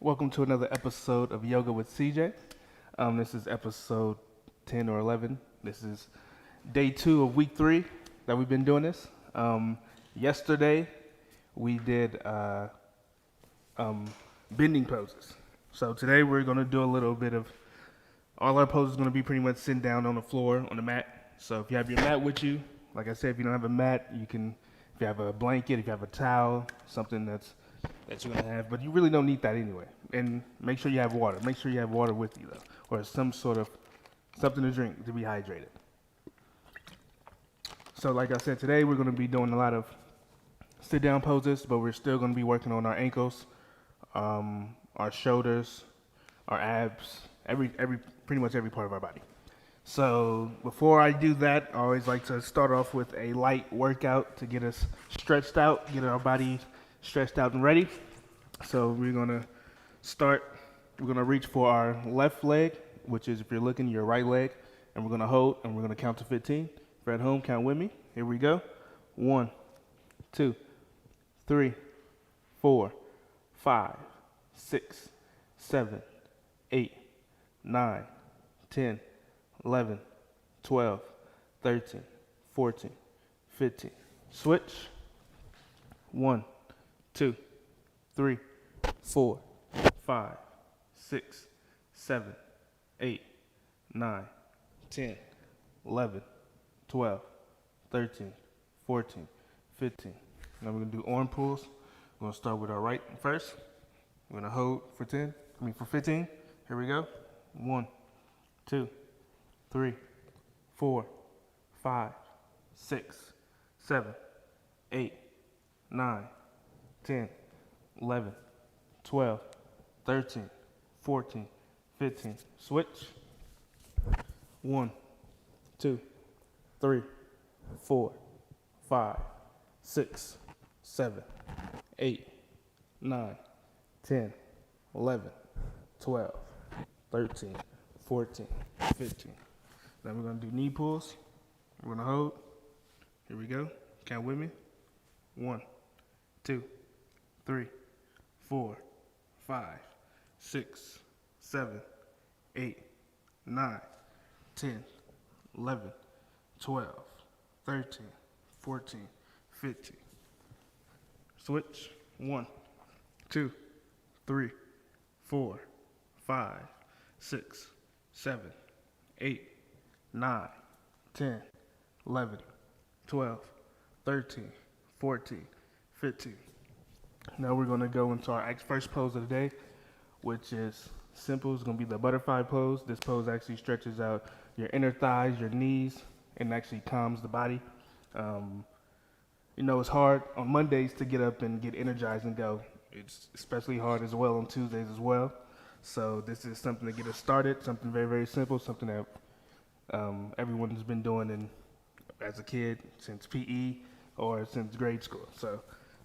Welcome to another episode of Yoga with CJ. This is episode 10 or 11. This is day 2 of week 3 that we've been doing this. Yesterday, we did bending poses. So today we're going to do a little bit of, all our poses are going to be pretty much sitting down on the floor, on the mat. So if you have your mat with you, like I said, if you don't have a mat, you can, if you have a blanket, if you have a towel, something that you're going to have, but you really don't need that anyway. And make sure you have water. Make sure you have water with you, though, or some sort of something to drink to be hydrated. So like I said, today we're going to be doing a lot of sit-down poses, but we're still going to be working on our ankles, our shoulders, our abs, pretty much every part of our body. So before I do that, I always like to start off with a light workout to get us stretched out, get our body stretched out and ready. So we're gonna start, we're gonna reach for our left leg, which is, if you're looking, your right leg, and we're gonna hold, and we're gonna count to 15. If you're at home, count with me. Here we go. 1, 2, 3, 4, 5, 6, 7, 8, 9, 10, 11, 12, 13, 14, 15. Switch. 1, 2, 3, 4, 5, 6, 7, 8, 9, 10, 11, 12, 13, 14, 15. Now we're going to do arm pulls. We're going to start with our right first. We're going to hold for 15. Here we go. 1, 2, 3, 4, 5, 6, 7, 8, 9, 10, 11, 12, 13, 14, 15. Switch. 1, 2, 3, 4, 5, 6, 7, 8, 9, 10, 11, 12, 13, 14, 15. Then we're going to do knee pulls. We're going to hold. Here we go. Count with me. 1, 2, 3, 4, 5, 6, 7, 8, 9, 10, 11, 12, 13, 14, 15. Switch. 1, 2, 3, 4, 5, 6, 7, 8, 9, 10, 11, 12, 13, 14, 15. Now we're going to go into our first pose of the day, which is simple. It's going to be the butterfly pose. This pose actually stretches out your inner thighs, your knees, and actually calms the body. It's hard on Mondays to get up and get energized and go. It's especially hard as well on Tuesdays as well. So this is something to get us started, something very, very simple, something that everyone's been doing as a kid since PE or since grade school. So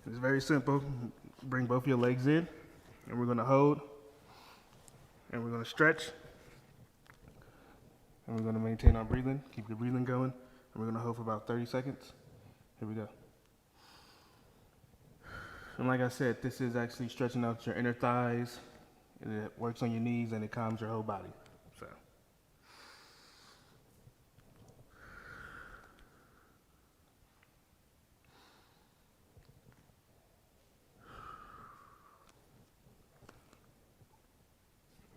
it's very simple. Bring both your legs in, and we're going to hold, and we're going to stretch, and we're going to maintain our breathing. Keep your breathing going, and we're going to hold for about 30 seconds. Here we go. And like I said, this is actually stretching out your inner thighs, and it works on your knees, and it calms your whole body. So.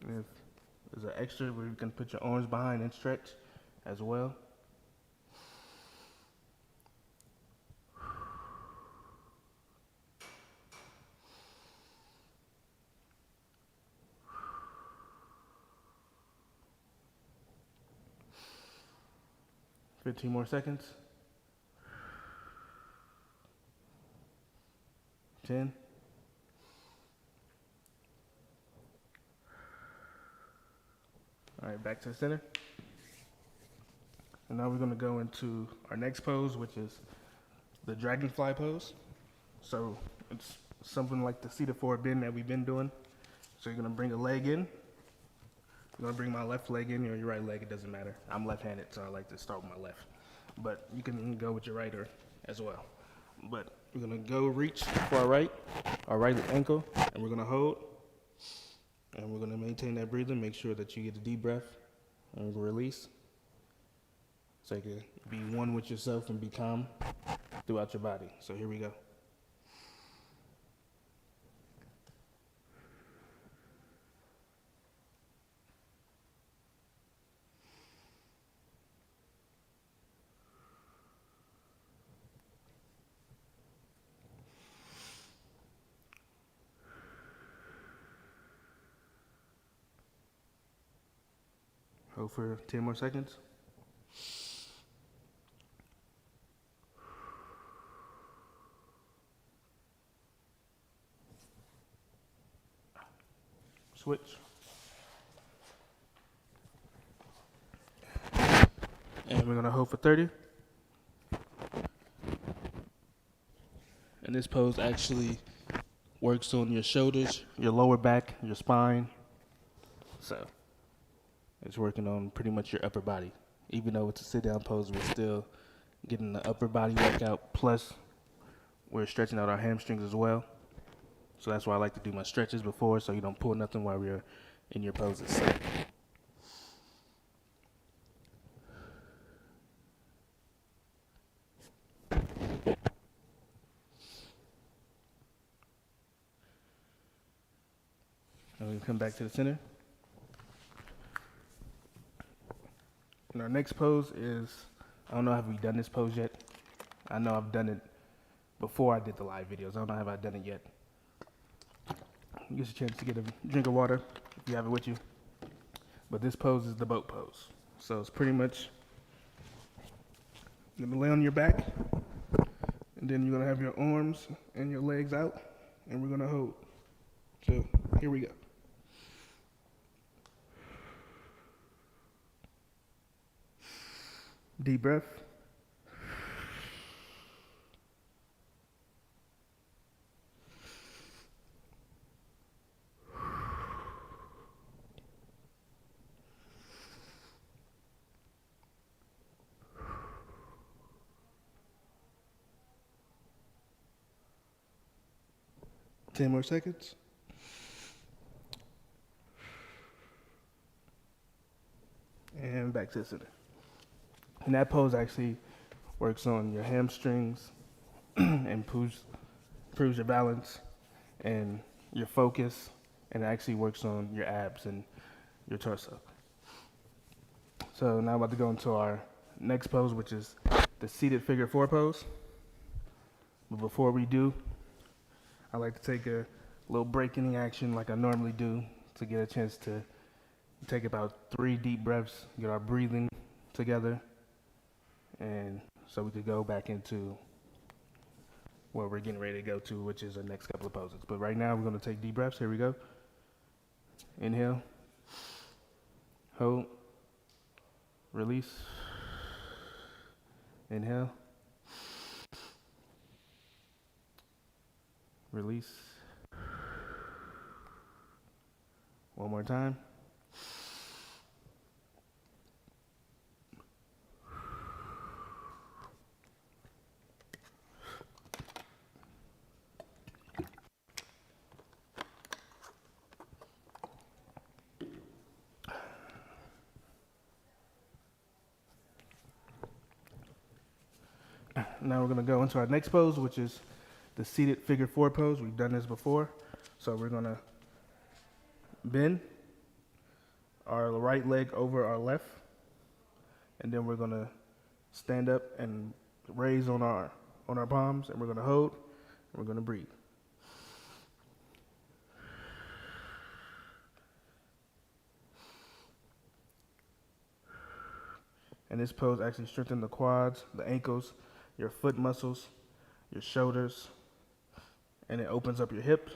If there's an extra where you can put your arms behind and stretch as well. Fifteen more seconds. 10. All right, back to the center. And now we're going to go into our next pose, which is the dragonfly pose. So it's something like the seated forward bend that we've been doing. So you're going to bring a leg in. I'm going to bring my left leg in or your right leg, it doesn't matter. I'm left-handed, so I like to start with my left. But you can go with your right or as well. But we're going to go reach for our right ankle, and we're going to hold. And we're gonna maintain that breathing. Make sure that you get a deep breath and release. So you can be one with yourself and be calm throughout your body. So here we go. Hold for 10 more seconds. Switch. And we're gonna hold for 30. And this pose actually works on your shoulders, your lower back, your spine. So it's working on pretty much your upper body. Even though it's a sit down pose, we're still getting the upper body workout. Plus, we're stretching out our hamstrings as well. So that's why I like to do my stretches before, so you don't pull nothing while we're in your poses. And we come back to the center. And our next pose is, I don't know have we done this pose yet. I know I've done it before I did the live videos. I don't know have I done it yet. Give us a chance to get a drink of water if you have it with you. But this pose is the boat pose. So it's pretty much, you're gonna lay on your back, and then you're gonna have your arms and your legs out, and we're gonna hold. So here we go. Deep breath. Ten more seconds. And back to the center. And that pose actually works on your hamstrings and improves your balance and your focus, and it actually works on your abs and your torso. So now I'm about to go into our next pose, which is the seated figure 4 pose. But before we do, I like to take a little break in the action like I normally do to get a chance to take about 3 deep breaths, get our breathing together, and so we could go back into where we're getting ready to go to, which is the next couple of poses. But right now, we're going to take deep breaths. Here we go. Inhale. Hold. Release. Inhale. Release. One more time. Now we're going to go into our next pose, which is the seated figure 4 pose. We've done this before. So we're going to bend our right leg over our left, and then we're going to stand up and raise on our palms, and we're going to hold, and we're going to breathe. And this pose actually strengthens the quads, the ankles, your foot muscles, your shoulders, and it opens up your hips,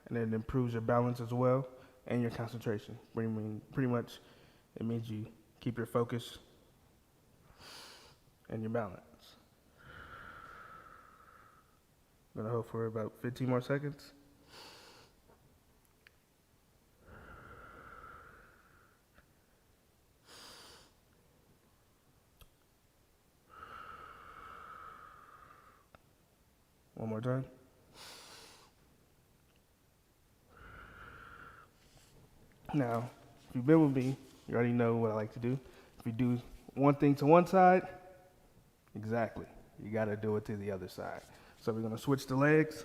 and it improves your balance as well and your concentration. Pretty much, it means you keep your focus and your balance. I'm gonna hold for about 15 more seconds. One more time.
Now, if you've been with me, you already know what I like to do. If you do one thing to one side, exactly, you gotta do it to the other side. So we're gonna switch the legs,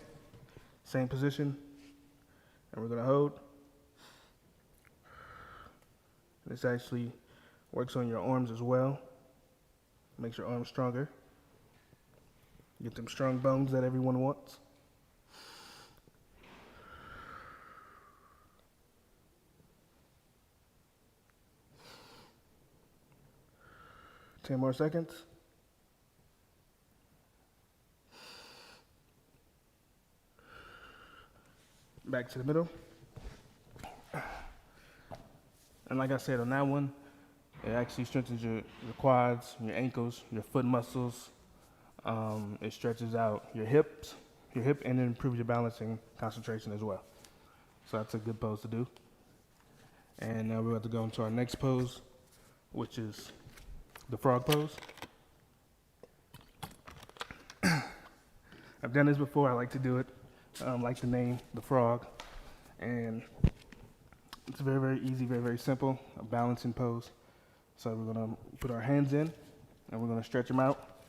same position, and we're gonna hold. This actually works on your arms as well. Makes your arms stronger. Get them strong bones that everyone wants. Ten more seconds. Back to the middle. And like I said on that one, it actually strengthens your quads, your ankles, your foot muscles. It stretches out your hip, and it improves your balance and concentration as well. So that's a good pose to do. And now we're about to go into our next pose, which is the frog pose. I've done this before. I like to do it. Like the name, the frog, and it's very, very easy, very, very simple, a balancing pose. So we're gonna put our hands in, and we're gonna stretch them out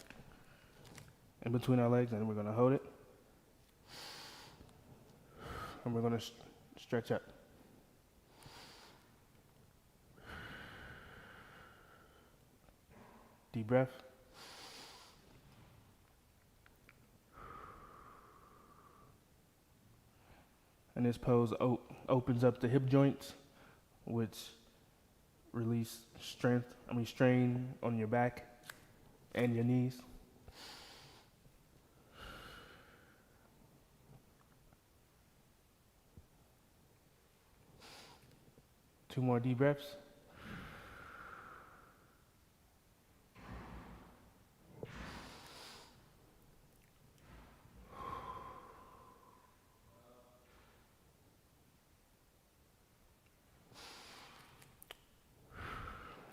in between our legs, and we're gonna hold it, and we're gonna stretch up. Deep breath. And this pose opens up the hip joints, which release strain on your back and your knees. Two more deep breaths.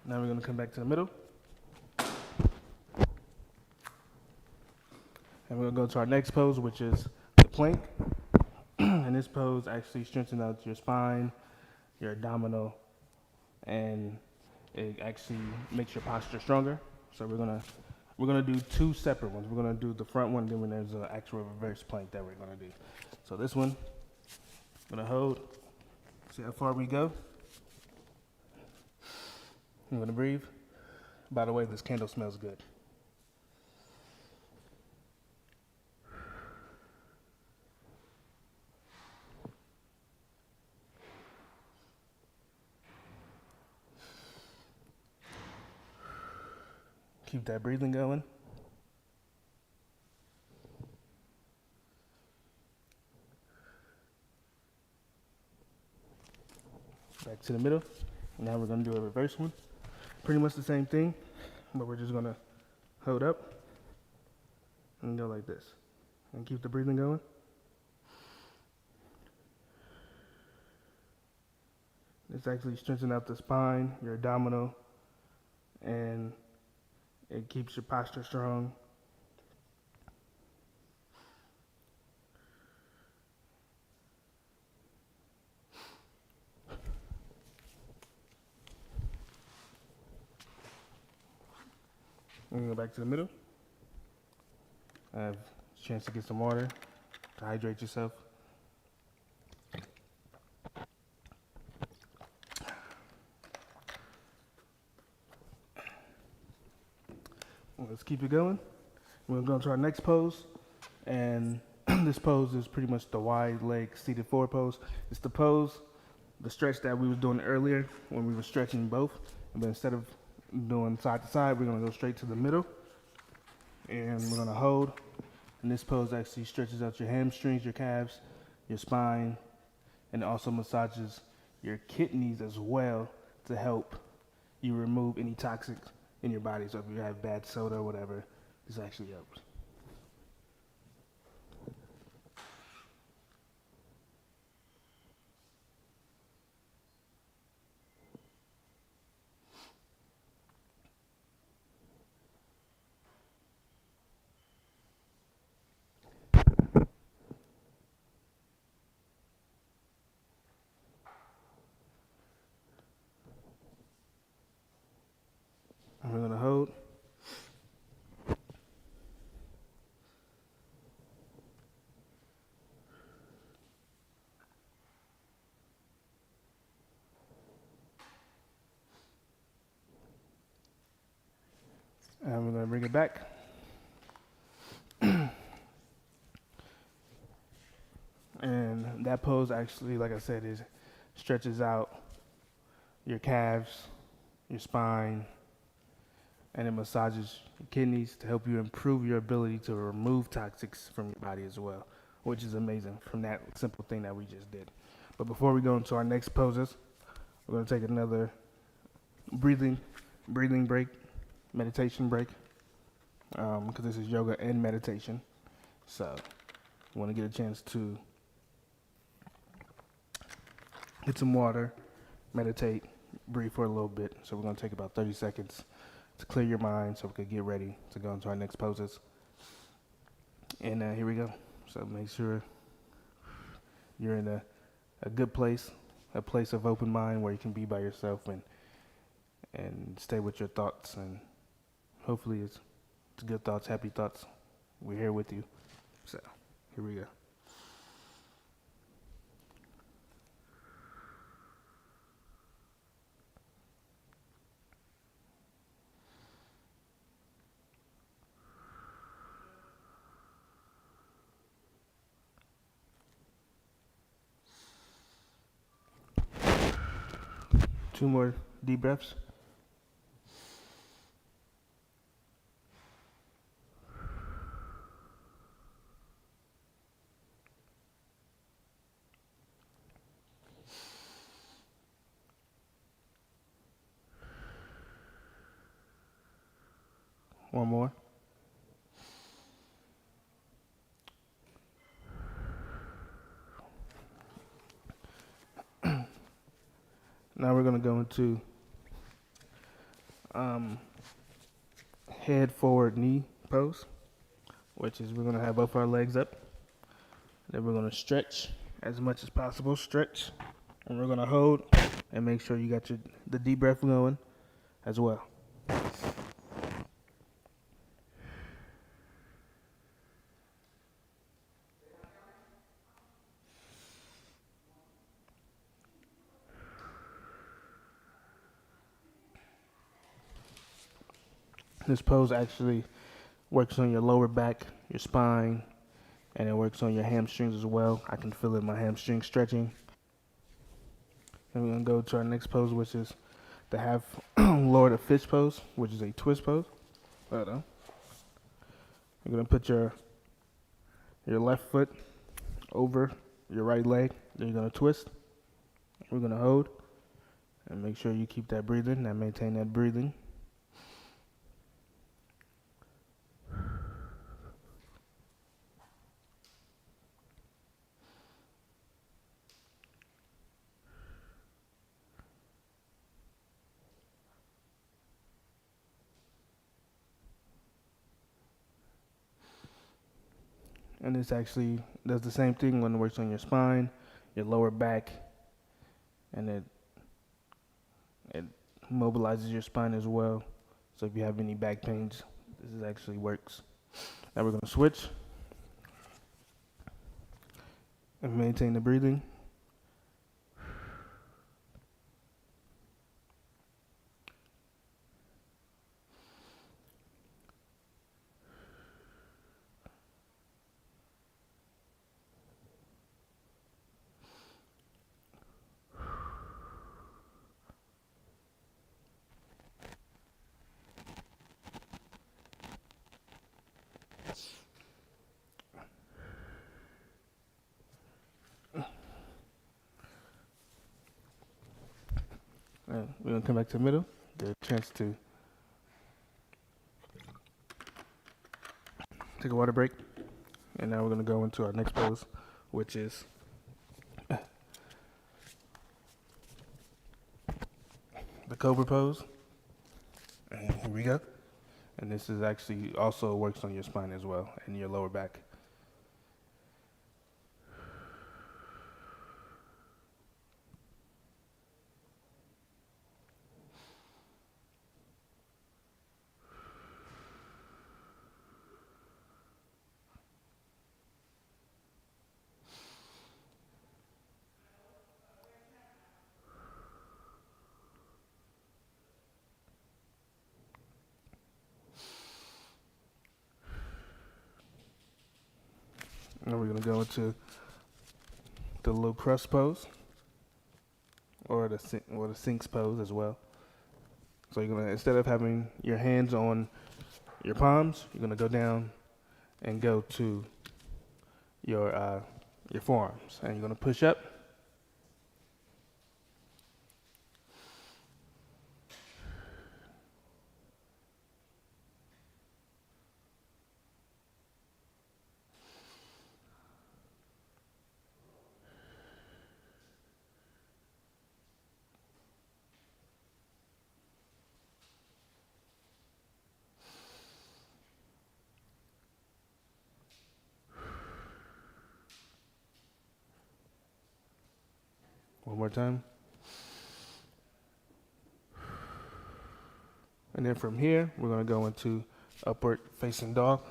Now we're going to come back to the middle. And we're going to go to our next pose, which is the plank. And this pose actually strengthens out your spine, your abdominal, and it actually makes your posture stronger. So we're gonna do two separate ones. We're gonna do the front one, then when there's an actual reverse plank that we're gonna do. So this one, I'm gonna hold. See how far we go. I'm gonna breathe. By the way, this candle smells good. Keep that breathing going. Back to the middle. Now we're gonna do a reverse one. Pretty much the same thing, but we're just gonna hold up and go like this. And keep the breathing going. This actually strengthens out the spine, your abdominal, and it keeps your posture strong. We're gonna go back to the middle. Have a chance to get some water to hydrate yourself. Let's keep it going. We're gonna go into our next pose, and this pose is pretty much the wide leg seated forward pose. It's the pose, the stretch that we was doing earlier when we were stretching both, but instead of doing side to side, we're gonna go straight to the middle, and we're gonna hold. And this pose actually stretches out your hamstrings, your calves, your spine, and it also massages your kidneys as well to help you remove any toxins in your body. So if you have bad soda or whatever, this actually helps. And we're gonna bring it back. And that pose actually, like I said, is stretches out your calves, your spine, and it massages your kidneys to help you improve your ability to remove toxics from your body as well, which is amazing from that simple thing that we just did. But before we go into our next poses, we're going to take another breathing break, meditation break, because this is yoga and meditation. So you want to get a chance to get some water, meditate, breathe for a little bit. So we're going to take about 30 seconds to clear your mind so we can get ready to go into our next poses. And here we go. So make sure you're in a good place, a place of open mind where you can be by yourself and stay with your thoughts. And hopefully it's good thoughts, happy thoughts. We're here with you. So here we go. Two more deep breaths. One more. Now we're going to go into head forward knee pose, which is we're going to have both our legs up. Then we're going to stretch as much as possible, stretch. And we're going to hold and make sure you got the deep breath going as well. This pose actually works on your lower back, your spine, and it works on your hamstrings as well. I can feel it in my hamstrings stretching. And we're going to go to our next pose, which is the half lowered fish pose, which is a twist pose. Hold on. You're going to put your left foot over your right leg. Then you're going to twist. We're going to hold. And make sure you keep that breathing and maintain that breathing. And this actually does the same thing when it works on your spine, your lower back, and it mobilizes your spine as well. So if you have any back pains, this actually works. Now we're going to switch and maintain the breathing. We're going to come back to the middle, get a chance to take a water break. And now we're going to go into our next pose, which is the cobra pose. And here we go. And this is actually also works on your spine as well and your lower back. And we're gonna go into the little crust pose, or the sinks pose as well. So you're gonna, instead of having your hands on your palms, you're gonna go down and go to your forearms, and you're gonna push up. One more time. And then from here, we're gonna go into upward facing dog,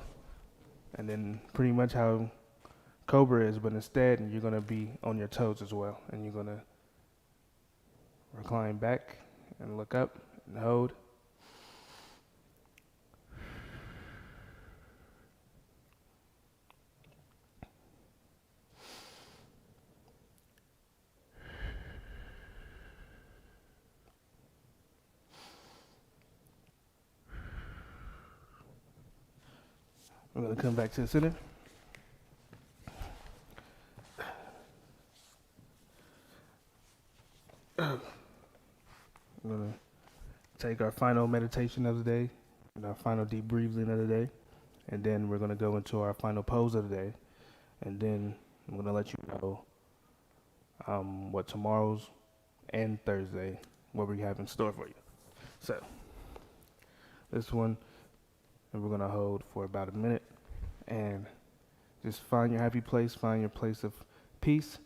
and then pretty much how Cobra is, but instead you're gonna be on your toes as well, and you're gonna recline back and look up and hold. We're gonna come back to the center. We're gonna take our final meditation of the day and our final deep breathing of the day, and then we're gonna go into our final pose of the day, and then I'm gonna let you know what tomorrow's and Thursday, what we have in store for you. So this one, and we're gonna hold for about a minute, and just find your happy place, find your place of peace,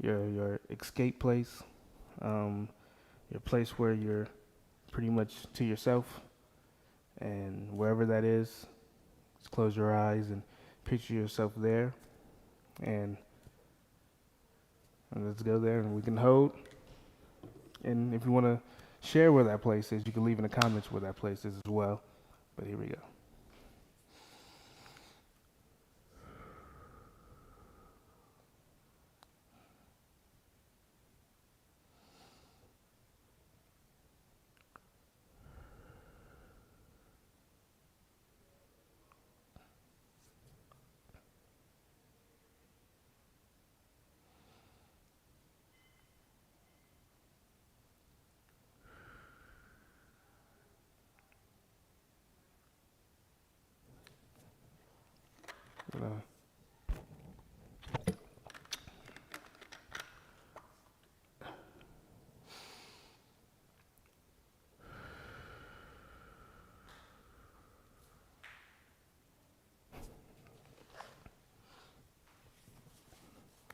your escape place, your place where you're pretty much to yourself, and wherever that is, just close your eyes and picture yourself there, and let's go there, and we can hold. And if you want to share where that place is, you can leave in the comments where that place is as well. But here we go.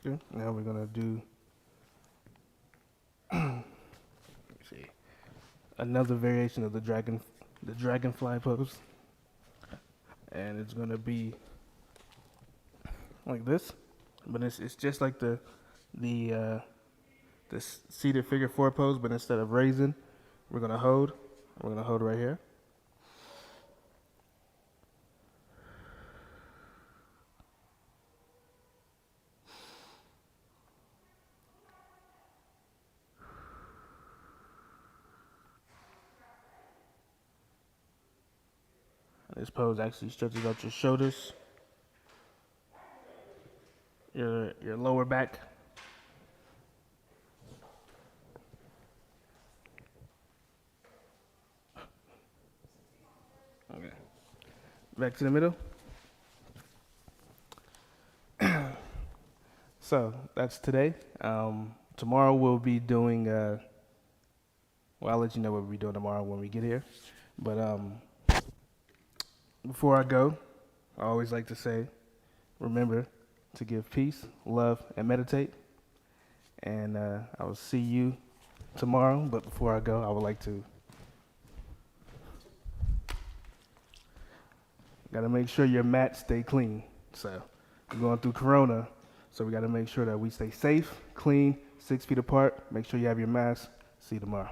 Okay, now we're gonna do see, another variation of the dragonfly pose, and it's gonna be like this, but it's just like the seated figure four pose, but instead of raising, we're gonna hold. We're gonna hold right here. This pose actually stretches out your shoulders, your lower back. Okay. Back to the middle. So that's today. Tomorrow we'll be doing. Well, I'll let you know what we'll be doing tomorrow when we get here. But before I go, I always like to say, remember to give peace, love, and meditate. And I will see you tomorrow. But before I go, I would like to. Got to make sure your mats stay clean. So we're going through Corona, so we got to make sure that we stay safe, clean, 6 feet apart. Make sure you have your mask. See you tomorrow.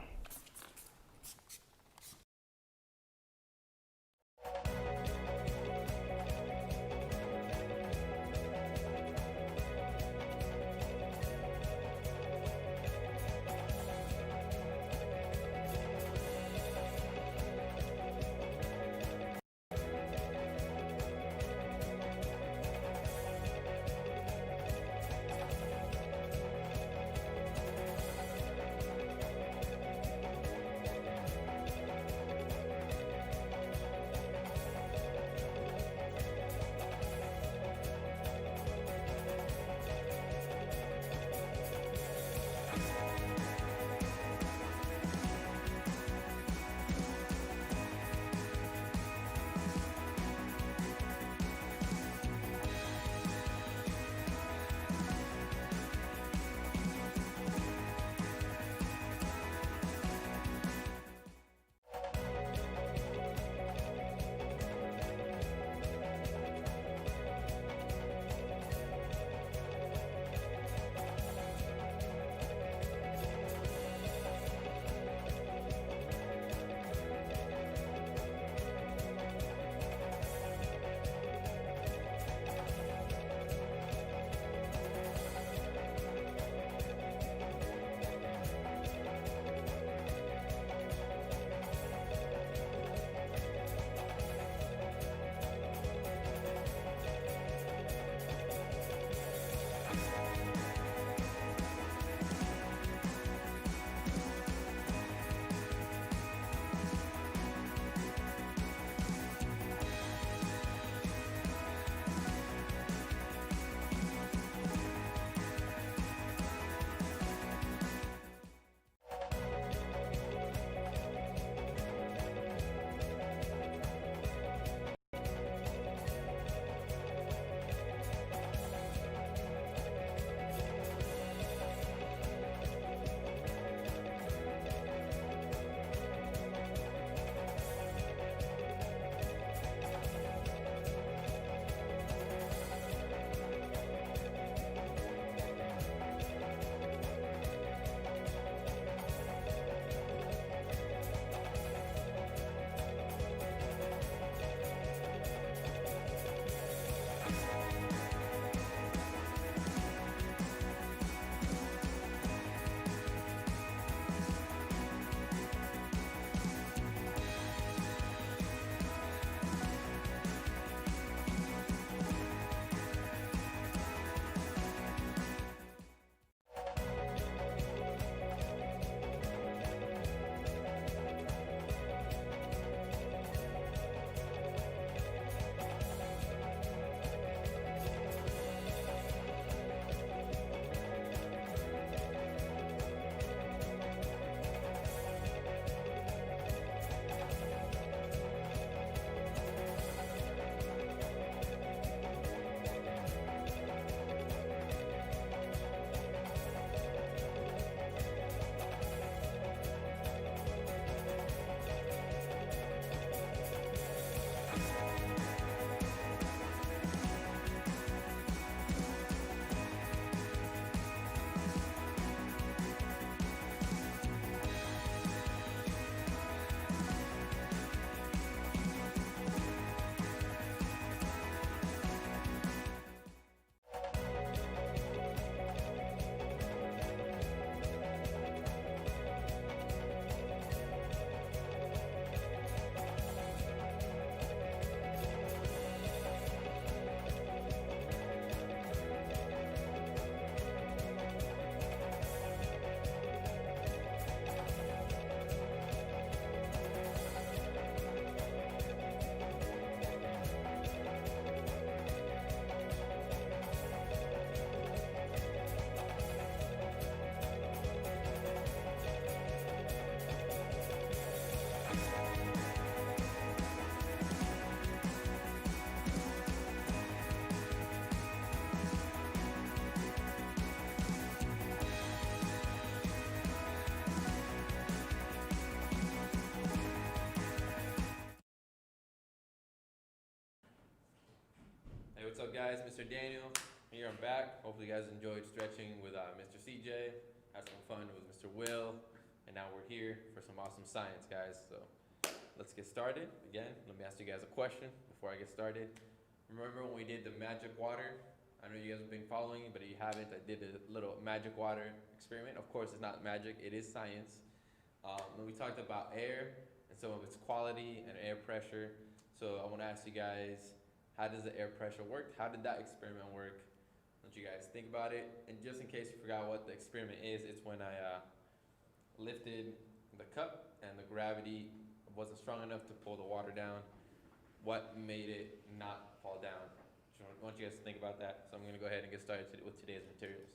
what's up guys? Mr. Daniel here, I'm back. Hopefully you guys enjoyed stretching with Mr. CJ, had some fun with Mr. Will, and now we're here for some awesome science, guys. So let's get started. Again, let me ask you guys a question before I get started. Remember when we did the magic water? I know you guys have been following, but if you haven't, I did a little magic water experiment. Of course, it's not magic, it is science. When we talked about air and some of its quality and air pressure, so I want to ask you guys, how does the air pressure work? How did that experiment work? Let you guys think about it. And just in case you forgot what the experiment is, it's when I lifted the cup and the gravity wasn't strong enough to pull the water down. What made it not fall down? I want you guys to think about that. So I'm going to go ahead and get started with today's materials.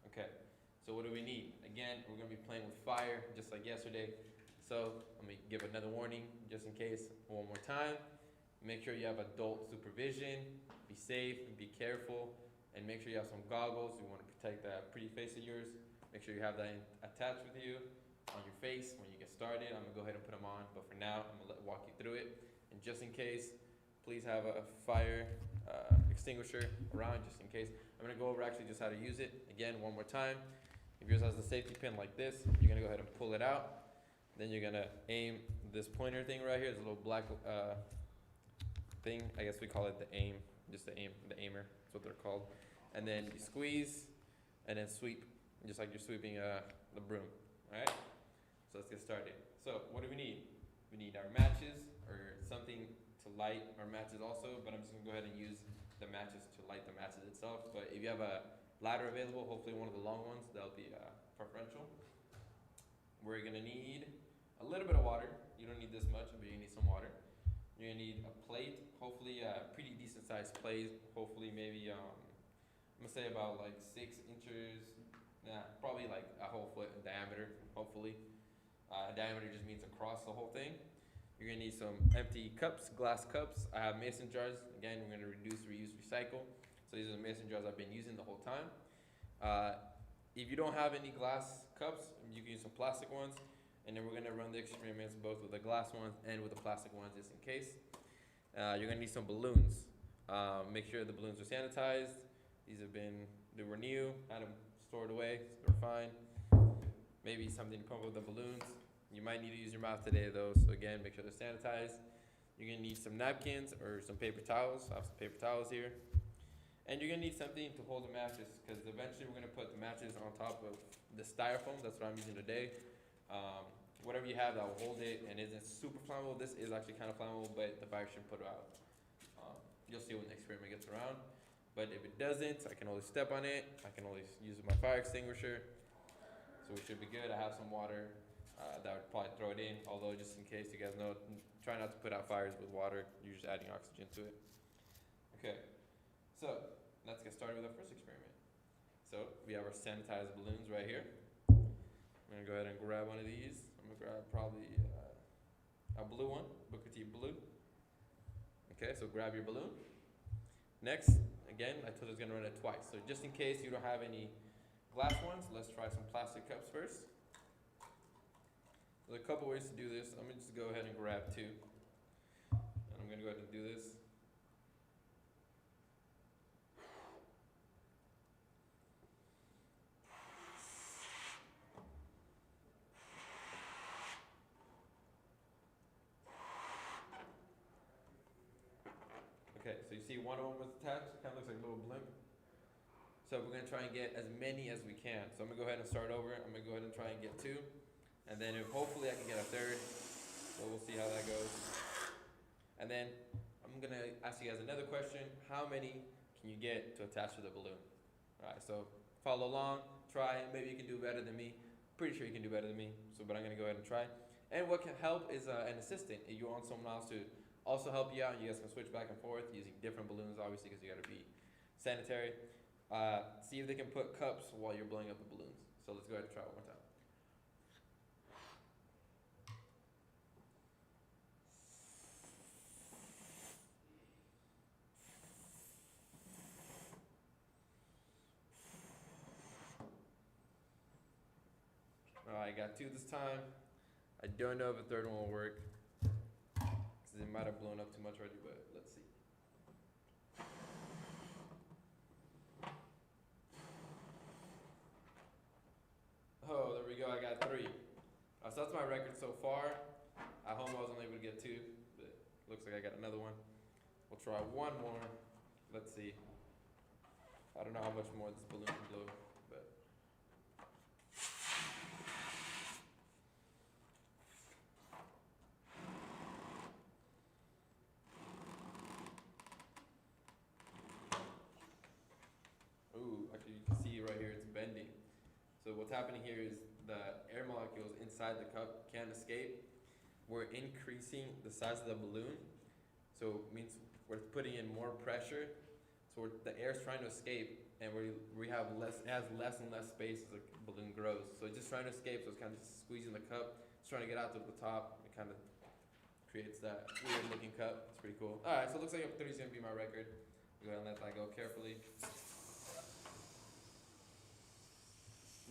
Okay, so what do we need? Again, we're going to be playing with fire just like yesterday. So let me give another warning just in case one more time. Make sure you have adult supervision, be safe, be careful, and make sure you have some goggles. You want to protect that pretty face of yours. Make sure you have that attached with you on your face when you get started. I'm going to go ahead and put them on, but for now, I'm going to walk you through it. And just in case, please have a fire extinguisher around just in case. I'm going to go over actually just how to use it. Again, one more time. If yours has the safety pin like this, you're going to go ahead and pull it out. Then you're going to aim this pointer thing right here. It's a little black thing. I guess we call it the aim, just the aimer. That's what they're called. And then you squeeze and then sweep, just like you're sweeping the broom. All right. So let's get started. So what do we need? We need our matches or something to light our matches also. But I'm just gonna go ahead and use the matches to light the matches itself. But if you have a lighter available, hopefully one of the long ones, that'll be preferential. We're gonna need a little bit of water. You don't need this much, but you need some water. You're gonna need a plate, hopefully a pretty decent sized plate, hopefully maybe, I'm gonna say about like 6 inches, probably like a whole foot in diameter, hopefully. Diameter just means across the whole thing. You're gonna need some empty cups, glass cups. I have mason jars. Again, we're gonna reduce, reuse, recycle. So these are the mason jars I've been using the whole time. If you don't have any glass cups, you can use some plastic ones. And then we're gonna run the experiments both with the glass ones and with the plastic ones just in case. You're gonna need some balloons. Make sure the balloons are sanitized. They were new, had them stored away, so they're fine. Maybe something to pump with the balloons. You might need to use your mouth today though, so again, make sure they're sanitized. You're gonna need some napkins or some paper towels. I have some paper towels here. And you're gonna need something to hold the matches, because eventually we're gonna put the matches on top of the styrofoam. That's what I'm using today. Whatever you have that will hold it and isn't super flammable. This is actually kind of flammable, but the fire shouldn't put it out. You'll see when the experiment gets around. But if it doesn't, I can always step on it. I can always use my fire extinguisher. So we should be good. I have some water that would probably throw it in. Although just in case you guys know, try not to put out fires with water. You're just adding oxygen to it. Okay, so let's get started with our first experiment. So we have our sanitized balloons right here. I'm gonna go ahead and grab one of these. I'm gonna grab probably a blue one, Booker T blue. Okay, so grab your balloon. Next, again, I told you I was gonna run it twice. So just in case you don't have any glass ones, let's try some plastic cups first. There's a couple ways to do this. I'm gonna just go ahead and grab 2. And I'm gonna go ahead and do this. Okay, so you see one of them was attached, kind of looks like a little blimp. So we're gonna try and get as many as we can. So I'm gonna go ahead and start over. I'm gonna go ahead and try and get 2. And then if hopefully I can get a 3rd. So we'll see how that goes. And then I'm gonna ask you guys another question. How many can you get to attach to the balloon? All right, so follow along, try, maybe you can do better than me. Pretty sure you can do better than me, but I'm gonna go ahead and try. And what can help is an assistant. If you want someone else to also help you out, you guys can switch back and forth using different balloons, obviously, because you gotta be sanitary. See if they can put cups while you're blowing up the balloons. So let's go ahead and try it one more time. I got 2 this time. I don't know if a 3rd one will work, because it might have blown up too much already, but let's see. record so far. At home I was only able to get 2, but looks like I got another one. We'll try one more. Let's see. I don't know how much more this balloon can blow, but. Ooh, actually you can see right here it's bending. So what's happening here is the air molecules inside the cup can't escape. We're increasing the size of the balloon, so it means we're putting in more pressure. So the air's trying to escape, and we have less, it has less and less space as the balloon grows. So it's just trying to escape, so it's kind of just squeezing the cup. It's trying to get out to the top. It kind of creates that weird looking cup. It's pretty cool. All right, so it looks like up 30 is gonna be my record. Go ahead and let that go carefully.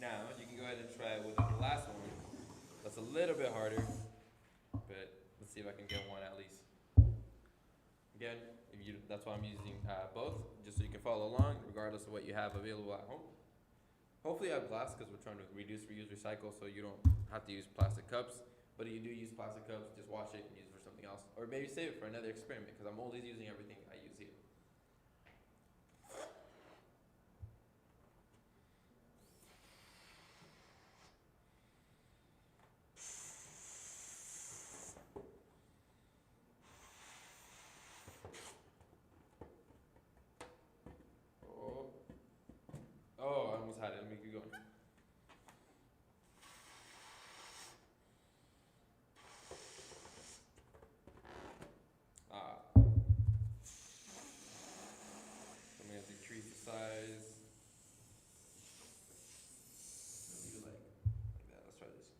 Now you can go ahead and try it with the last one. That's a little bit harder, but let's see if I can get one at least. Again, that's why I'm using both, just so you can follow along, regardless of what you have available at home. Hopefully you have glass, because we're trying to reduce, reuse, recycle, so you don't have to use plastic cups. But if you do use plastic cups, just wash it and use it for something else. Or maybe save it for another experiment, because I'm always using everything I use here. Oh, I almost had it. Let me keep going. I'm gonna decrease the size. Maybe like that. Let's try this.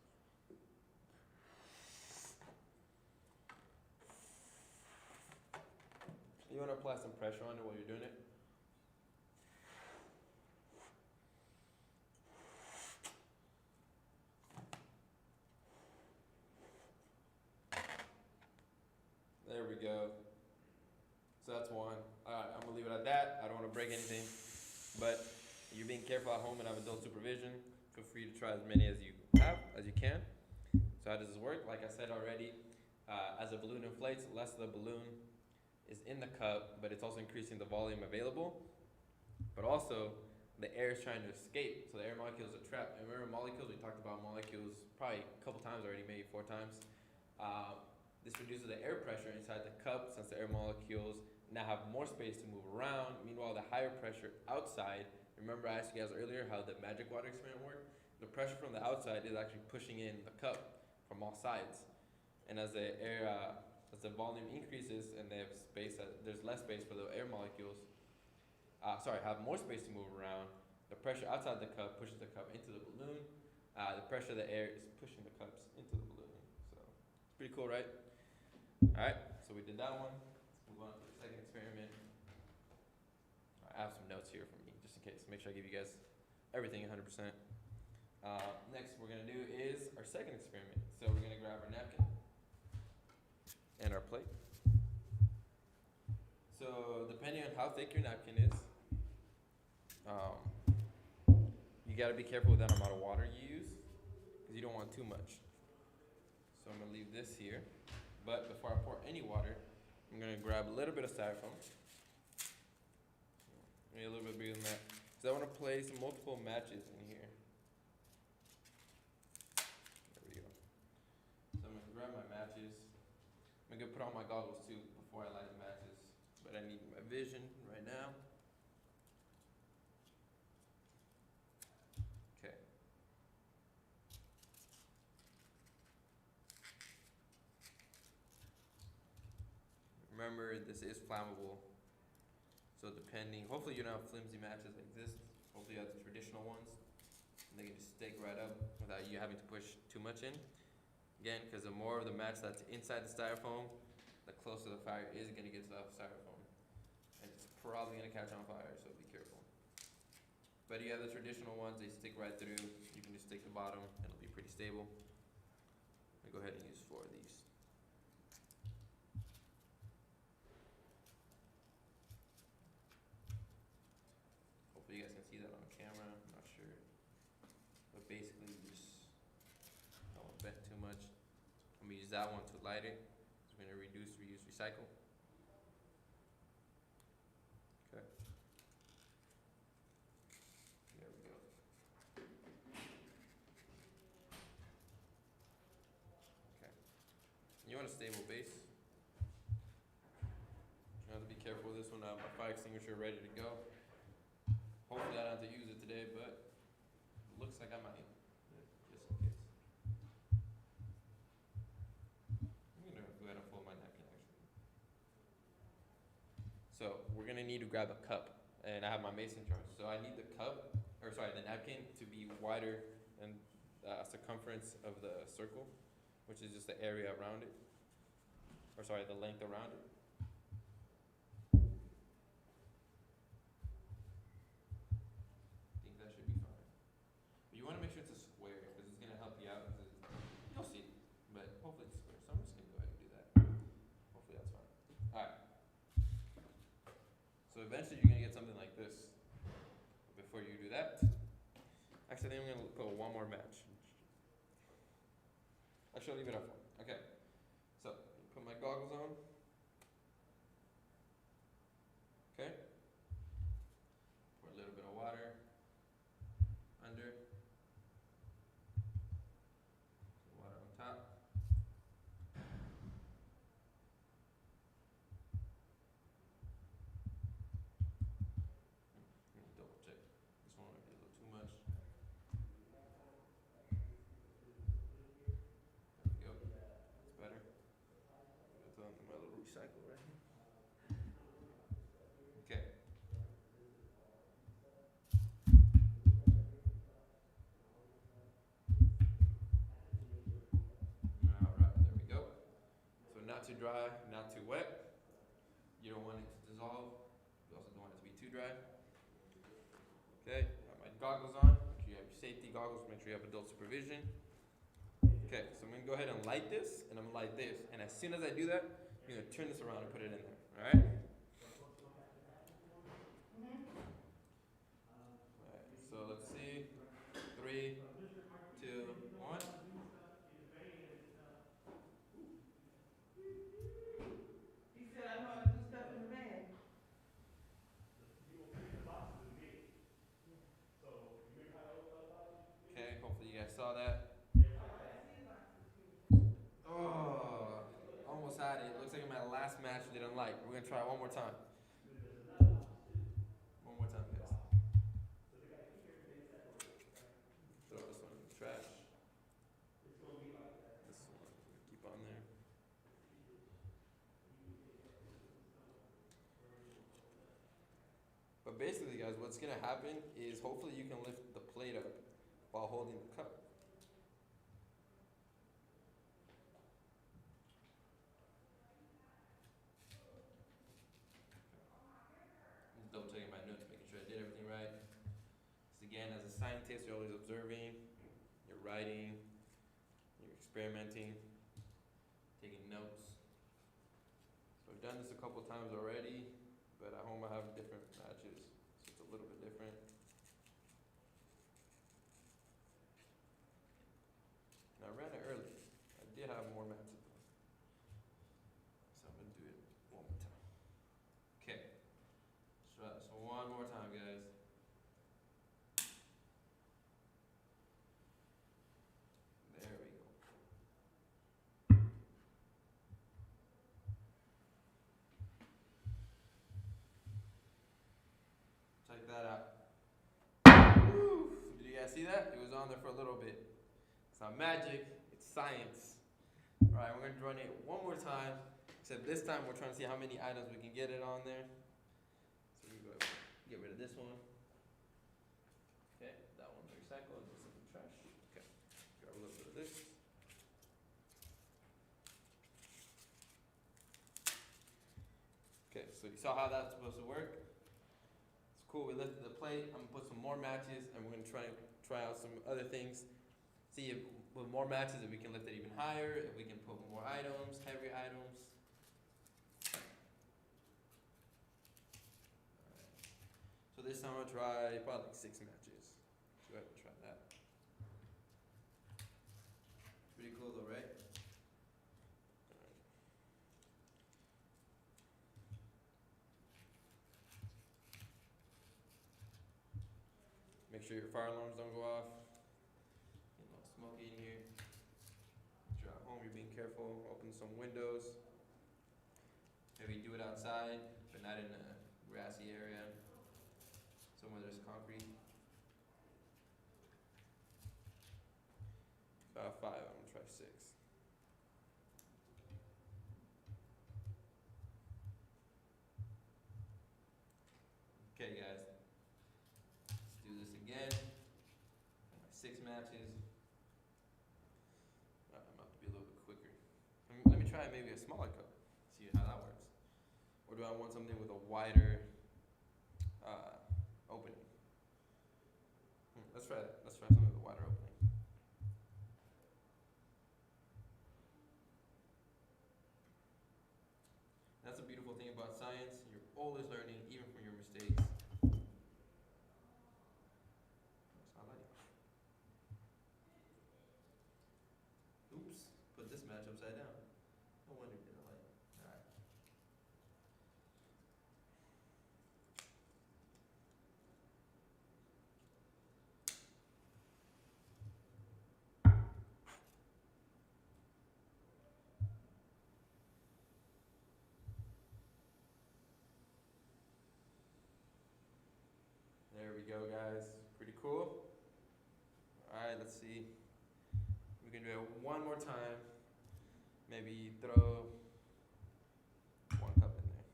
You wanna apply some pressure on it while you're doing it? There we go. So that's one. Alright, I'm gonna leave it at that. I don't wanna break anything. But you're being careful at home and have adult supervision. Feel free to try as many as you can. So how does this work? Like I said already, as the balloon inflates, less of the balloon is in the cup, but it's also increasing the volume available. But also, the air is trying to escape, so the air molecules are trapped. And remember molecules, we talked about molecules probably a couple times already, maybe 4 times. This reduces the air pressure inside the cup, since the air molecules now have more space to move around. Meanwhile, the higher pressure outside, remember I asked you guys earlier how the magic water experiment worked? The pressure from the outside is actually pushing in the cup from all sides. And as the volume increases and they have space, there's less space for the air molecules, have more space to move around, the pressure outside the cup pushes the cup into the balloon. The pressure of the air is pushing the cups into the balloon. So, it's pretty cool, right? Alright, so we did that one. Let's move on to the second experiment. I have some notes here for me, just in case. Make sure I give you guys everything 100%. Next we're going to do is our second experiment. So we're going to grab our napkin and our plate. So depending on how thick your napkin is, you got to be careful with that amount of water you use, because you don't want too much. So I'm going to leave this here. But before I pour any water, I'm going to grab a little bit of styrofoam. Maybe a little bit bigger than that. So I want to place multiple matches in here. There we go. So I'm going to grab my matches. I'm going to put on my goggles too before I light the matches. But I need my vision right now. Okay. Remember, this is flammable. So hopefully you don't have flimsy matches like this. Hopefully you have the traditional ones. And they can just stick right up without you having to push too much in. Again, because the more of the match that's inside the styrofoam, the closer the fire is going to get to the styrofoam. And it's probably going to catch on fire, so be careful. But you have the traditional ones, they stick right through. You can just stick the bottom, and it'll be pretty stable. I'm going to go ahead and use 4 of these. Hopefully you guys can see that on camera, I'm not sure. But basically you just, bent too much. I'm gonna use that one to light it. So we're gonna reduce, reuse, recycle. Okay. There we go. Okay. You want a stable base. You have to be careful with this one. I have my fire extinguisher ready to go. Hopefully I don't have to use it today, but it looks like I might. Just in case. I'm gonna go ahead and fold my napkin actually. So we're gonna need to grab a cup, and I have my mason jar. So I need the cup, or sorry, the napkin to be wider than the circumference of the circle, which is just the area around it, or sorry, the length around it. I think that should be fine. But you want to make sure it's a square because it's gonna help you out. You'll see, but hopefully it's square. So I'm just gonna go ahead and do that. Hopefully that's fine. All right. So eventually you're gonna get something like this. Before you do that, actually I'm gonna go one more match. Actually I'll leave it up for. Okay. So put my goggles on. Okay. Pour a little bit of water under. Water on top. Let me double check. This one might be a little too much. There we go. It's better. It's on my little recycle right here. Okay. Alright, there we go. So not too dry, not too wet. You don't want it to dissolve. You also don't want it to be too dry. Okay, got my goggles on. Make sure you have your safety goggles. Make sure you have adult supervision. Okay, so I'm gonna go ahead and light this, and I'm gonna light this. And as soon as I do that, I'm gonna turn this around and put it in there. Alright? Alright, so let's see. 3, 2, 1.
He said I know how to do stuff in the bag.
Okay, hopefully you guys saw that. Oh, almost had it. Looks like in my last match it didn't light. We're gonna try it one more time. One more time, guys. Throw this one in the trash. This one, keep on there. But basically, guys, what's gonna happen is hopefully you can lift the plate up while holding the cup. Just double checking my notes, making sure I did everything right. Because again, as a scientist, you're always observing, you're writing, you're experimenting, taking notes. So I've done this a couple times already, but at home I have different matches, so it's a little bit different. And I ran it early. I did have more matches though. So I'm gonna do it one more time. Okay. Let's try this one more time, guys. There we go. Check that out. Woo! Did you guys see that? It was on there for a little bit. It's not magic, it's science. Alright, we're gonna run it one more time. Except this time we're trying to see how many items we can get it on there. So we go ahead and get rid of this one. Okay, that one's recycled, this is in the trash. Okay, grab a little bit of this. Okay, so you saw how that's supposed to work? It's cool, we lifted the plate. I'm gonna put some more matches and we're gonna try out some other things. See if with more matches if we can lift it even higher, if we can put more items, heavier items. Alright. So this time I'll try probably like 6 matches. Let's go ahead and try that. Pretty cool though, right? Make sure your fire alarms don't go off. No smoking in here. If you're at home, you're being careful. Open some windows. Maybe do it outside, but not in a grassy area. Somewhere there's concrete. About 5, I'm gonna try 6. Okay, guys. Let's do this again. 6 matches. I'm about to be a little bit quicker. Let me try maybe a smaller cup. See how that works. Or do I want something with a wider opening? Let's try that. Let's try something with a wider opening. That's a beautiful thing about science. You're always learning, even from your mistakes. That's not light. Oops, put this match upside down. No wonder it didn't light. Alright. There we go, guys. Pretty cool. Alright, let's see. We can do it one more time. Maybe throw 1 cup in there.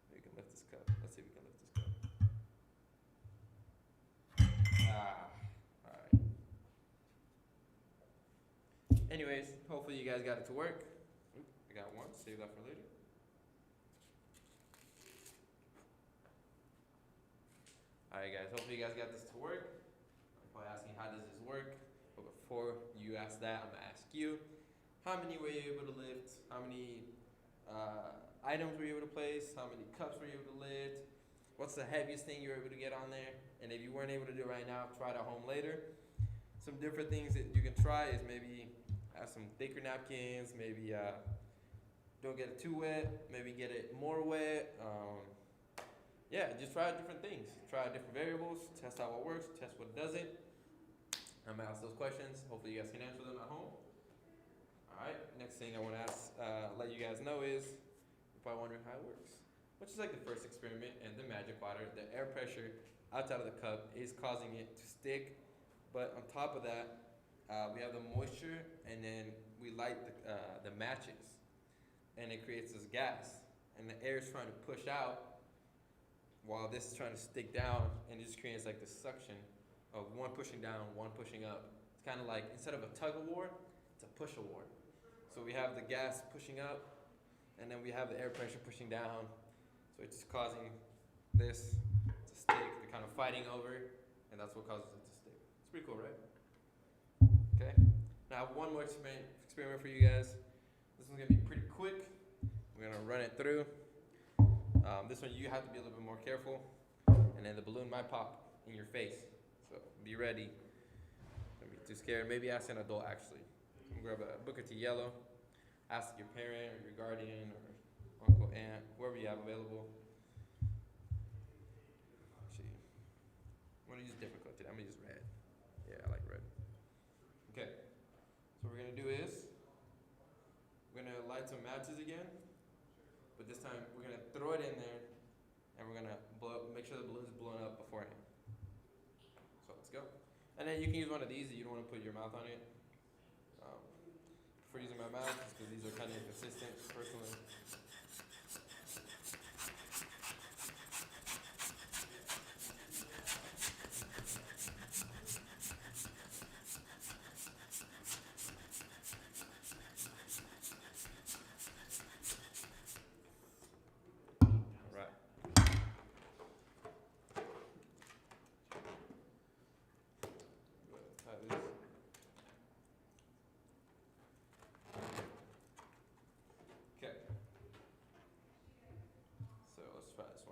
Maybe we can lift this cup. Let's see if we can lift this cup. Alright. Anyways, hopefully you guys got it to work. Oop, I got one. Save that for later. Alright guys, hopefully you guys got this to work. I'm probably asking how does this work, but before you ask that, I'm gonna ask you, how many were you able to lift? How many items were you able to place? How many cups were you able to lift? What's the heaviest thing you were able to get on there? And if you weren't able to do it right now, try it at home later. Some different things that you can try is maybe have some thicker napkins, maybe don't get it too wet, maybe get it more wet. Yeah, just try different things. Try different variables, test out what works, test what doesn't. I'm gonna ask those questions. Hopefully you guys can answer them at home. Alright, next thing I wanna let you guys know is, you're probably wondering how it works. Which is like the first experiment and the magic water. The air pressure outside of the cup is causing it to stick. But on top of that, we have the moisture, and then we light the matches. And it creates this gas. And the air is trying to push out while this is trying to stick down, and it just creates like this suction of one pushing down, one pushing up. It's kind of like, instead of a tug of war, it's a push of war. So we have the gas pushing up, and then we have the air pressure pushing down. So it's just causing this to stick. They're kind of fighting over, and that's what causes it to stick. It's pretty cool, right? Okay. Now one more experiment for you guys. This one's gonna be pretty quick. We're gonna run it through. This one you have to be a little bit more careful, and then the balloon might pop in your face. So be ready. Don't be too scared. Maybe ask an adult actually. Grab a Booker T yellow. Ask your parent or your guardian or uncle, aunt, whoever you have available. Actually, I'm gonna use a different color today. I'm gonna use red. Yeah, I like red. Okay. So what we're gonna do is we're gonna light some matches again. But this time, we're gonna throw it in there, and we're gonna make sure the balloon's blown up beforehand. So let's go. And then you can use one of these if you don't want to put your mouth on it. For using my mouth, just because these are kind of inconsistent, personally.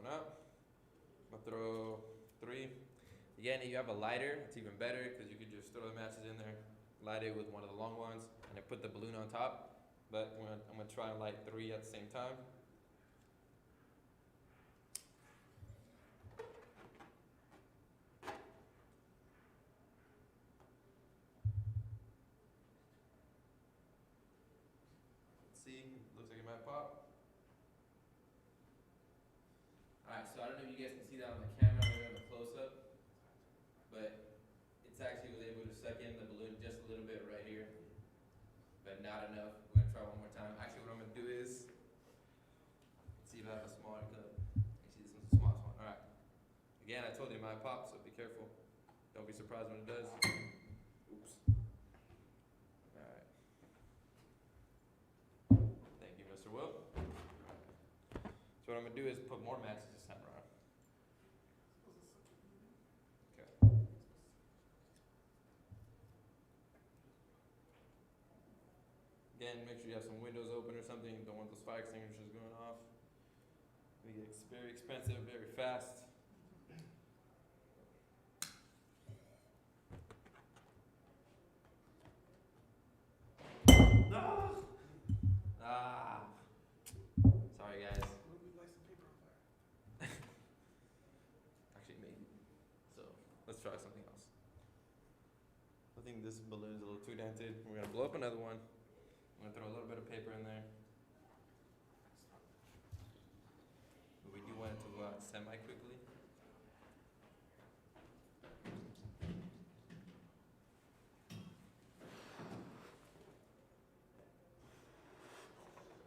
Up. I'm gonna throw 3. Again, if you have a lighter, it's even better because you could just throw the matches in there, light it with one of the long ones, and I put the balloon on top. But I'm gonna try and light 3 at the same time. Let's see, looks like it might pop. Alright, so I don't know if you guys can see that on the camera or on the close-up, but it's actually was able to suck in the balloon just a little bit right here, but not enough. We're gonna try one more time. Actually, what I'm gonna do is, let's see if I have a smaller cup. Actually, this one's the smallest one. Alright. Again, I told you it might pop, so be careful. Don't be surprised when it does. Oops. Alright. Thank you, Mr. Will. So what I'm gonna do is put more matches this time around. Okay. Again, make sure you have some windows open or something. You don't want those fire extinguishers going off. They get very expensive, very fast. No! Ah. Sorry, guys.
What if we light some paper on fire?
Actually, maybe. So let's try something else. I think this balloon's a little too dented. We're gonna blow up another one. I'm gonna throw a little bit of paper in there. But we do want it to go out semi-quickly.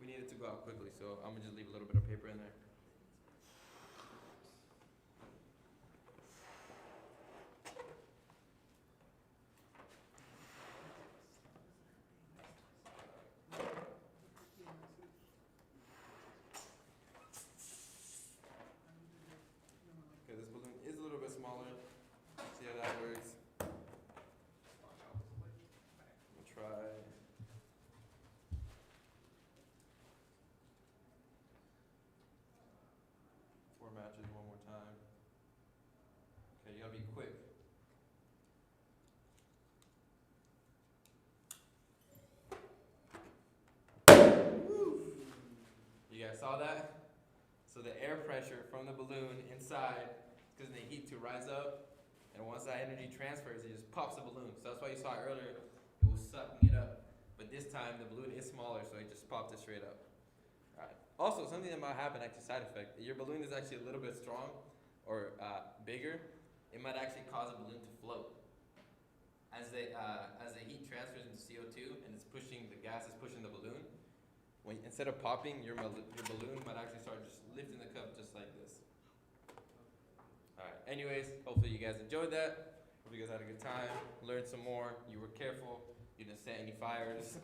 We need it to go out quickly, so I'm gonna just leave a little bit of paper in there. Okay, this balloon is a little bit smaller. See how that works. We'll try. 4 matches one more time. Okay, you gotta be quick. You guys saw that? So the air pressure from the balloon inside is causing the heat to rise up, and once that energy transfers, it just pops the balloon. So that's why you saw it earlier, it was sucking it up. But this time the balloon is smaller, so it just popped it straight up. Alright. Also, something that might happen, actually side effect, if your balloon is actually a little bit strong or bigger, it might actually cause a balloon to float. As the heat transfers into CO2 and it's pushing, the gas is pushing the balloon, instead of popping, your balloon might actually start just lifting the cup just like this. Alright, anyways, hopefully you guys enjoyed that. Hope you guys had a good time, learned some more, you were careful, you didn't set any fires.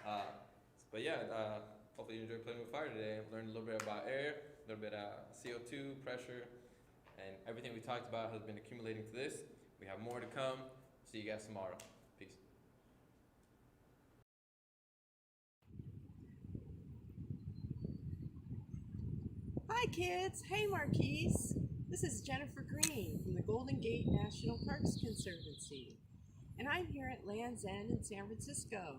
But yeah, hopefully you enjoyed playing with fire today. Learned a little bit about air, a little bit of CO2, pressure, and everything we talked about has been accumulating to this. We have more to come. See you guys tomorrow. Peace.
Hi kids, hey Marquise. This is Jennifer Green from the Golden Gate National Parks Conservancy, and I'm here at Land's End in San Francisco.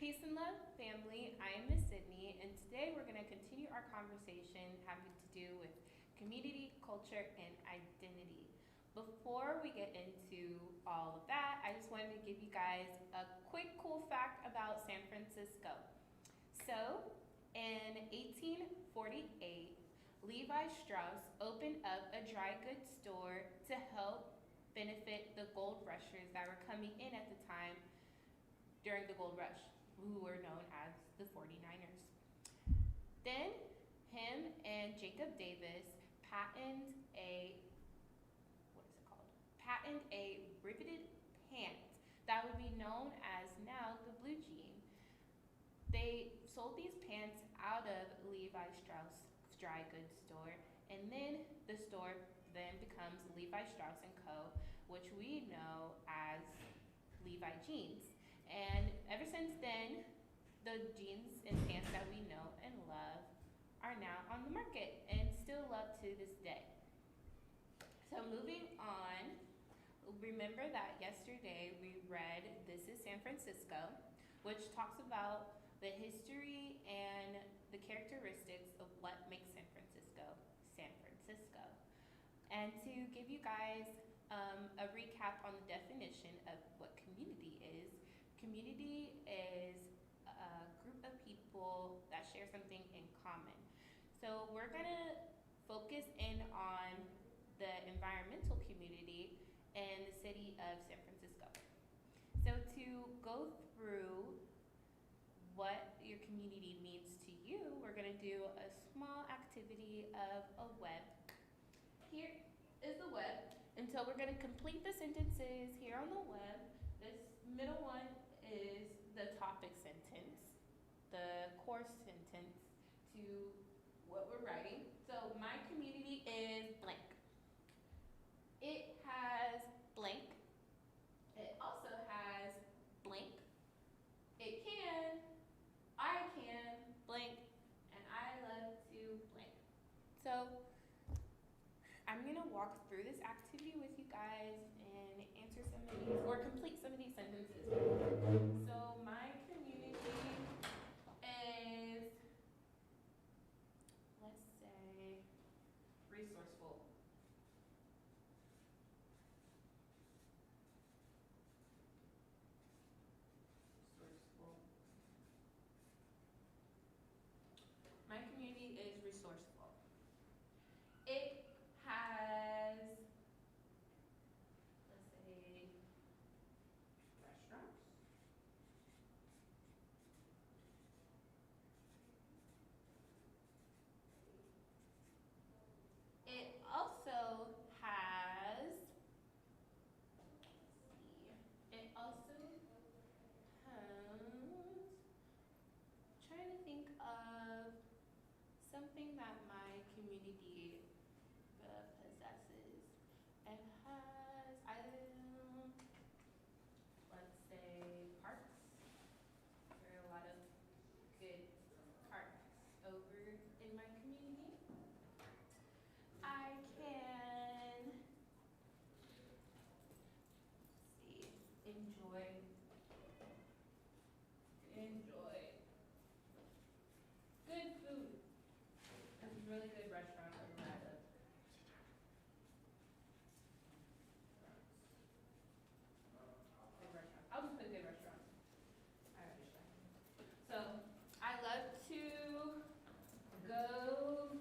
Peace and love, family. I am Miss Sydney, and today we're going to continue our conversation having to do with community, culture, and identity. Before we get into all of that, I just wanted to give you guys a quick cool fact about San Francisco. So, in 1848, Levi Strauss opened up a dry goods store to help benefit the gold rushers that were coming in at the time during the gold rush, who were known as the 49ers. Then, him and Jacob Davis patented a riveted pant that would be known as now the blue jean. They sold these pants out of Levi Strauss dry goods store, and then the store then becomes Levi Strauss & Co., which we know as Levi jeans. And ever since then, the jeans and pants that we know and love are now on the market and still loved to this day. So moving on, remember that yesterday we read This is San Francisco, which talks about the history and the characteristics of what makes San Francisco, San Francisco. And to give you guys a recap on the definition of what community is a group of people that share something in common. So we're gonna focus in on the environmental community in the city of San Francisco. So to go through what your community means to you, we're gonna do a small activity of a web. Here is the web, and so we're gonna complete the sentences here on the web. This middle one is the topic sentence, the course sentence to what we're writing. So my community is blank. It has blank. It also has blank. It can, I can, blank, and I love to blank. So I'm gonna walk through this activity with you guys and answer some of these, or complete some of these sentences. So my community is, let's say, resourceful. My community is resourceful. It has, let's say, restaurants. It also has, it also has, trying to think of something that my community possesses. It has, let's say, parks. There are a lot of good parks over in my community. I can, enjoy good food. There's really good restaurants over where I live. Good restaurants. I'll just put good restaurants. I understand. So I love to go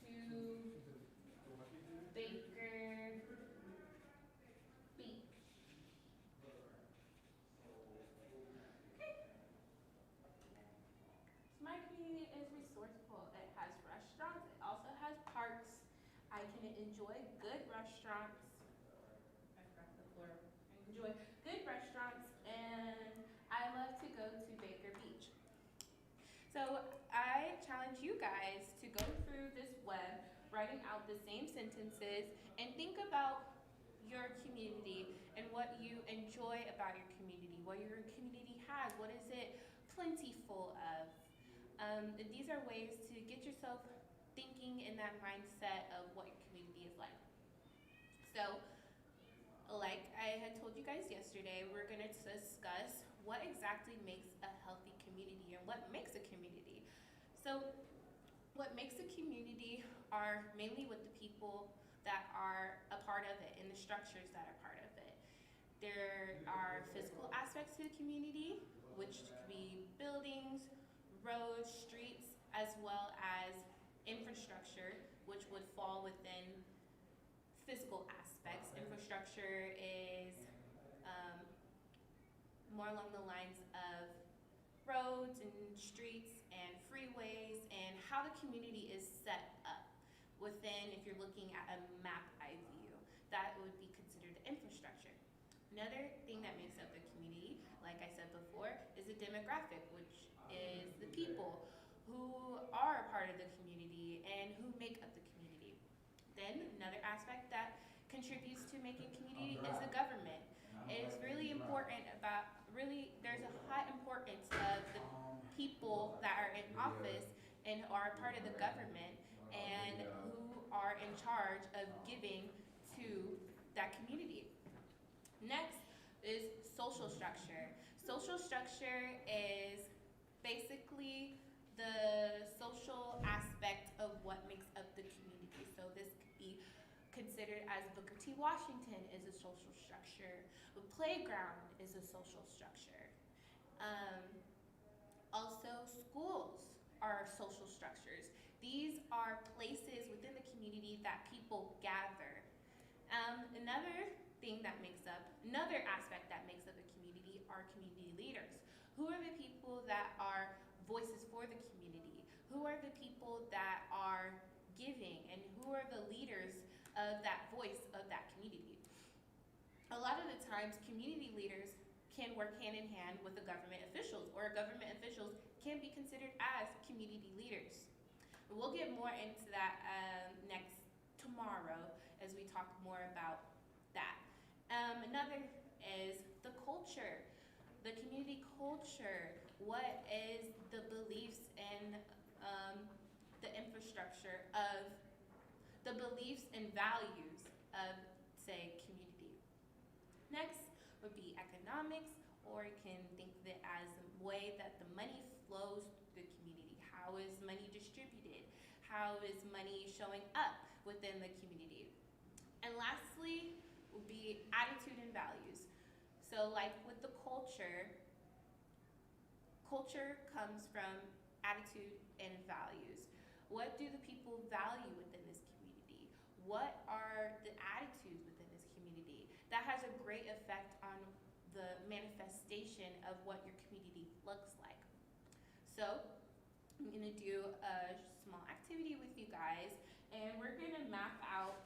to Baker Beach. My community is resourceful. It has restaurants. It also has parks. I can enjoy good restaurants. I forgot the plural. I enjoy good restaurants, and I love to go to Baker Beach. So I challenge you guys to go through this web, writing out the same sentences, and think about your community and what you enjoy about your community, what your community has, what is it plentiful of. These are ways to get yourself thinking in that mindset of what your community is like. So, like I had told you guys yesterday, we're gonna discuss what exactly makes a healthy community and what makes a community. So what makes a community are mainly with the people that are a part of it and the structures that are part of it. There are physical aspects to the community, which could be buildings, roads, streets, as well as infrastructure, which would fall within physical aspects. Infrastructure is more along the lines of roads and streets and freeways and how the community is set up within, if you're looking at a map eye view, that would be considered the infrastructure. Another thing that makes up the community, like I said before, is the demographic, which is the people who are a part of the community and who make up the community. Then another aspect that contributes to making community is the government. It is really important there's a high importance of the people that are in office and are part of the government and who are in charge of giving to that community. Next is social structure. Social structure is basically the social aspect of what makes up the community. So this could be considered as Booker T. Washington is a social structure. A playground is a social structure. Also, schools are social structures. These are places within the community that people gather. Another aspect that makes up a community are community leaders. Who are the people that are voices for the community? Who are the people that are giving, and who are the leaders of that voice of that community? A lot of the times, community leaders can work hand in hand with the government officials, or government officials can be considered as community leaders. We'll get more into that tomorrow as we talk more about that. Another is the culture, the community culture. What is the beliefs and the infrastructure of the beliefs and values of, say, community. Next would be economics, or you can think of it as a way that the money flows through the community. How is money distributed? How is money showing up within the community? And lastly would be attitude and values. So like with the culture comes from attitude and values. What do the people value within this community? What are the attitudes within this community? That has a great effect on the manifestation of what your community looks like. So I'm gonna do a small activity with you guys, and we're gonna map out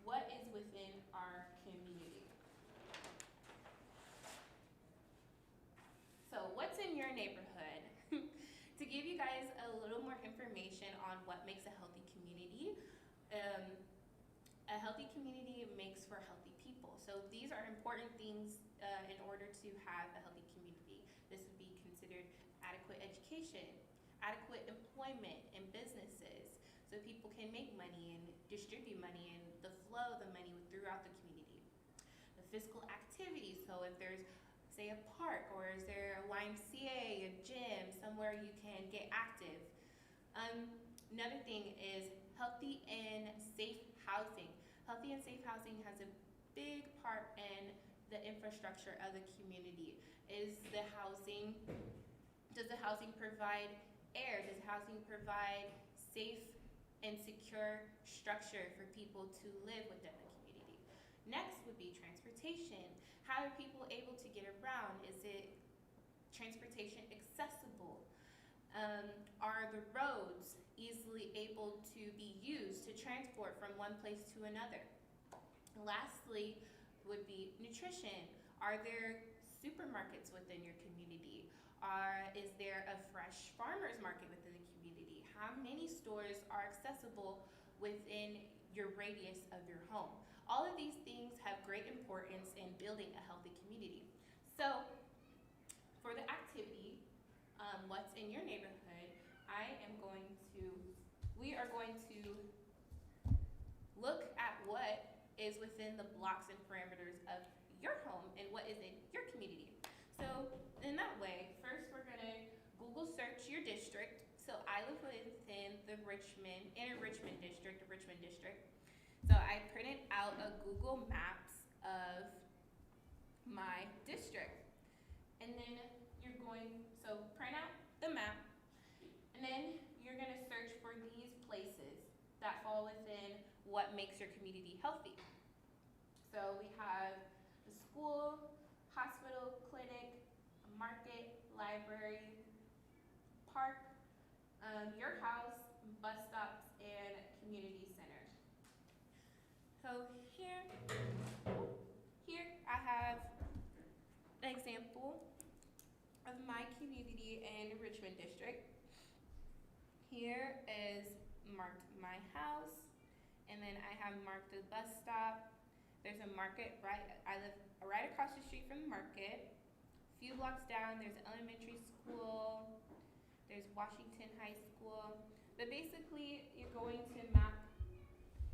what is within our community. So what's in your neighborhood? To give you guys a little more information on what makes a healthy community, a healthy community makes for healthy people. So these are important things in order to have a healthy community. This would be considered adequate education, adequate employment in businesses, so people can make money and distribute money and the flow of the money throughout the community. The physical activity, so if there's, say, a park, or is there a YMCA, a gym, somewhere you can get active. Another thing is healthy and safe housing. Healthy and safe housing has a big part in the infrastructure of the community. Does the housing provide air? Does housing provide safe and secure structure for people to live within the community? Next would be transportation. How are people able to get around? Is it transportation accessible? Are the roads easily able to be used to transport from one place to another? Lastly would be nutrition. Are there supermarkets within your community? Is there a fresh farmer's market within the community? How many stores are accessible within your radius of your home? All of these things have great importance in building a healthy community. So for the activity, what's in your neighborhood, we are going to look at what is within the blocks and parameters of your home and what is in your community. So in that way, first we're gonna Google search your district. So I live within the Inner Richmond district, So I printed out a Google Maps of my district. And then print out the map, and then you're gonna search for these places that fall within what makes your community healthy. So we have the school, hospital, clinic, market, library, park, your house, bus stops, and community center. So here I have an example of my community in Richmond district. Here is marked my house, and then I have marked the bus stop. There's a market I live right across the street from the market. A few blocks down, there's an elementary school. There's Washington High School. But basically, you're going to map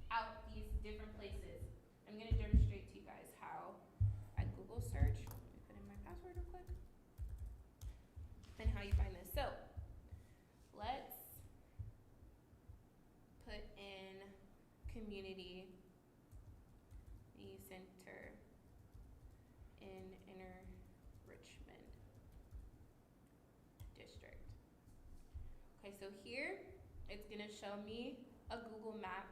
out these different places. I'm gonna demonstrate to you guys how I Google search. Let me put in my password real quick. And how you find this. So, let's put in community center in Inner Richmond district. Okay, so here it's gonna show me a Google map,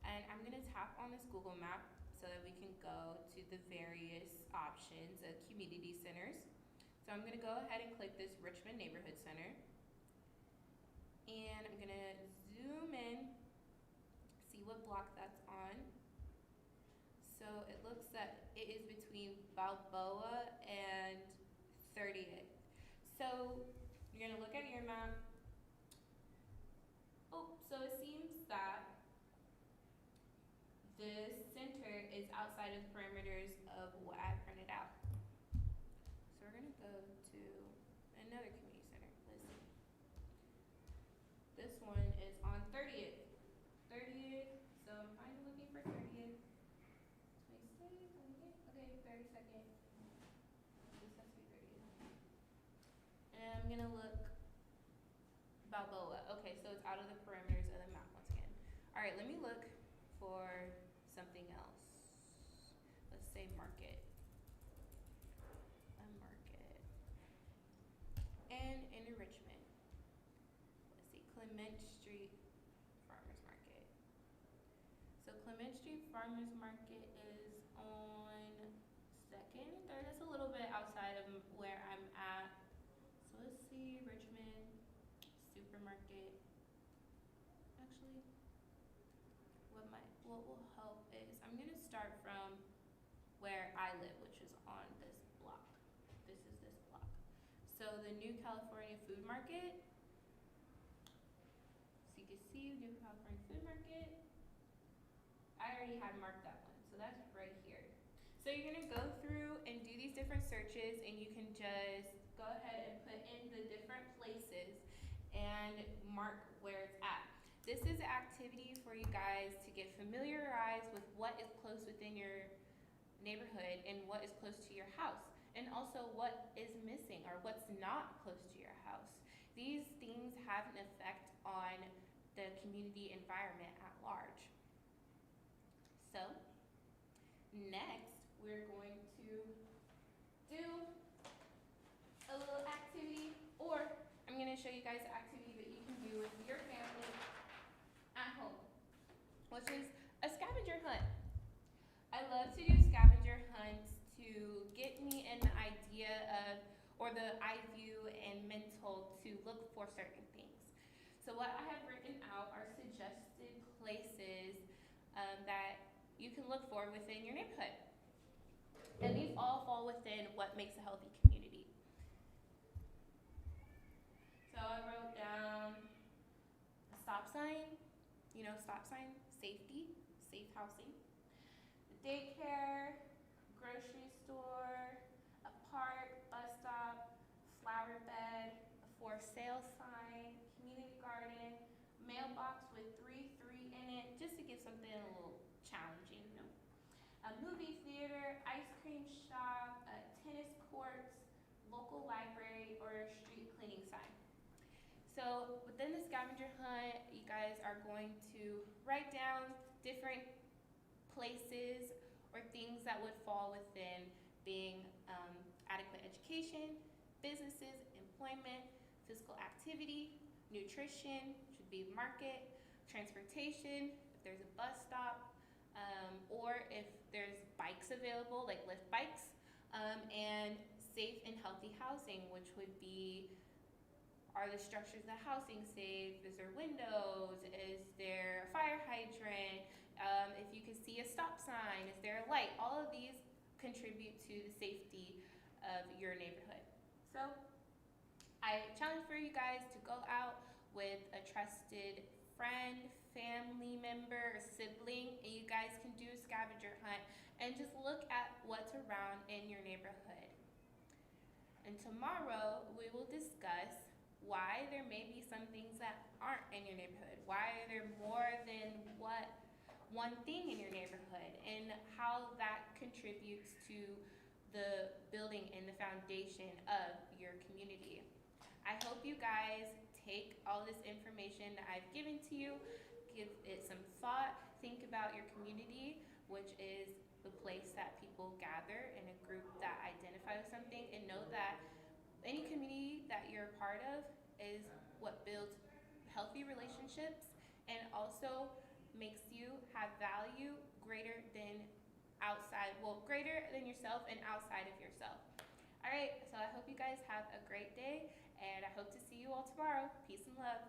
and I'm gonna tap on this Google map so that we can go to the various options of community centers. So I'm gonna go ahead and click this Richmond Neighborhood Center, and I'm gonna zoom in, see what block that's on. So it looks that it is between Balboa and 30th. So you're gonna look at your map. Oh, so it seems that this center is outside of the parameters of what I printed out. So we're gonna go to another community center. Let's see. This one is on 30th. 30th, so I'm finally looking for 30th. 26, okay, 32nd. This has to be 30th. And I'm gonna look Balboa. Okay, so it's out of the parameters of the map once again. All right, let me look for something else. Let's say market. A market. And in Richmond. Let's see, Clement Street Farmers Market. So Clement Street Farmers Market is on 2nd and 3rd. That's a little bit outside of where I'm at. So let's see, Richmond Supermarket. Actually, what will help is I'm gonna start from where I live, which is on this block. This is this block. So the New California Food Market. So you can see New California Food Market. I already had marked that one, so that's right here. So you're gonna go through and do these different searches, and you can just go ahead and put in the different places and mark where it's at. This is an activity for you guys to get familiarized with what is close within your neighborhood and what is close to your house, and also what is missing or what's not close to your house. These things have an effect on the community environment at large. So, next we're going to do a little activity, or I'm going to show you guys an activity that you can do with your family at home, which is a scavenger hunt. I love to do scavenger hunts to get me an idea of, or the eye view and mental to look for certain things. So what I have written out are suggested places that you can look for within your neighborhood. And these all fall within what makes a healthy community. So I wrote down a stop sign, stop sign, safety, safe housing, the daycare, grocery store, a park, bus stop, flower bed, a for sale sign, community garden, mailbox with 3 in it, just to give something a little challenging, a movie theater, ice cream shop, tennis courts, local local library or street cleaning sign. So within the scavenger hunt, you guys are going to write down different places or things that would fall within being adequate education, businesses, employment, physical activity, nutrition, should be the market, transportation, if there's a bus stop, or if there's bikes available, like lift bikes, and safe and healthy housing, which would be, are the structures of the housing safe? Is there windows? Is there a fire hydrant? If you can see a stop sign, is there a light? All of these contribute to the safety of your neighborhood. So I challenge for you guys to go out with a trusted friend, family member, or sibling, and you guys can do a scavenger hunt and just look at what's around in your neighborhood. And tomorrow we will discuss why there may be some things that aren't in your neighborhood. Why are there more than one thing in your neighborhood, and how that contributes to the building and the foundation of your community. I hope you guys take all this information that I've given to you, give it some thought, think about your community, which is the place that people gather in a group that identify with something, and know that any community that you're a part of is what builds healthy relationships and also makes you have value greater than greater than yourself and outside of yourself. All right, so I hope you guys have a great day, and I hope to see you all tomorrow. Peace and love.